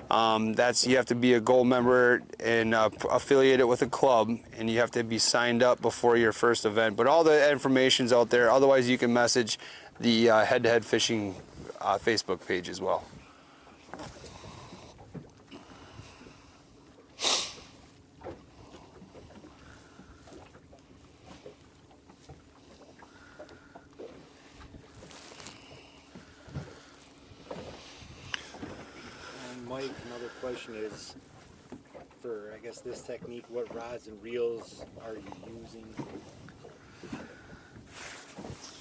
You have to be a gold member and affiliated with a club, and you have to be signed up before your first event. But all the information's out there. Otherwise, you can message the Head2Head Fishing Facebook page as well. Mike, another question is, for I guess this technique, what rods and reels are you using?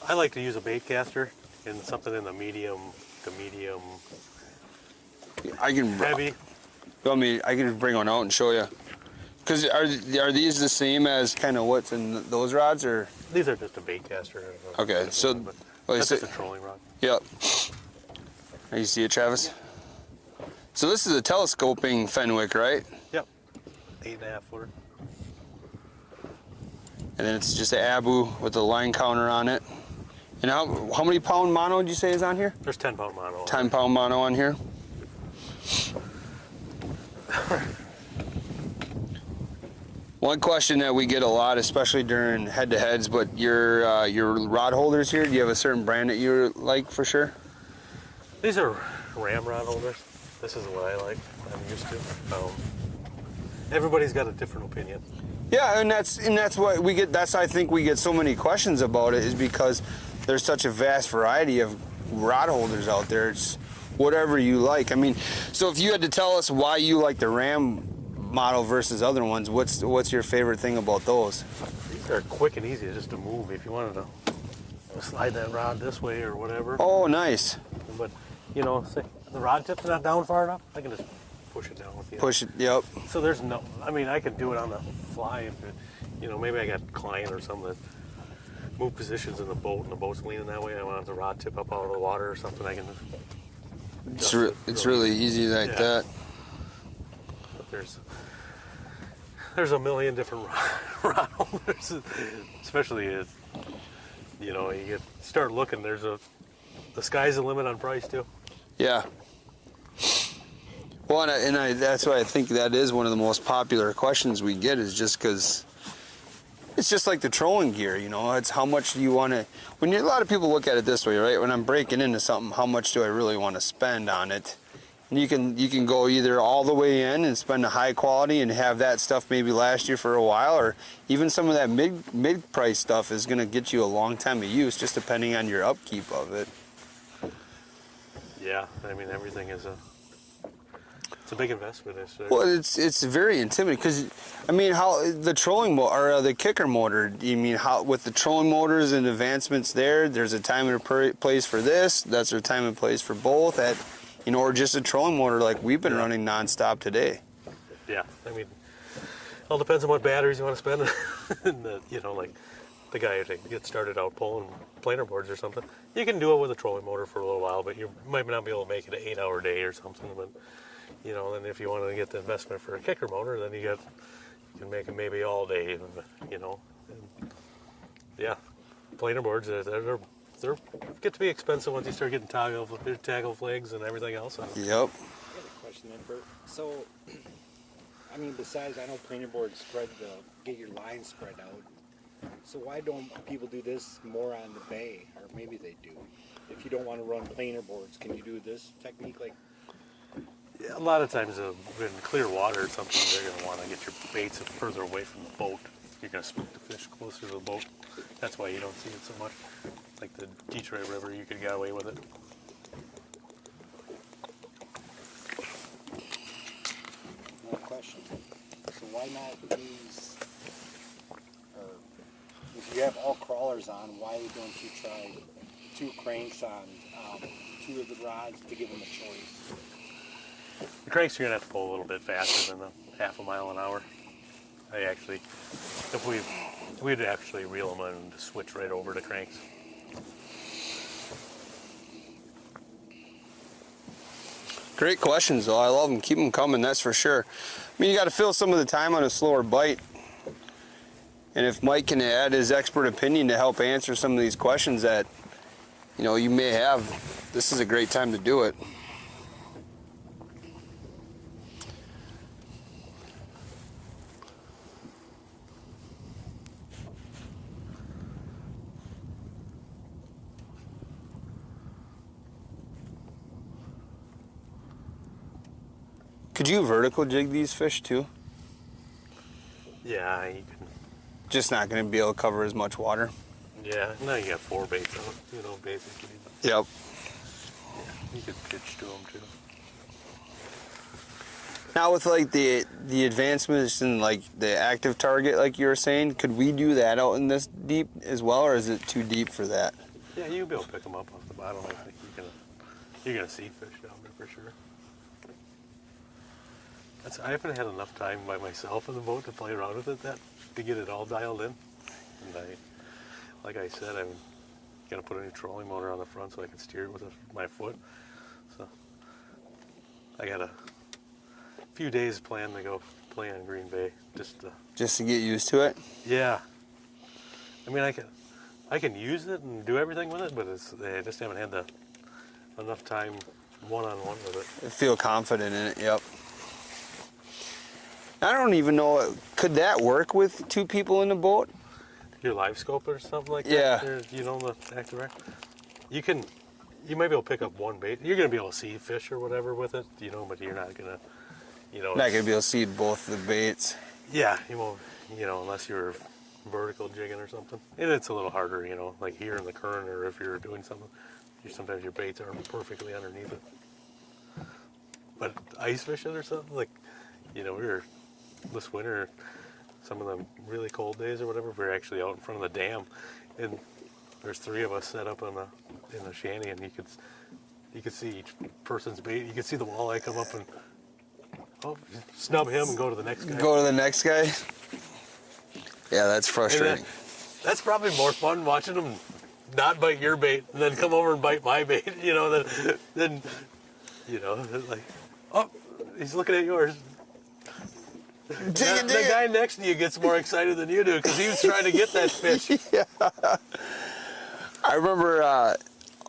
I like to use a bait caster and something in the medium to medium I can heavy. You want me? I can bring one out and show you. Cause are these the same as kind of what's in those rods, or? These are just a bait caster. Okay, so that's just a trolling rod. Yep. You see it, Travis? So this is a telescoping Fenwick, right? Yep. 8.5 footer. And then it's just an Abu with a line counter on it. And how many pound mono did you say is on here? There's 10 pound mono. 10 pound mono on here. One question that we get a lot, especially during head-to-heads, but your rod holders here, do you have a certain brand that you like for sure? These are ram rod holders. This is what I like. I'm used to. Everybody's got a different opinion. Yeah, and that's what we get. That's I think we get so many questions about it, is because there's such a vast variety of rod holders out there. It's whatever you like. I mean, so if you had to tell us why you like the Ram model versus other ones, what's your favorite thing about those? These are quick and easy just to move. If you wanted to slide that rod this way or whatever. Oh, nice. But you know, say the rod tip's not down far enough, I can just push it down with the Push it. Yep. So there's no, I mean, I can do it on the fly if it, you know, maybe I got a client or something that move positions in the boat and the boat's leaning that way. I want the rod tip up out of the water or something. I can just. It's really easy like that. But there's a million different rod holders, especially as you know, you start looking. The sky's the limit on price too. Yeah. Well, and that's why I think that is one of the most popular questions we get, is just because it's just like the trolling gear, you know. It's how much do you want to, a lot of people look at it this way, right? When I'm breaking into something, how much do I really want to spend on it? And you can go either all the way in and spend a high quality and have that stuff maybe last you for a while, or even some of that mid price stuff is going to get you a long time of use, just depending on your upkeep of it. Yeah, I mean, everything is it's a big investment. Well, it's very intimidating, because I mean, how the trolling or the kicker motor, you mean how with the trolling motors and advancements there's a time and a place for this, that's a time and place for both, at you know, or just a trolling motor like we've been running nonstop today. Yeah, I mean, it all depends on what batteries you want to spend. And you know, like the guy who gets started out pulling planer boards or something, you can do it with a trolling motor for a little while, but you might not be able to make it an 8-hour day or something. But you know, then if you want to get the investment for a kicker motor, then you can make it maybe all day. You know, and yeah, planer boards they're get to be expensive once you start getting tackle flags and everything else. Yep. I got a question then, Bert. So, I mean, besides, I know planer boards get your line spread out. So why don't people do this more on the bay, or maybe they do? If you don't want to run planer boards, can you do this technique? Like, yeah, a lot of times in clear water or something, they're going to want to get your baits further away from the boat. You're going to spook the fish closer to the boat. That's why you don't see it so much. Like the Detroit River, you could get away with it. no question. So why not use, or if you have all crawlers on, why don't you try 2 cranks on 2 of the rods to give them a choice? The cranks you're going to have to pull a little bit faster than the half a mile an hour. If we'd actually reel them and switch right over to cranks. Great questions, though. I love them. Keep them coming, that's for sure. I mean, you got to fill some of the time on a slower bite. And if Mike can add his expert opinion to help answer some of these questions that, you know, you may have, this is a great time to do it. Could you vertical jig these fish too? Yeah, you can. Just not going to be able to cover as much water. Yeah, now you got 4 baits out, you know, basically. Yep. You could pitch to them too. Now with like the advancements in like the active target, like you were saying, could we do that out in this deep as well, or is it too deep for that? Yeah, you'll be able to pick them up off the bottom. I think you're gonna see fish down there for sure. I haven't had enough time by myself in the boat to play around with it to get it all dialed in. And like I said, I'm gonna put a new trolling motor on the front so I can steer it with my foot. So I got a few days planned to go play on Green Bay just to get used to it. Yeah. I mean, I can use it and do everything with it, but I just haven't had enough time one-on-one with it. Feel confident in it. Yep. I don't even know, could that work with 2 people in the boat? Your live scope or something like yeah. that? Yeah. You know, the active rack? You might be able to pick up one bait. You're going to be able to see fish or whatever with it, you know, but you're not going to, you know. Not going to be able to see both the baits. Yeah, you won't, you know, unless you're vertical jigging or something. And it's a little harder, you know, like here in the current or if you're doing something, sometimes your baits aren't perfectly underneath it. But ice fishing or something, like, you know, we were this winter, some of them really cold days or whatever, we were actually out in front of the dam, and there's 3 of us set up in the shanty, and you could see each person's bait. You could see the walleye come up and snub him and go to the next guy. Go to the next guy. Yeah, that's frustrating. That's probably more fun watching them not bite your bait and then come over and bite my bait. You know, then you know, like, oh, he's looking at yours. The guy next to you gets more excited than you do because he was trying to get that fish. Yeah. I remember a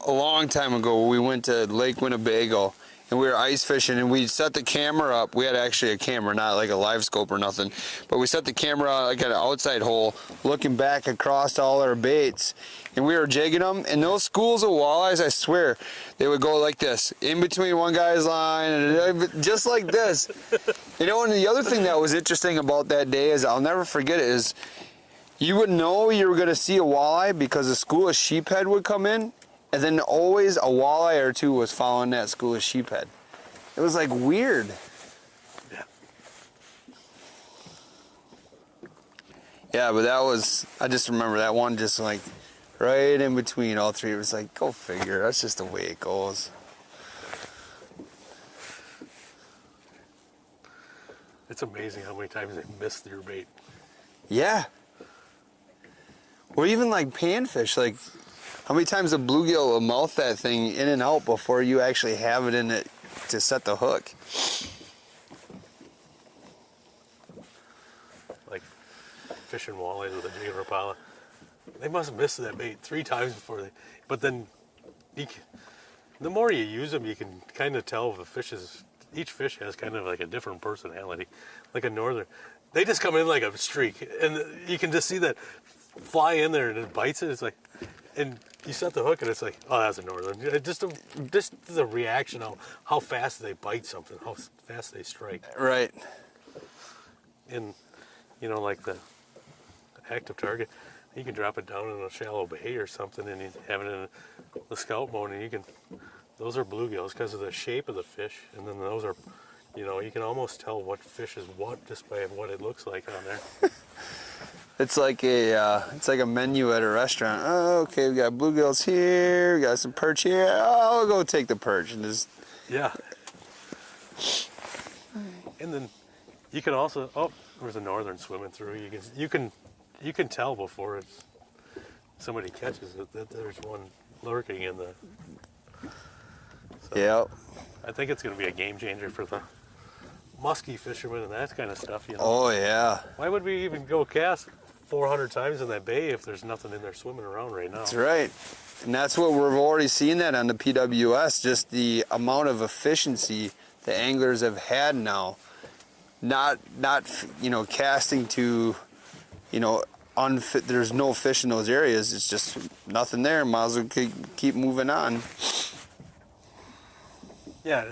long time ago we went to Lake Winnebago and we were ice fishing and we set the camera up. We had actually a camera, not like a live scope or nothing, but we set the camera like at an outside hole looking back across all our baits, and we were jigging them, and those schools of walleyes, I swear, they would go like this, in between one guy's line, and just like this. You know, and the other thing that was interesting about that day is, I'll never forget it, is you would know you were going to see a walleye because a school of sheephead would come in, and then always a walleye or 2 was following that school of sheephead. It was like weird. Yeah. Yeah, but that was, I just remember that one just like right in between all 3. It was like, go figure, that's just the way it goes. It's amazing how many times they missed your bait. Yeah. Or even like panfish, like how many times a bluegill will mouth that thing in and out before you actually have it in it to set the hook. Like fishing walleyes with a jig and rapala. They must have missed that bait 3 times before they, but then the more you use them, you can kind of tell the fishes, each fish has kind of like a different personality. Like a northern, they just come in like a streak, and you can just see that fly in there and it bites it. It's like, and you set the hook and it's like, oh, that's a northern. Just the reaction of how fast they bite something, how fast they strike. Right. And you know, like the active target, you can drop it down in a shallow bay or something, and you have it in the scout mode, and you can. Those are bluegills because of the shape of the fish, and then those are, you know, you can almost tell what fish is what just by what it looks like on there. It's like a menu at a restaurant. Oh, okay, we got bluegills here, we got some perch here. Oh, I'll go take the perch and just. Yeah. And then you can also, oh, there's a northern swimming through. You can tell before somebody catches it that there's one lurking in the. So Yep. I think it's going to be a game changer for the muskie fishermen and that kind of stuff. You know, Oh yeah. why would we even go cast 400 times in that bay if there's nothing in there swimming around right now? That's right. And that's what we've already seen that on the PWS, just the amount of efficiency the anglers have had now. Not you know, casting to, you know, unfit, there's no fish in those areas. It's just nothing there. Might as well keep moving on. Yeah,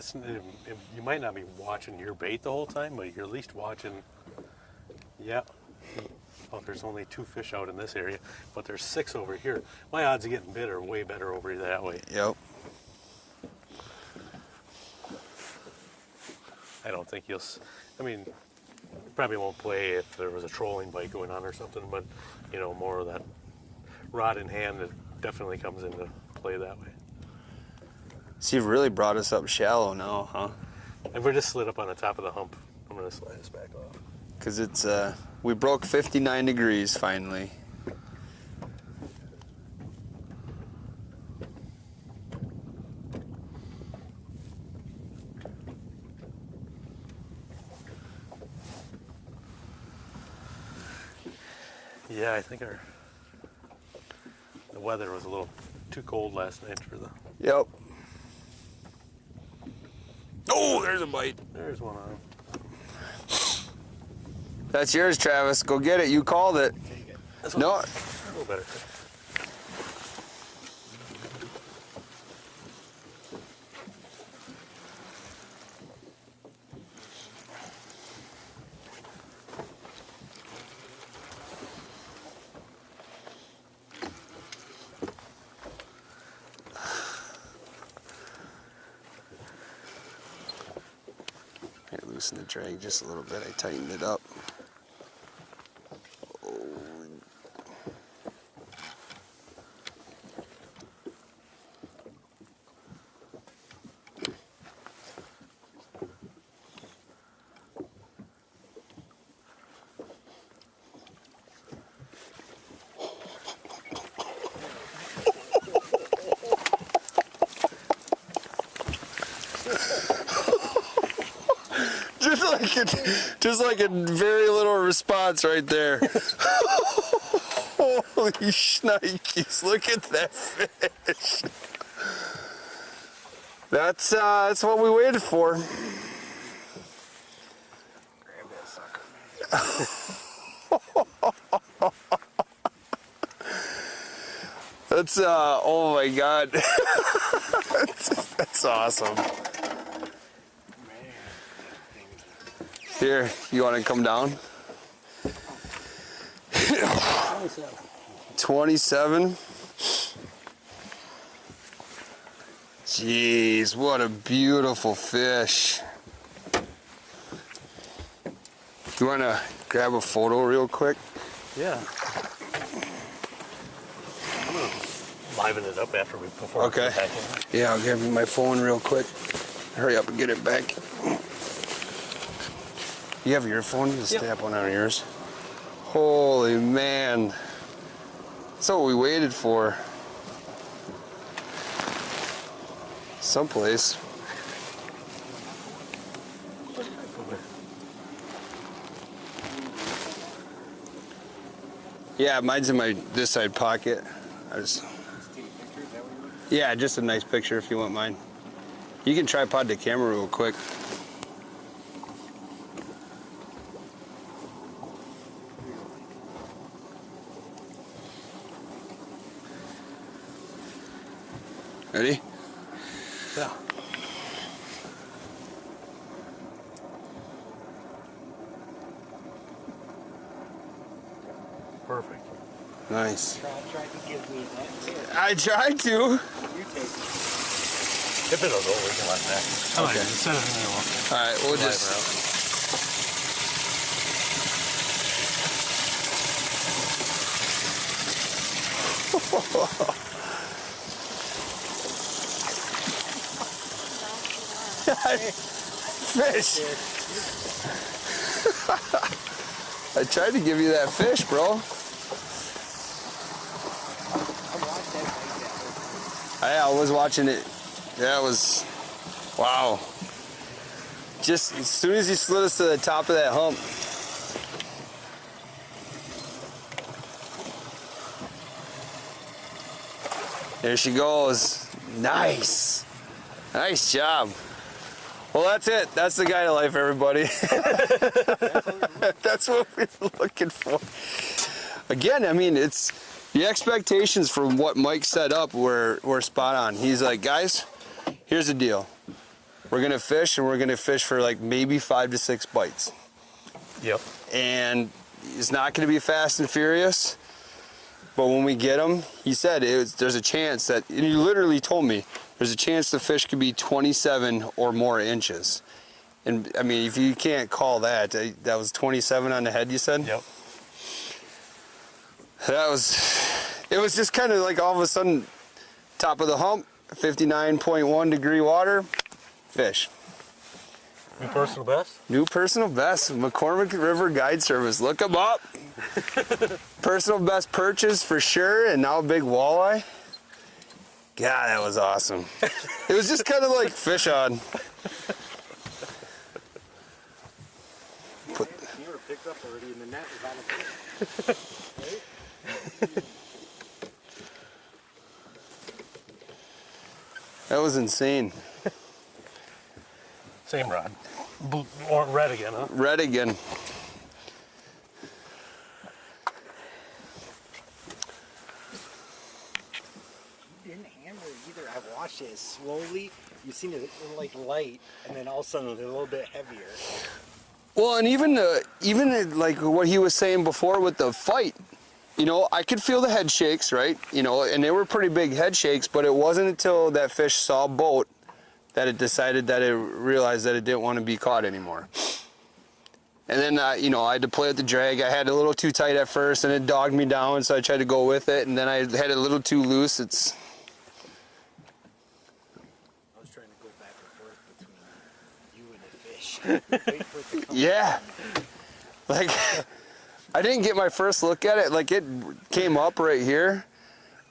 you might not be watching your bait the whole time, but you're at least watching, yeah, oh, there's only 2 fish out in this area, but there's 6 over here. My odds of getting bit are way better over that way. Yep. I don't think I mean, you probably won't play if there was a trolling bite going on or something, but, you know, more of that rod in hand, it definitely comes into play that way. So you've really brought us up shallow now, huh? And we're just slid up on the top of the hump. I'm going to slide this back off. Because it's, we broke 59 degrees finally. Yeah, I think the weather was a little too cold last night for the... Yep. Oh, there's a bite. There's one on. That's yours, Travis. Go get it. You called it. Take it. No. A little better. I loosened the drag just a little bit. I tightened it up. Oh. Just like a very little response right there. Holy shnikes, look at that fish. That's what we waited for. Grab that sucker. That's oh my god. That's awesome. Here, you want to come down? 27. Jeez, what a beautiful fish. You want to grab a photo real quick? Yeah. I'm going to liven it up after before Okay. we put it back in. Yeah, I'll grab you my phone real quick. Hurry up and get it back. You have your phone? You just tap one on yours. Holy man. That's what we waited for. Someplace. Yeah, mine's in my this side pocket. Yeah, just a nice picture if you want mine. You can tripod the camera real quick. Ready? Yeah. Perfect. Nice. Tried to give me that fish. I tried to. You take it. If it'll go, we can let that. Okay. Set it in there. All right, we'll just. Fish. I tried to give you that fish, bro. I was watching it. Yeah, it was Wow. Just as soon as he slid us to the top of that hump. There she goes. Nice. Nice job. Well, that's it. That's the guide of life, everybody. That's what we were looking for. Again, I mean, it's the expectations from what Mike set up were spot on. He's like, guys, here's the deal. We're gonna fish, and we're gonna fish for like maybe 5 to 6 bites. Yep. And it's not gonna be fast and furious. But when we get them, he said there's a chance that, and he literally told me, there's a chance the fish could be 27 or more inches. And I mean, if you can't call that, that was 27 on the head, you said? Yep. It was just kind of like all of a sudden, top of the hump, 59.1 degree water, fish. New personal best? New personal best, McCormick River Guide Service. Look them up. Personal best purchase for sure, and now a big walleye. God, that was awesome. It was just kind of like fish on. You were picked up already, and the net was on the fish. Right? That was insane. Same rod. Blue, or red again, huh? Red again. Didn't hammer it either. I watched it slowly. You've seen it like light, and then all of a sudden a little bit heavier. Well, and even like what he was saying before with the fight, you know, I could feel the head shakes, right? You know, and they were pretty big head shakes, but it wasn't until that fish saw a boat that it decided that it realized that it didn't want to be caught anymore. And then, you know, I had to play with the drag. I had it a little too tight at first, and it dogged me down, so I tried to go with it, and then I had it a little too loose. I was trying to go back and forth between you and the fish. Wait for it to come Yeah. Like, I didn't get my first look at it. Like, it came up right here,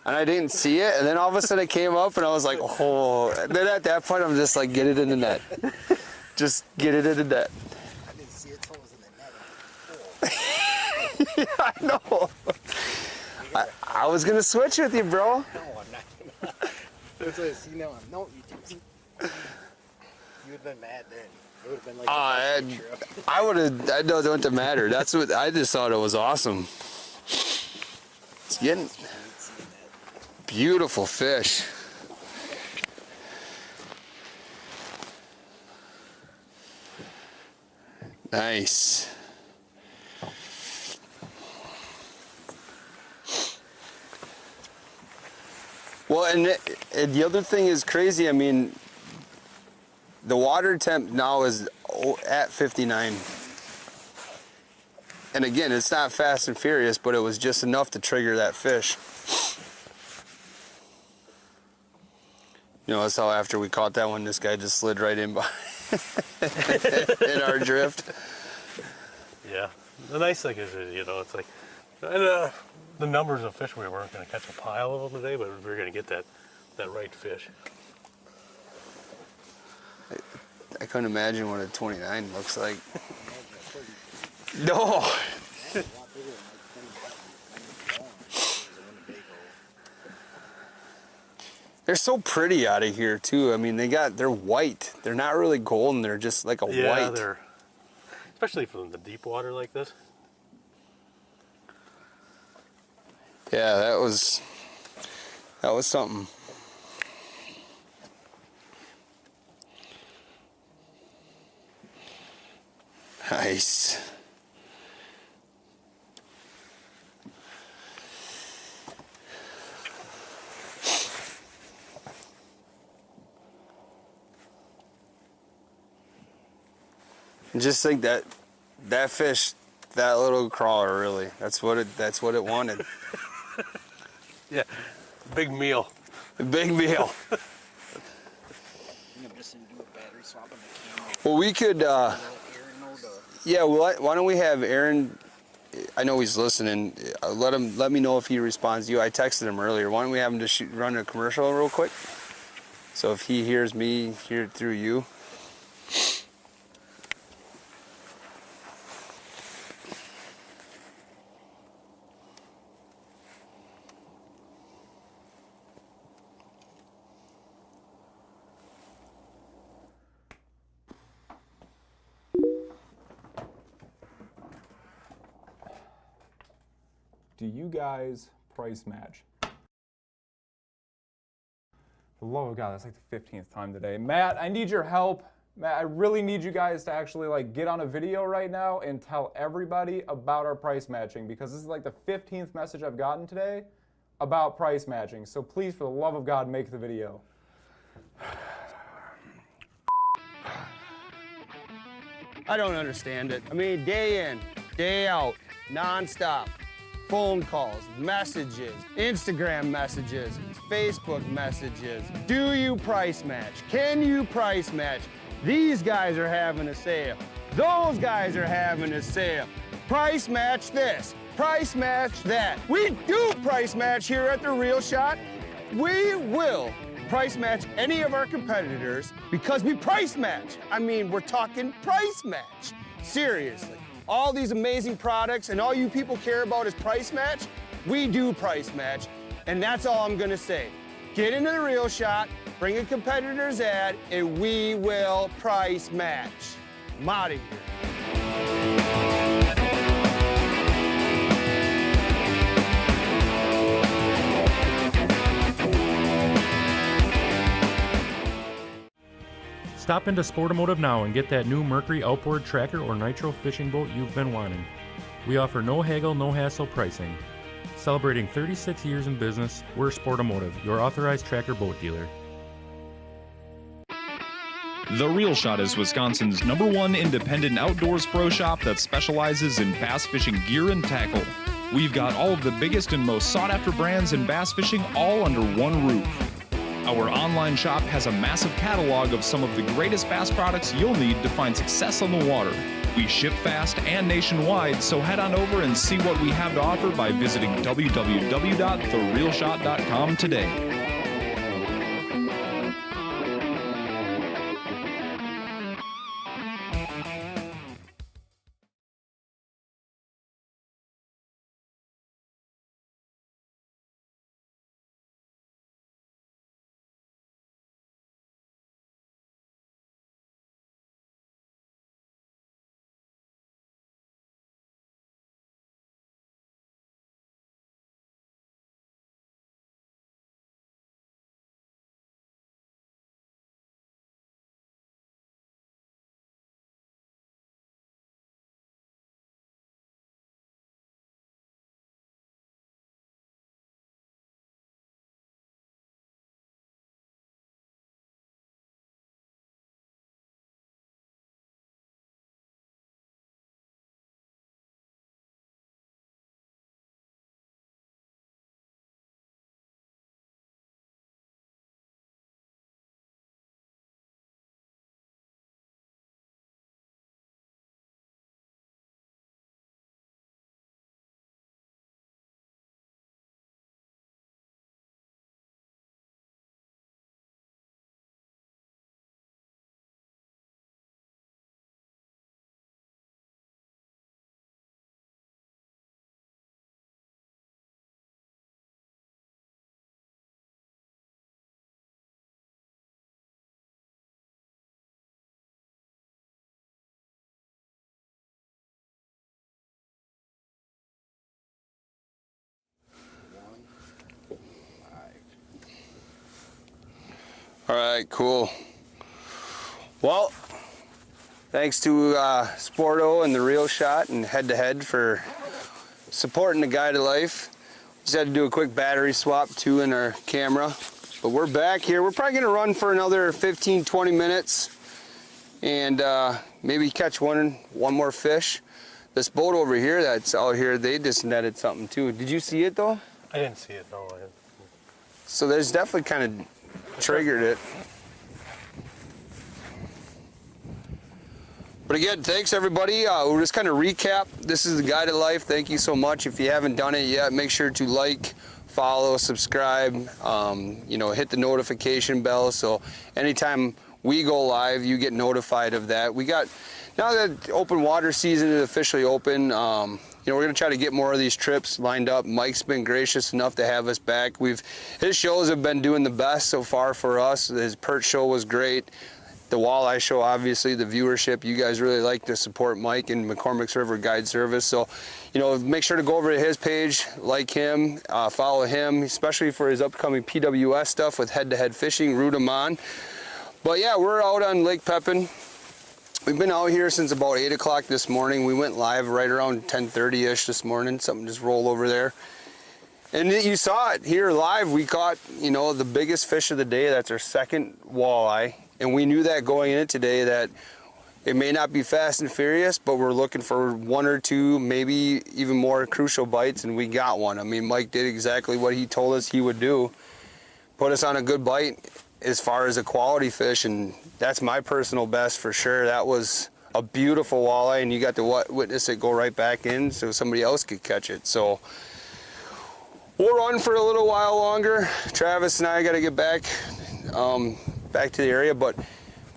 and I didn't see it, and then all of a sudden it came up, and I was like, oh. And then at that point, I'm just like, get it in the net. Just get it in the net. I didn't see it till it was in the net. Yeah, I know. I was going to switch with you, bro. No, I'm not gonna. That's what I see now. No, you didn't. You would have been mad then. It would have been like I would have, I know it wouldn't matter. That's what, I just thought it was awesome. It's getting beautiful fish. Nice. Well, and the other thing is crazy. I mean, the water temp now is at 59. And again, it's not fast and furious, but it was just enough to trigger that fish. You know, that's how after we caught that one, this guy just slid right in by in our drift. Yeah. The nice thing is, you know, it's like, and, the numbers of fish, we weren't going to catch a pile of them today, but we were going to get that right fish. I couldn't imagine what a 29 looks like. No. They're so pretty out of here too. I mean, they're white. They're not really golden. They're just like a white. Yeah, they're, especially from the deep water like this. Yeah, that was something. Nice. Just like that fish, that little crawler, really. That's what it wanted. Yeah, big meal. Big meal. I'm just gonna do a battery swap on the camera. Well, we could, yeah, well, why don't we have Aaron, I know he's listening, let me know if he responds to you. I texted him earlier. Why don't we have him just run a commercial real quick? So if he hears me, hear it through you. Do you guys price match? For the love of God, that's like the 15th time today. Matt, I need your help. Matt, I really need you guys to actually like get on a video right now and tell everybody about our price matching, because this is like the 15th message I've gotten today about price matching. So please, for the love of God, make the video. I don't understand it. I mean, day in, day out, nonstop. Phone calls, messages, Instagram messages, Facebook messages. Do you price match? Can you price match? These guys are having a sale. Those guys are having a sale. Price match this, price match that. We do price match here at The Real Shot. We will price match any of our competitors because we price match. I mean, we're talking price match. Seriously. All these amazing products and all you people care about is price match. We do price match, and that's all I'm gonna say. Get into The Real Shot, bring a competitor's ad, and we will price match. I'm out of here. Stop into Sportamotive now and get that new Mercury outboard tracker or nitro fishing boat you've been wanting. We offer no haggle, no hassle pricing. Celebrating 36 years in business, we're Sportamotive, your authorized tracker boat dealer. The Real Shot is Wisconsin's #1 independent outdoors pro shop that specializes in bass fishing gear and tackle. We've got all of the biggest and most sought after brands in bass fishing all under one roof. Our online shop has a massive catalog of some of the greatest bass products you'll need to find success on the water. We ship fast and nationwide, so head on over and see what we have to offer by visiting www.therealshot.com today. All right, cool. Well, thanks to Sporto and The Real Shot and Head2Head for supporting the Guide to Life. Just had to do a quick battery swap too in our camera. But we're back here. We're probably gonna run for another 15-20 minutes and maybe catch one more fish. This boat over here that's out here, they just netted something too. Did you see it though? I didn't see it, no. So there's definitely kind of triggered it. But again, thanks everybody. We'll just kind of recap. This is the Guide to Life. Thank you so much. If you haven't done it yet, make sure to like, follow, subscribe, you know, hit the notification bell. So anytime we go live, you get notified of that. We got, now that open water season is officially open, you know, we're gonna try to get more of these trips lined up. Mike's been gracious enough to have us back. His shows have been doing the best so far for us. His perch show was great. The walleye show, obviously, the viewership, you guys really like to support Mike and McCormick's River Guide Service. So, you know, make sure to go over to his page, like him, follow him, especially for his upcoming PWS stuff with Head2Head Fishing, root him on. But yeah, we're out on Lake Pepin. We've been out here since about 8 o'clock this morning. We went live right around 10:30-ish this morning. Something just rolled over there. And you saw it here live. We caught, you know, the biggest fish of the day. That's our second walleye. And we knew that going in today, that it may not be fast and furious, but we're looking for one or two, maybe even more crucial bites, and we got one. I mean, Mike did exactly what he told us he would do. Put us on a good bite as far as a quality fish, and that's my personal best for sure. That was a beautiful walleye, and you got to witness it go right back in so somebody else could catch it. So we'll run for a little while longer. Travis and I got to get back to the area, but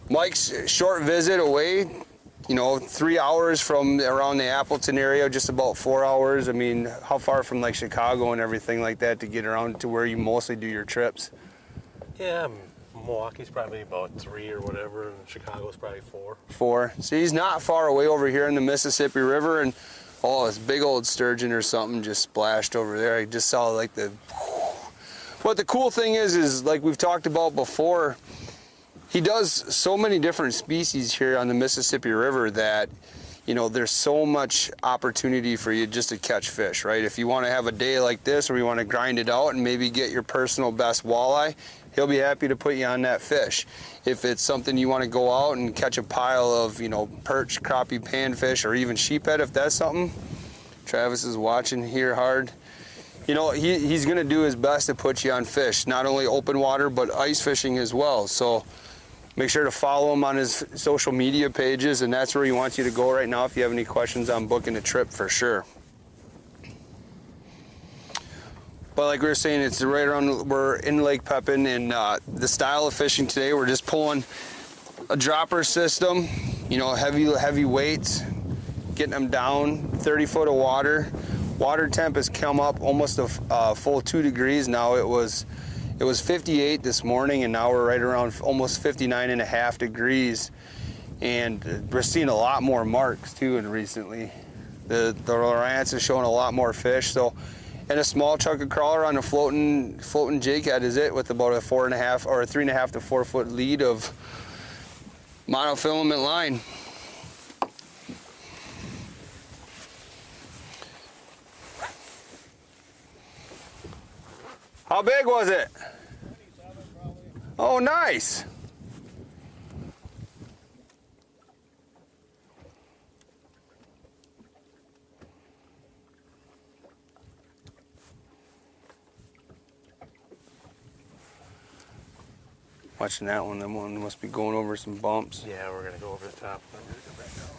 Mike's short visit away, you know, 3 hours from around the Appleton area, just about 4 hours. I mean, how far from like Chicago and everything like that to get around to where you mostly do your trips? Yeah, Milwaukee's probably about 3 or whatever, and Chicago's probably 4. 4. So he's not far away over here in the Mississippi River, and oh, this big old sturgeon or something just splashed over there. I just saw like the. But the cool thing is like we've talked about before, he does so many different species here on the Mississippi River that, you know, there's so much opportunity for you just to catch fish, right? If you want to have a day like this, or you want to grind it out and maybe get your personal best walleye, he'll be happy to put you on that fish. If it's something you want to go out and catch a pile of, you know, perch, crappie, panfish, or even sheephead, if that's something, Travis is watching here hard. You know, he's going to do his best to put you on fish, not only open water, but ice fishing as well. So make sure to follow him on his social media pages, and that's where he wants you to go right now if you have any questions on booking a trip for sure. But like we were saying, it's right around, we're in Lake Pepin, and the style of fishing today, we're just pulling a dropper system, you know, heavy weights, getting them down, 30 foot of water. Water temp has come up almost a full 2 degrees now. It was 58 this morning, and now we're right around almost 59.5 degrees. And we're seeing a lot more marks too, and recently. The Lawrence is showing a lot more fish. So, and a small chunk crawler on a floating jig head is it, with about a 4.5 or a 3.5 to 4 foot lead of monofilament line. How big was it? Oh, nice. Watching that one, must be going over some bumps. Yeah, we're gonna go over the top. I'm gonna go back down.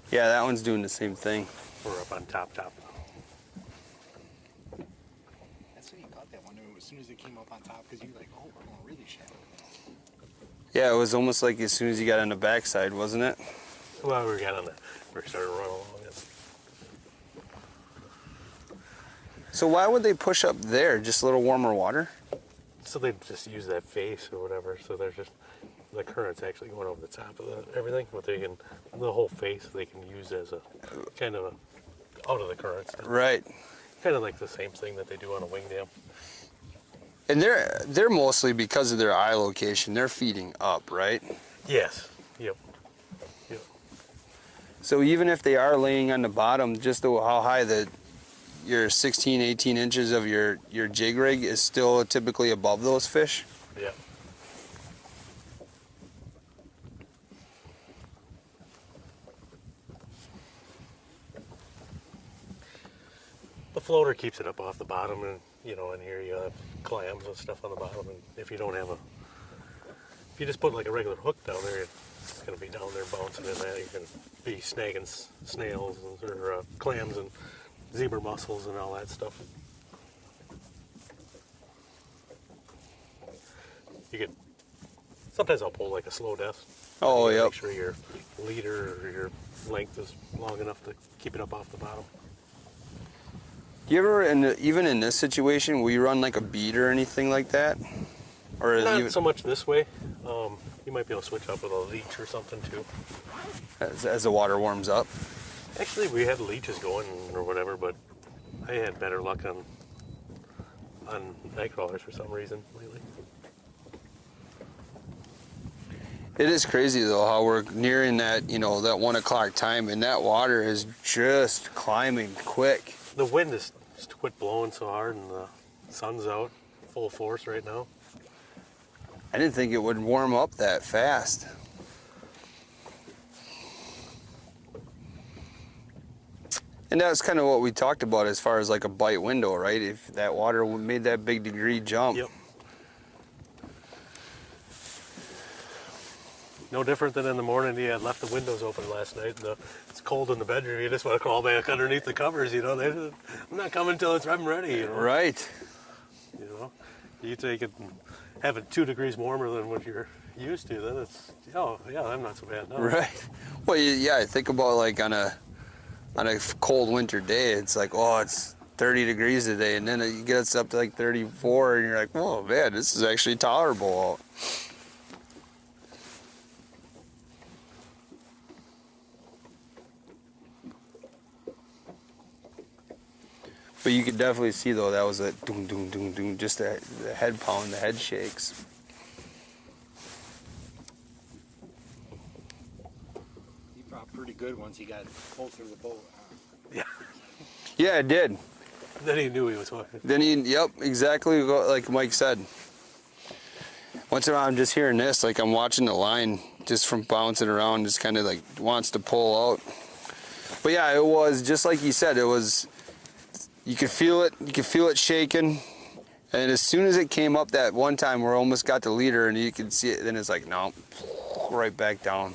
Yeah, that one's doing the same thing. We're up on top. That's what you caught that one as soon as it came up on top, because you were like, oh, we're going really shallow. Yeah, it was almost like as soon as you got on the backside, wasn't it? Well, we started running along it. So why would they push up there? Just a little warmer water? So they just use that face or whatever. So there's just the current's actually going over the top of everything, but the whole face they can use as a kind of out of the currents. Right. Kind of like the same thing that they do on a wing dam. And they're mostly, because of their eye location, they're feeding up, right? Yes. Yep. So even if they are laying on the bottom, just how high your 16, 18 inches of your jig rig is still typically above those fish? Yeah. The floater keeps it up off the bottom, and in here you have clams and stuff on the bottom, and if you don't have you just put like a regular hook down there, it's going to be down there bouncing in that. You're going to be snagging snails or clams and zebra mussels and all that stuff. You could, sometimes I'll pull like a slow death. Oh, You gotta yep. Make sure your leader or your length is long enough to keep it up off the bottom. You ever, even in this situation, will you run like a bead or anything like that? Or Not even, so much this way. You might be able to switch up with a leech or something too. as the water warms up? Actually, we had leeches going or whatever, but I had better luck on night crawlers for some reason lately. It is crazy though how we're nearing that, that 1 o'clock time, and that water is just climbing quick. The wind is just quit blowing so hard, and the sun's out full force right now. I didn't think it would warm up that fast. And that's kind of what we talked about as far as like a bite window, right? If that water made that big degree jump. Yep. No different than in the morning. You had left the windows open last night, and it's cold in the bedroom. You just want to crawl back underneath the covers. I'm not coming until I'm ready. Right. You take it and have it 2 degrees warmer than what you're used to. Then it's I'm not so bad now. Right. Well, I think about like on a cold winter day, it's like, oh, it's 30 degrees today, and then it gets up to like 34, and you're like, oh man, this is actually tolerable out. But you could definitely see though that was a doom doom doom doom, just the head pound, the head shakes. He dropped pretty good once he got closer to the boat. Yeah. Yeah, it did. Then he knew he was hooking. Then yep, exactly like Mike said. Once in a while I'm just hearing this, like I'm watching the line just from bouncing around, just kind of like wants to pull out. But yeah, it was just like you said, it was, you could feel it shaking. And as soon as it came up that one time where I almost got the leader and you could see it, then it's like, no, right back down.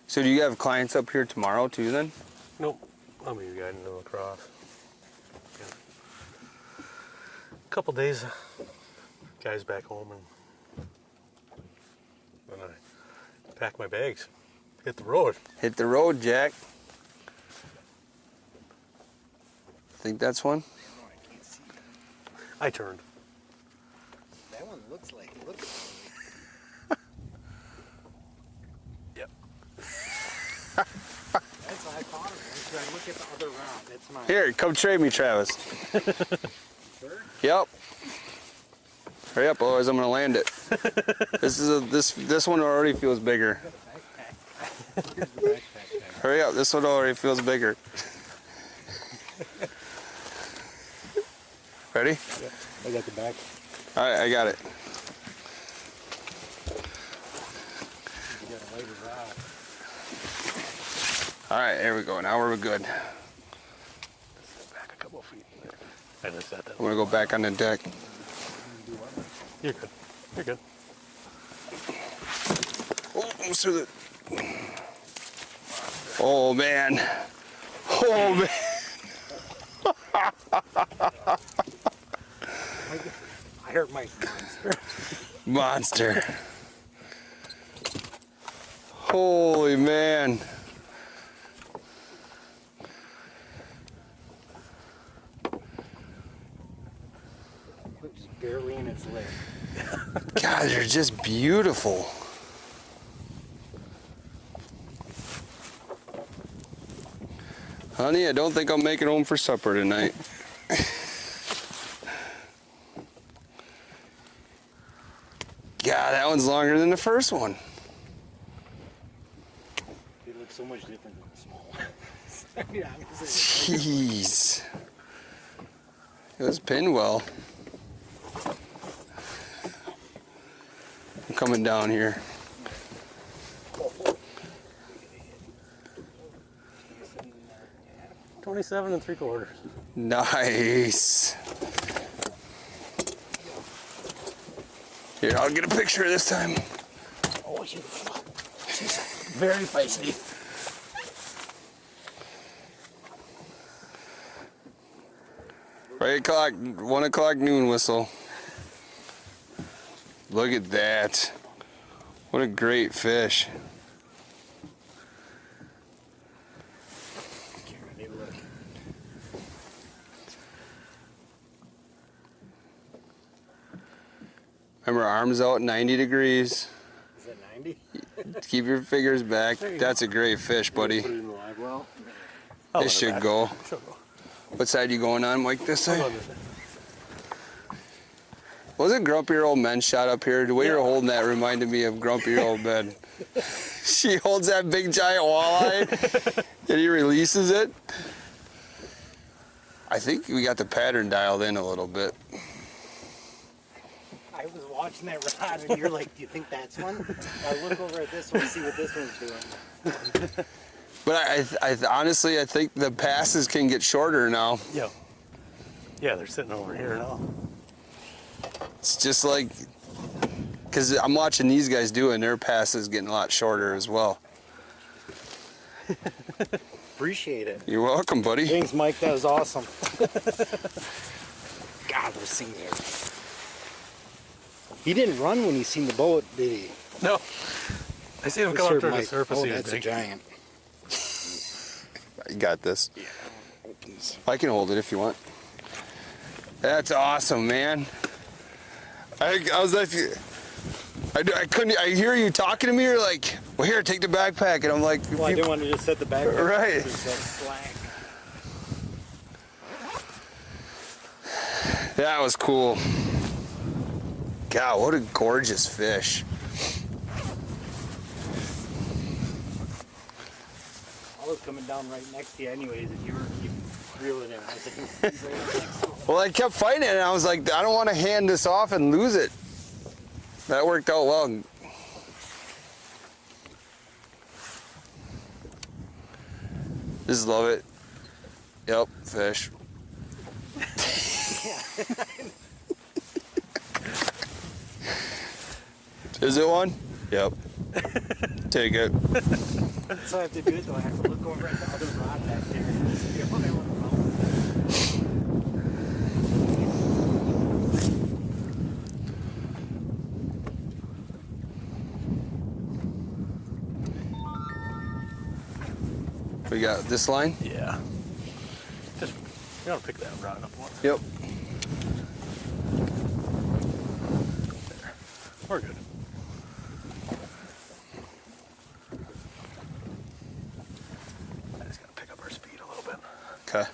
So do you have clients up here tomorrow too then? Nope. I'll be guiding them across. Yeah. A couple days, guys back home, and then I pack my bags, hit the road. Hit the road, Jack. Think that's one? I can't see. I turned. That one looks like it. Yep. That's why I caught him. I look at the other round. That's mine. Here, come trade me, Travis. Sure? Yep. Hurry up, otherwise I'm gonna land it. This one already feels bigger. Hurry up, this one already feels bigger. Ready? Yep. I got the back. All right, I got it. You got a lighter rod. All right, there we go. Now we're good. Back a couple feet. I just sat that. I'm gonna go back on the deck. You're good. You're good. Oh, almost through the. Oh man. Oh man. I hurt my monster. Monster. Holy man. Just barely in its lip. God, they're just beautiful. Honey, I don't think I'll make it home for supper tonight. God, that one's longer than the first one. They look so much different than the small one. Yeah, I'm gonna say Jeez. It was pinned well. coming down here. 27 3/4. Nice. Here, I'll get a picture this time. Oh, she's very feisty. Right o'clock, 1 o'clock noon whistle. Look at that. What a great fish. Remember, arms out 90 degrees. Is that 90? Keep your fingers back. That's a great fish, buddy. Put it in the live well. This should go. What side you going on, Mike? This side? Wasn't Grumpy Old Men shot up here? The way you're holding that reminded me of Grumpy Old Men. She holds that big giant walleye and he releases it. I think we got the pattern dialed in a little bit. I was watching that rod and you're like, do you think that's one? I look over at this one and see what this one's doing. But I honestly, I think the passes can get shorter now. Yeah. Yeah, they're sitting over here now. It's just like, because I'm watching these guys doing their passes getting a lot shorter as well. Appreciate it. You're welcome, buddy. Thanks, Mike. That was awesome. God, those things are... He didn't run when he seen the boat, did he? No. I see him come up to the surface. Oh, that's a giant. You got this. Yeah. I can hold it if you want. That's awesome, man. I was like, I couldn't. I hear you talking to me. You're like, well, here, take the backpack, and I'm like, well, I didn't want to just set the backpack. Right. That was cool. God, what a gorgeous fish. I was coming down right next to you anyways, and you reeled it in. I was like, he's right next to him. Well, I kept fighting it, and I was like, I don't want to hand this off and lose it. That worked out well. Just love it. Yep, fish. Is it one? Yep. Take it. So I have to do it, though. I have to look over at the other rod back there and see if I want to roll. We got this line? Yeah. Just, you gotta pick that rod up once. Yep. There. We're good. I just gotta pick up our speed a little bit. Okay.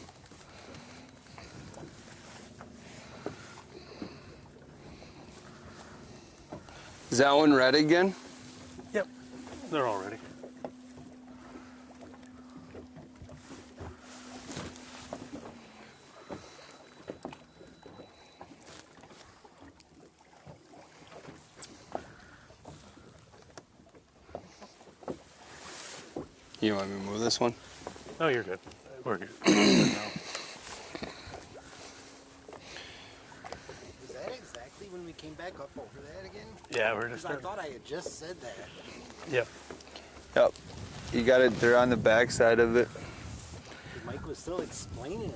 Is that one red again? Yep. They're all ready. You want me to move this one? No, you're good. We're good. Was that exactly when we came back up over that again? Yeah, we're just. Because I thought I had just said that. Yep. Yep. You got it. They're on the back side of it. Mike was still explaining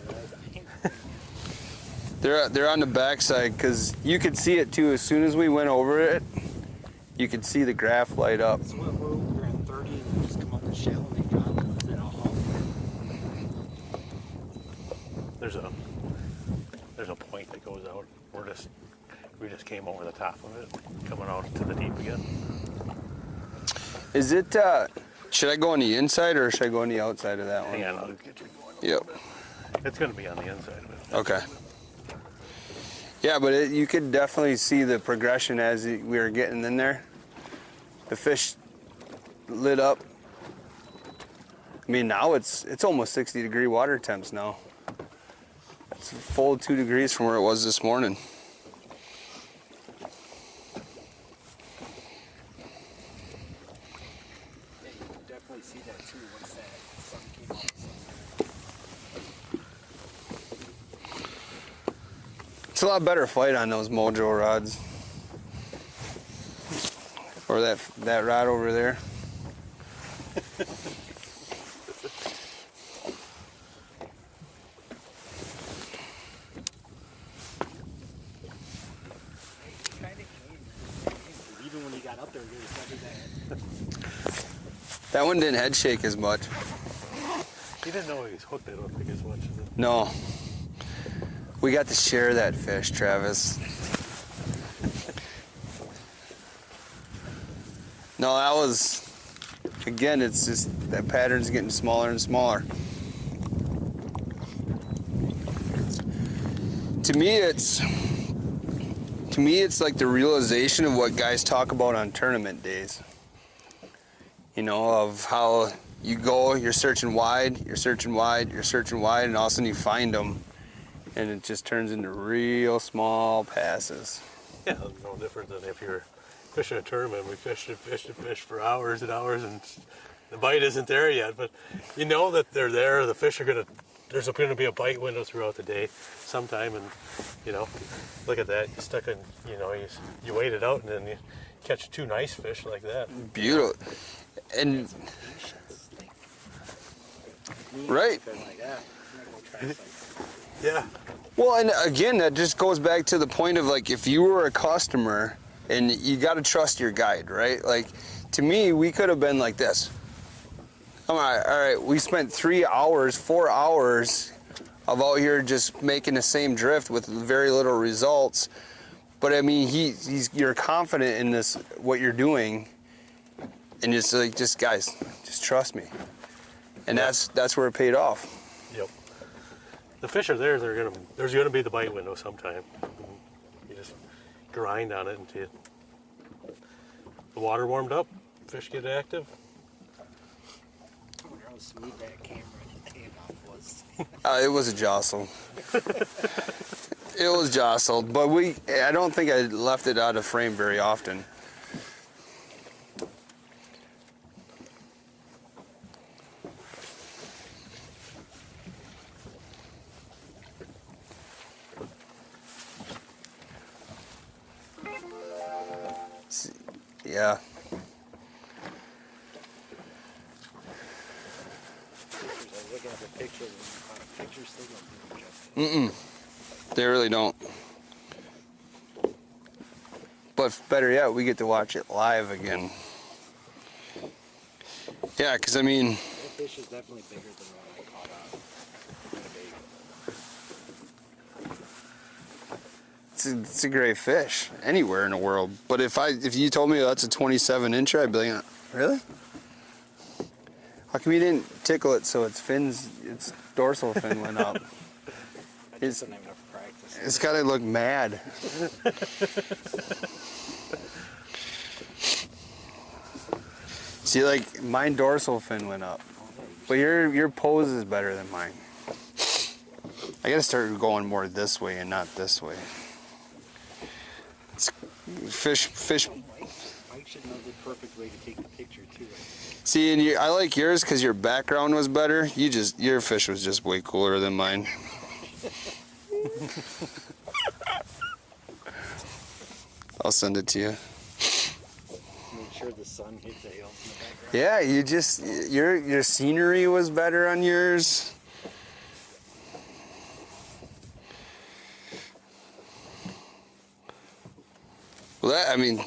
it. They're on the back side because you could see it too. As soon as we went over it, you could see the graph light up. So we're at 30 and we just come up the shallow and they drop it. Is it all? There's a point that goes out. We just came over the top of it, coming out to the deep again. Is it? Should I go on the inside or should I go on the outside of that one? Hang on, I'll get you going. Yep. It's gonna be on the inside of it. Okay. Yeah, but you could definitely see the progression as we were getting in there. The fish lit up. I mean, now it's almost 60-degree water temps now. It's a full 2 degrees from where it was this morning. lot better fight on those Mojo rods. Or that rod over there. Even when you got up there, you were That one didn't head shake as much. He didn't know he was hooked, I don't think, as much as it. No. We got to share that fish, Travis. No, that was, again, it's just that pattern's getting smaller and smaller. To me, it's like the realization of what guys talk about on tournament days. You know, of how you go, you're searching wide, you're searching wide, you're searching wide, and all of a sudden you find them, and it just turns into real small passes. Yeah, no different than if you're fishing a tournament. We fished and fished and fished for hours and hours, and the bite isn't there yet. But you know that they're there. The fish are there's going to be a bite window throughout the day sometime, and you know, look at that. You stuck in, you know, you wait it out, and then you catch 2 nice fish like that. Beautiful. And right. Yeah. Well, and again, that just goes back to the point of, like, if you were a customer, and you got to trust your guide, right? Like, to me, we could have been like this. All right, we spent 3 hours, 4 hours of out here just making the same drift with very little results. But I mean, you're confident in this, what you're doing, and just like, guys, just trust me. And that's where it paid off. Yep. The fish are there. There's gonna be the bite window sometime. You just grind on it until the water warmed up. Fish get active. I wonder how smooth that camera handoff was. It was a jostle. It was jostled, but I don't think I left it out of frame very often. Yeah. I was looking at the pictures, and pictures still don't do justice. They really don't. But better yet, we get to watch it live again. Yeah, because I mean, That fish is definitely bigger than what I caught on. it's a great fish anywhere in the world. But if you told me that's a 27 incher, I'd be like, really? How come you didn't tickle it so its dorsal fin went up? I just didn't have enough practice. It's gotta look mad. See, like, mine dorsal fin went up, but your pose is better than mine. I gotta start going more this way and not this way. Fish. Mike should know the perfect way to take the picture too. See, and I like yours because your background was better. Your fish was just way cooler than mine. I'll send it to you. Make sure the sun hits the hills in the background. Yeah, your scenery was better on yours. Well, I mean,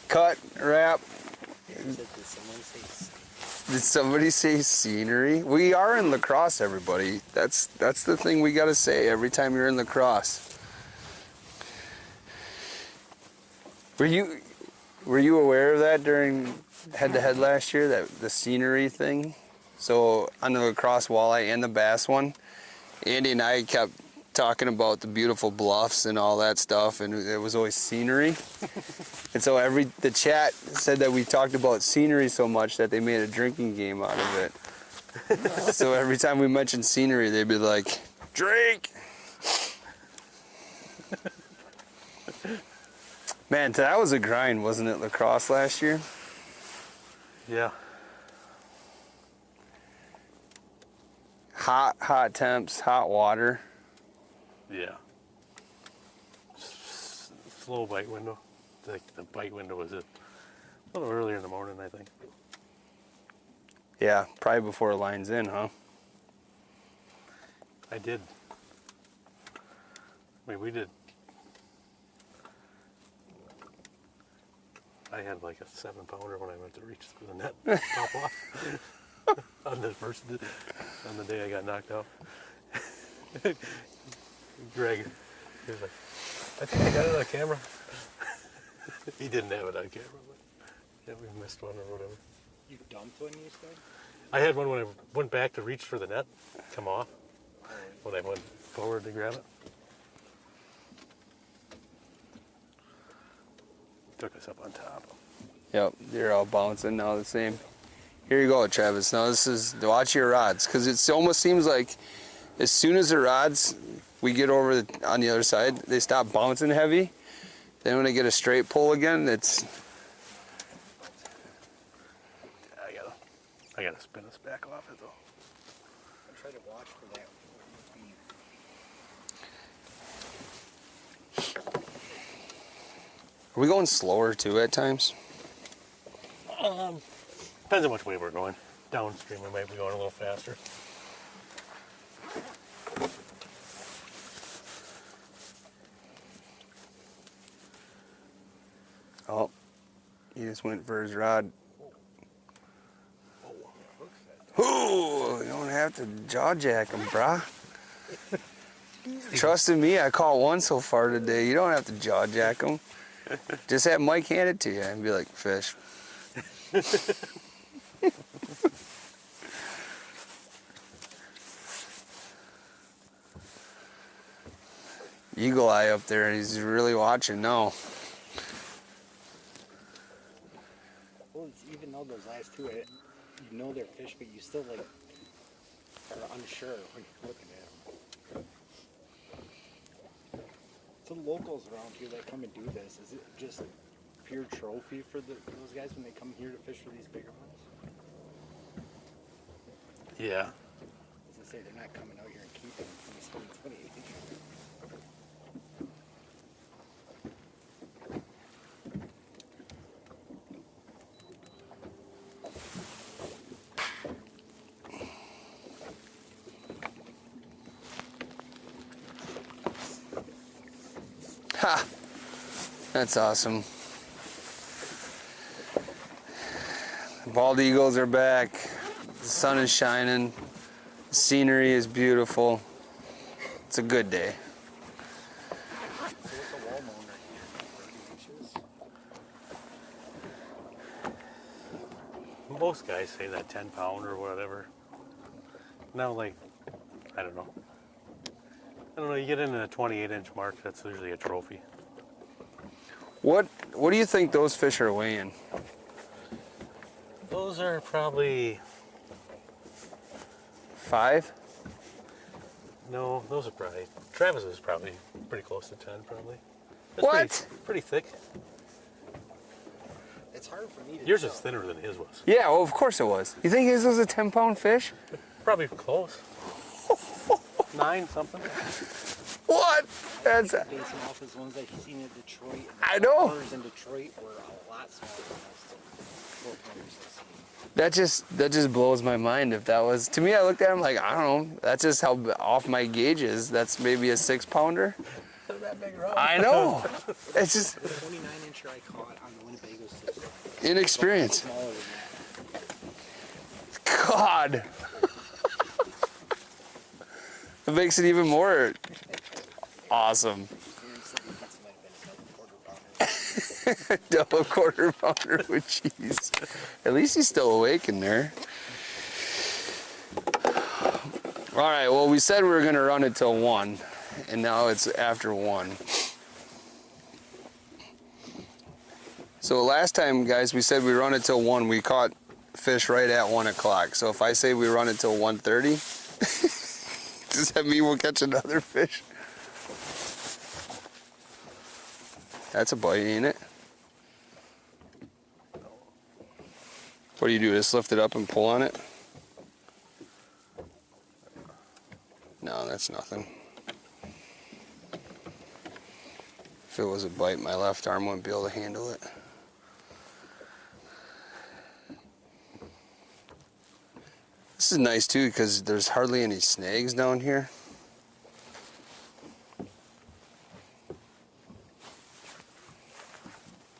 cut, wrap. Did somebody say scenery? We are in La Crosse, everybody. That's the thing we gotta say every time you're in La Crosse. Were you aware of that during Head2Head last year, that the scenery thing? So on the La Crosse walleye and the bass one, Andy and I kept talking about the beautiful bluffs and all that stuff, and it was always scenery. And so the chat said that we talked about scenery so much that they made a drinking game out of it. So every time we mentioned scenery, they'd be like, drink! Man, that was a grind, wasn't it, La Crosse last year? Yeah. Hot temps, hot water. Yeah. Slow bite window. The bite window was a little earlier in the morning, I think. Yeah, probably before it lines in, huh? I did. I mean, we did. I had like a 7-pounder when I went to reach through the net, pop off on the day I got knocked out. Greg, he was like, I think I got it on camera. He didn't have it on camera, but yeah, we missed one or whatever. You dumped one, you said? I had one when I went back to reach for the net, come off, when I went forward to grab it. Took us up on top. Yep, they're all bouncing now the same. Here you go, Travis. Now this is, watch your rods, because it almost seems like as soon as the rods, we get over on the other side, they stop bouncing heavy. Then when they get a straight pull again, it's... I gotta spin us back off it though. I try to watch for that. Are we going slower too at times? Depends on which way we're going. Downstream we might be going a little faster. Oh, he just went for his rod. Ooh, you don't have to jaw jack him, brah. Trust in me, I caught one so far today. You don't have to jaw jack him. Just have Mike hand it to you and be like, fish. Eagle eye up there, he's really watching now. Well, it's, even though those last two, you know they're fish, but you still like are unsure when you're looking at them. So the locals around here that come and do this, is it just a pure trophy for those guys when they come here to fish for these bigger ones? Yeah. As I say, they're not coming out here and keeping these 2020. Ha! That's awesome. The bald eagles are back. The sun is shining. The scenery is beautiful. It's a good day. So what's a wall moan right here? Most guys say that 10-pounder or whatever. Now, like, I don't know. You get into a 28-inch mark, that's usually a trophy. What do you think those fish are weighing? Those are probably... 5? No, those are probably... Travis is probably pretty close to 10, probably. That's What? Pretty thick. It's hard for me to Yours tell. is thinner than his was. Yeah, well, of course it was. You think his was a 10-pound fish? Probably close. 9 something. What? That's... Basing off as ones I've seen in Detroit. And I know. The in Detroit were a lot smaller than most of That just blows my mind. If that was, to me, I looked at him like, I don't know. That's just how off my gauge is. That's maybe a 6-pounder. That big rod. I know. It's just the 29-incher I caught on the Winnebago system. inexperience. Smaller than that. God. It makes it even more awesome. Aaron said he thinks it might have been a Double quarter pounder with cheese. At least he's still awake in there. All right, well, we said we were going to run it till 1, and now it's after 1. So last time, guys, we said we run it till 1. We caught fish right at 1 o'clock. So if I say we run it till 1:30, does that mean we'll catch another fish? That's a bite, ain't it? What do you do, just lift it up and pull on it? No, that's nothing. If it was a bite, my left arm wouldn't be able to handle it. This is nice too because there's hardly any snags down here.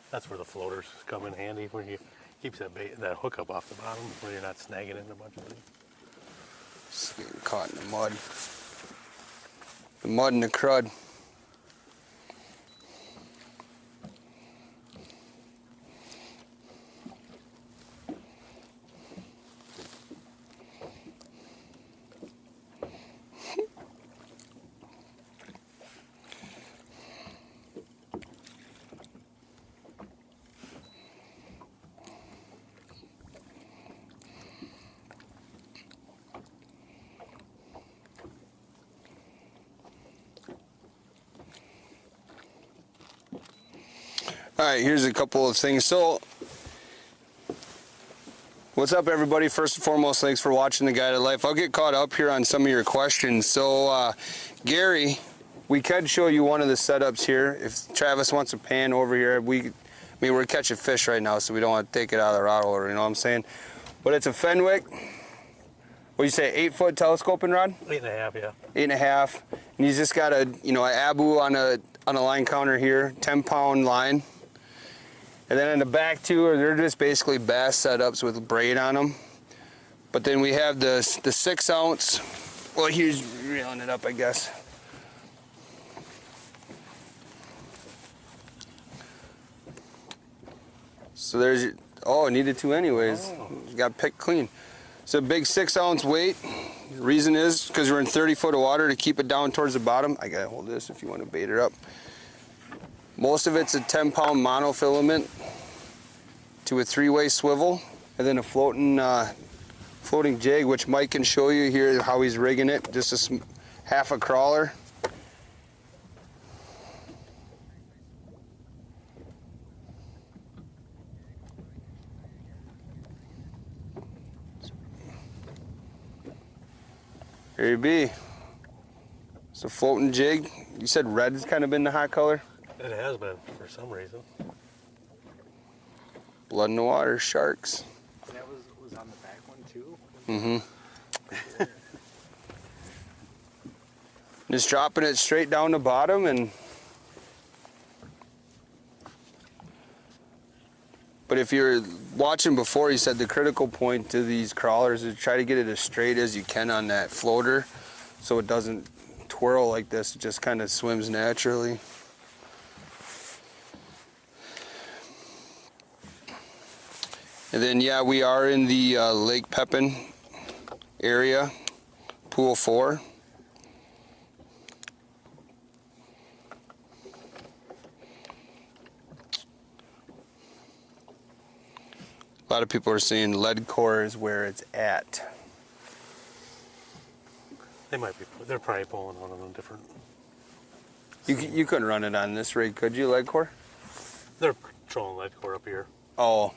That's where the floaters come in handy, when you keeps that hook up off the bottom where you're not snagging in a bunch of things. Just getting caught in the mud. The mud and the crud. All right, here's a couple of things. So, what's up, everybody? First and foremost, thanks for watching The Guided Life. I'll get caught up here on some of your questions. So, Gary, we could show you one of the setups here. If Travis wants a pan over here, we're catching fish right now, so we don't want to take it out of the rod holder, you know what I'm saying? But it's a Fenwick. What do you say, 8-foot telescoping rod? 8.5, yeah. 8.5. And he's just got a, an Abu on a line counter here, 10-pound line. And then in the back too, they're just basically bass setups with braid on them. But then we have the 6-ounce. Well, he's reeling it up, I guess. So there's your, oh, it needed to anyways. Got picked clean. So big 6-ounce weight. The reason is because we're in 30 foot of water to keep it down towards the bottom. I gotta hold this if you want to bait her up. Most of it's a 10-pound monofilament to a 3-way swivel, and then a floating jig, which Mike can show you here how he's rigging it. Just half a crawler. Here you be. It's a floating jig. You said red's kind of been the hot color? It has been, for some reason. Blood in the water, sharks. And that was on the back one too? Mm-hmm. Just dropping it straight down the bottom, but if you're watching before, you said the critical point to these crawlers is try to get it as straight as you can on that floater so it doesn't twirl like this. It just kind of swims naturally. And then, yeah, we are in the Lake Pepin area, Pool 4. A lot of people are saying lead core is where it's at. They might be, they're probably pulling on them different. You couldn't run it on this rig, could you, lead core? They're trolling lead core up here Oh,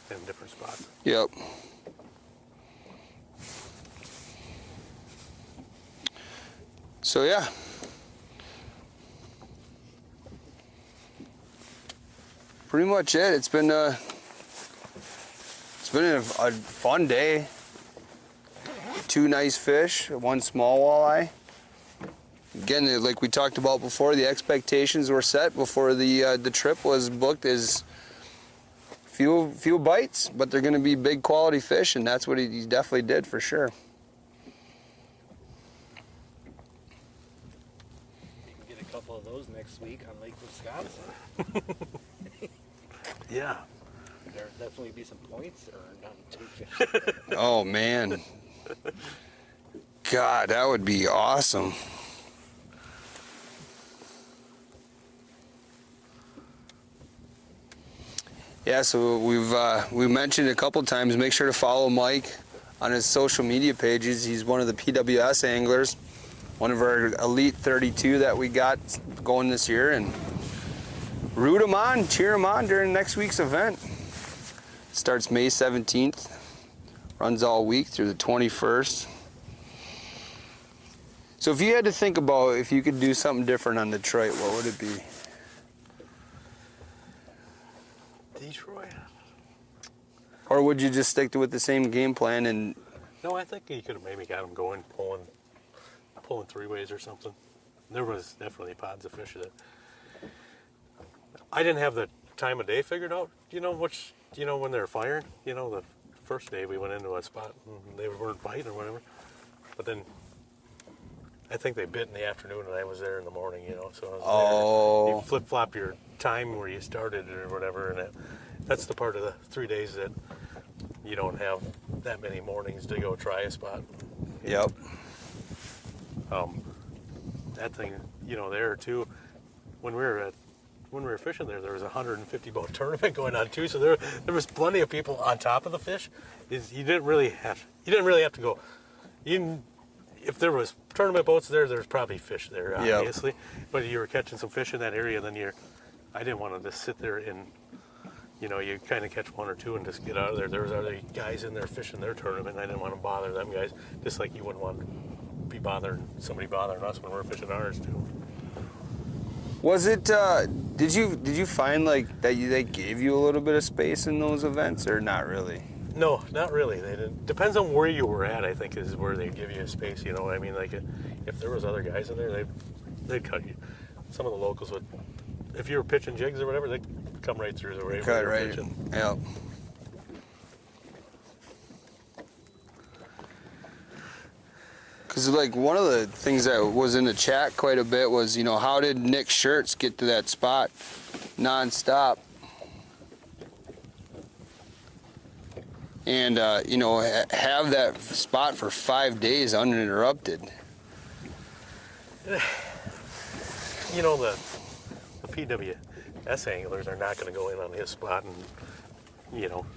in different spots. yep. So yeah. Pretty much it. It's been a fun day. 2 nice fish, 1 small walleye. Again, like we talked about before, the expectations were set before the trip was booked is few bites, but they're going to be big quality fish, and that's what he definitely did for sure. You can get a couple of those next week on Lake Wisconsin. Yeah. There'll definitely be some points earned on 2 fish. Oh man. God, that would be awesome. Yeah, so we've mentioned a couple times, make sure to follow Mike on his social media pages. He's one of the PWS anglers, one of our elite 32 that we got going this year, and root him on, cheer him on during next week's event. Starts May 17th, runs all week through the 21st. So if you had to think about if you could do something different on Detroit, what would it be? Detroit. Or would you just stick with the same game plan and? No, I think he could have maybe got him going, pulling 3-ways or something. There was definitely pods of fish that I didn't have the time of day figured out. When they're firing. The first day we went into a spot and they weren't biting or whatever. But then I think they bit in the afternoon and I was there in the morning. So I was there. You flip flop your time where you started or whatever, and that's the part of the 3 days that you don't have that many mornings to go try a spot. Yep. That thing, there too. When we were fishing there was a 150 boat tournament going on too. So there was plenty of people on top of the fish. You didn't really have to go. If there was tournament boats there's probably fish there, obviously. Yep. But you were catching some fish in that area, then I didn't want to just sit there and. You kind of catch one or two and just get out of there. There was other guys in there fishing their tournament, and I didn't want to bother them guys, just like you wouldn't want to be somebody bothering us when we're fishing ours too. Was it? Did you find like that they gave you a little bit of space in those events, or not really? No, not really. They didn't. Depends on where you were at. I think is where they give you space. You know what I mean? Like if there was other guys in there, they'd cut you. Some of the locals would. If you were pitching jigs or whatever, they'd come right through the way cut you were right. pitching. Yep. Because like one of the things that was in the chat quite a bit was, how did Nick Shirts get to that spot nonstop? And, have that spot for 5 days uninterrupted. The PWS anglers are not going to go in on his spot and,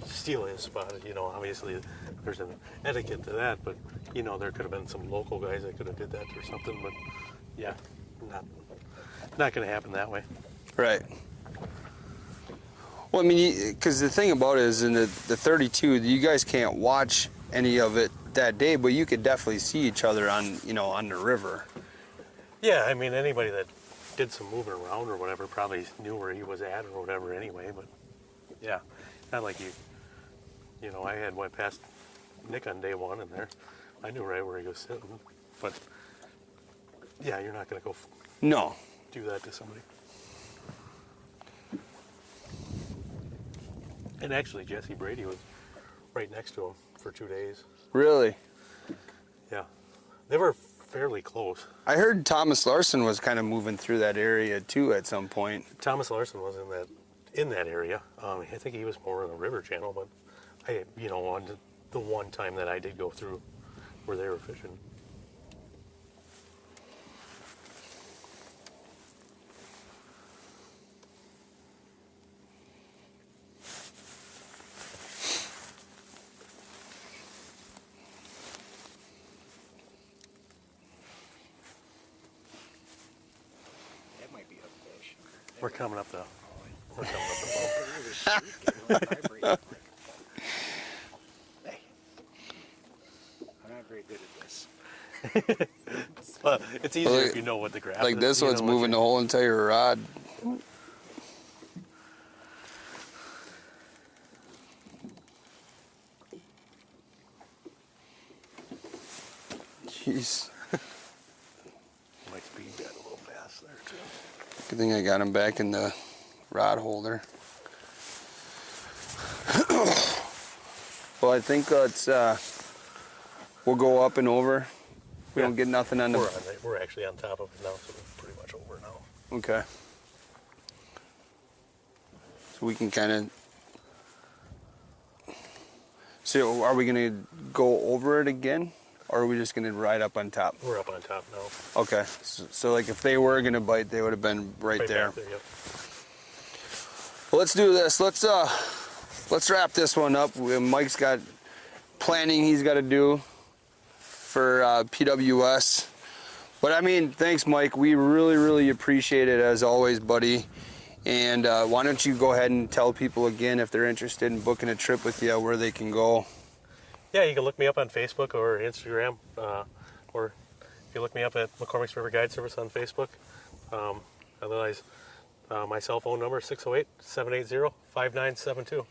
steal his spot. Obviously there's an etiquette to that, but, there could have been some local guys that could have did that or something, but yeah, not going to happen that way. Right. Well, I mean, because the thing about it is in the 32, you guys can't watch any of it that day, but you could definitely see each other on the river. Yeah, I mean, anybody that did some moving around or whatever probably knew where he was at or whatever anyway, but yeah, not like I went past Nick on day one and there, I knew right where he was sitting, but yeah, you're not going to go do that to somebody. And actually, Jesse Brady was right next to him for 2 days. Really? Yeah. They were fairly close. I heard Thomas Larson was kind of moving through that area too at some point. Thomas Larson was in that area. I think he was more in the river channel, but on the one time that I did go through where they were fishing. We're coming up the bump. Hey, I'm not very good at this. It's easier if you know what the graph is. Like this one's moving the whole entire rod. Jeez. My speed got a little fast there too. Good thing I got him back in the rod holder. Well, I think we'll go up and over. We don't get nothing on the... We're actually on top of it now, so we're pretty much over now. Okay. So we can kind of... So are we going to go over it again? Or are we just going to ride up on top? We're up on top now. Okay. So like if they were going to bite, they would have been right there. Back there, yep. Well, let's do this. Let's wrap this one up. Mike's got planning he's got to do for PWS. But I mean, thanks, Mike. We really, really appreciate it as always, buddy. And why don't you go ahead and tell people again if they're interested in booking a trip with you, where they can go. Yeah, you can look me up on Facebook or Instagram, or if you look me up at McCormick's River Guide Service on Facebook. Otherwise, My cell phone number is 608-780-5972.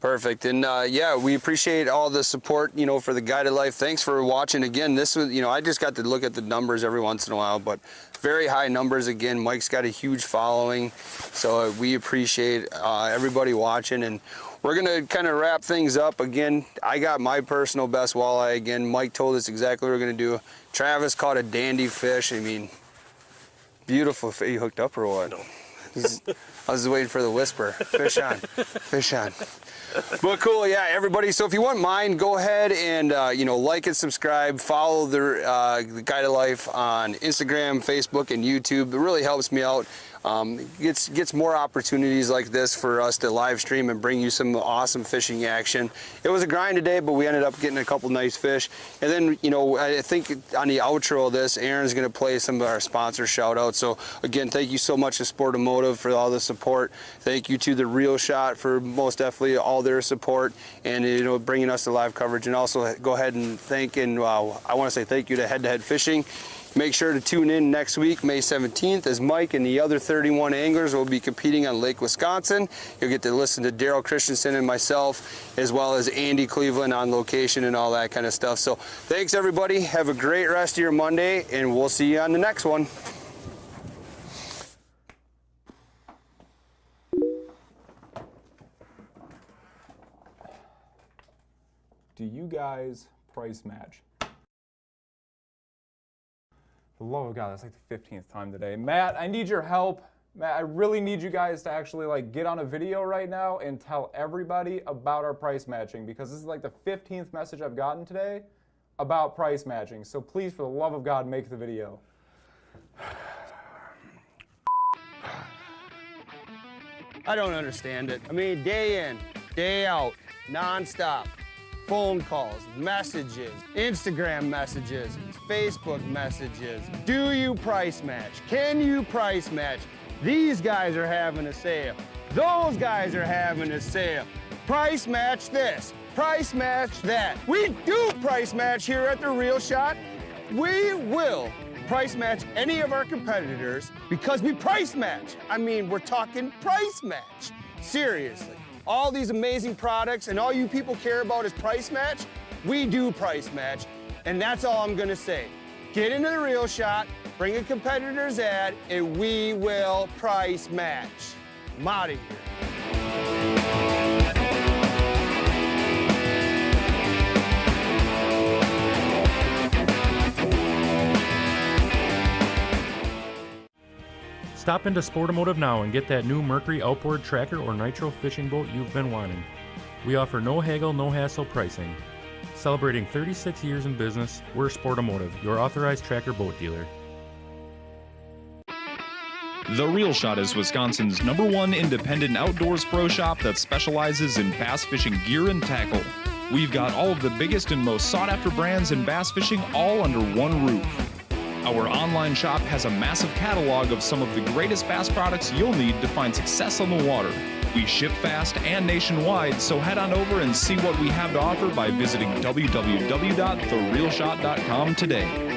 Perfect. And yeah, we appreciate all the support, you know, for the Guided Life. Thanks for watching. Again, this was, you know, I just got to look at the numbers every once in a while, but very high numbers. Again, Mike's got a huge following, so we appreciate everybody watching. And we're gonna kind of wrap things up. Again, I got my personal best walleye. Again, Mike told us exactly what we're gonna do. Travis caught a dandy fish. I mean, beautiful. You hooked up or what? No. I was waiting for the whisper. Fish on, fish on. But cool, yeah, everybody. So if you wouldn't mind, go ahead and you know, like and subscribe. Follow the Guided Life on Instagram, Facebook, and YouTube. It really helps me out. Gets more opportunities like this for us to live stream and bring you some awesome fishing action. It was a grind today, but we ended up getting a couple nice fish. And then, you know, I think on the outro of this, Aaron's going to play some of our sponsor shout outs. So again, thank you so much to Sportomotive for all the support. Thank you to the Real Shot for most definitely all their support and, you know, bringing us the live coverage. And also go ahead and thank, and I want to say thank you to Head2Head Fishing. Make sure to tune in next week, May 17th, as Mike and the other 31 anglers will be competing on Lake Wisconsin. You'll get to listen to Daryl Christensen and myself, as well as Andy Cleveland on location and all that kind of stuff. So thanks, everybody. Have a great rest of your Monday, and we'll see you on the next one. Do you guys price match? For the love of God, that's like the 15th time today. Matt, I need your help. Matt, I really need you guys to actually like get on a video right now and tell everybody about our price matching, because this is like the 15th message I've gotten today about price matching. So please, for the love of God, make the video. I don't understand it. I mean, day in, day out, nonstop. Phone calls, messages, Instagram messages, Facebook messages. Do you price match? Can you price match? These guys are having a sale. Those guys are having a sale. Price match this, price match that. We do price match here at The Real Shot. We will price match any of our competitors because we price match. I mean, we're talking price match. Seriously. All these amazing products and all you people care about is price match. We do price match, and that's all I'm gonna say. Get into The Real Shot, bring a competitor's ad, and we will price match. I'm out of here. Stop into Sportomotive now and get that new Mercury outboard tracker or nitro fishing boat you've been wanting. We offer no haggle, no hassle pricing. Celebrating 36 years in business, we're Sportomotive, your authorized tracker boat dealer. The Real Shot is Wisconsin's #1 independent outdoors pro shop that specializes in bass fishing gear and tackle. We've got all of the biggest and most sought after brands in bass fishing all under one roof. Our online shop has a massive catalog of some of the greatest bass products you'll need to find success on the water. We ship fast and nationwide, so head on over and see what we have to offer by visiting www.therealshot.com today.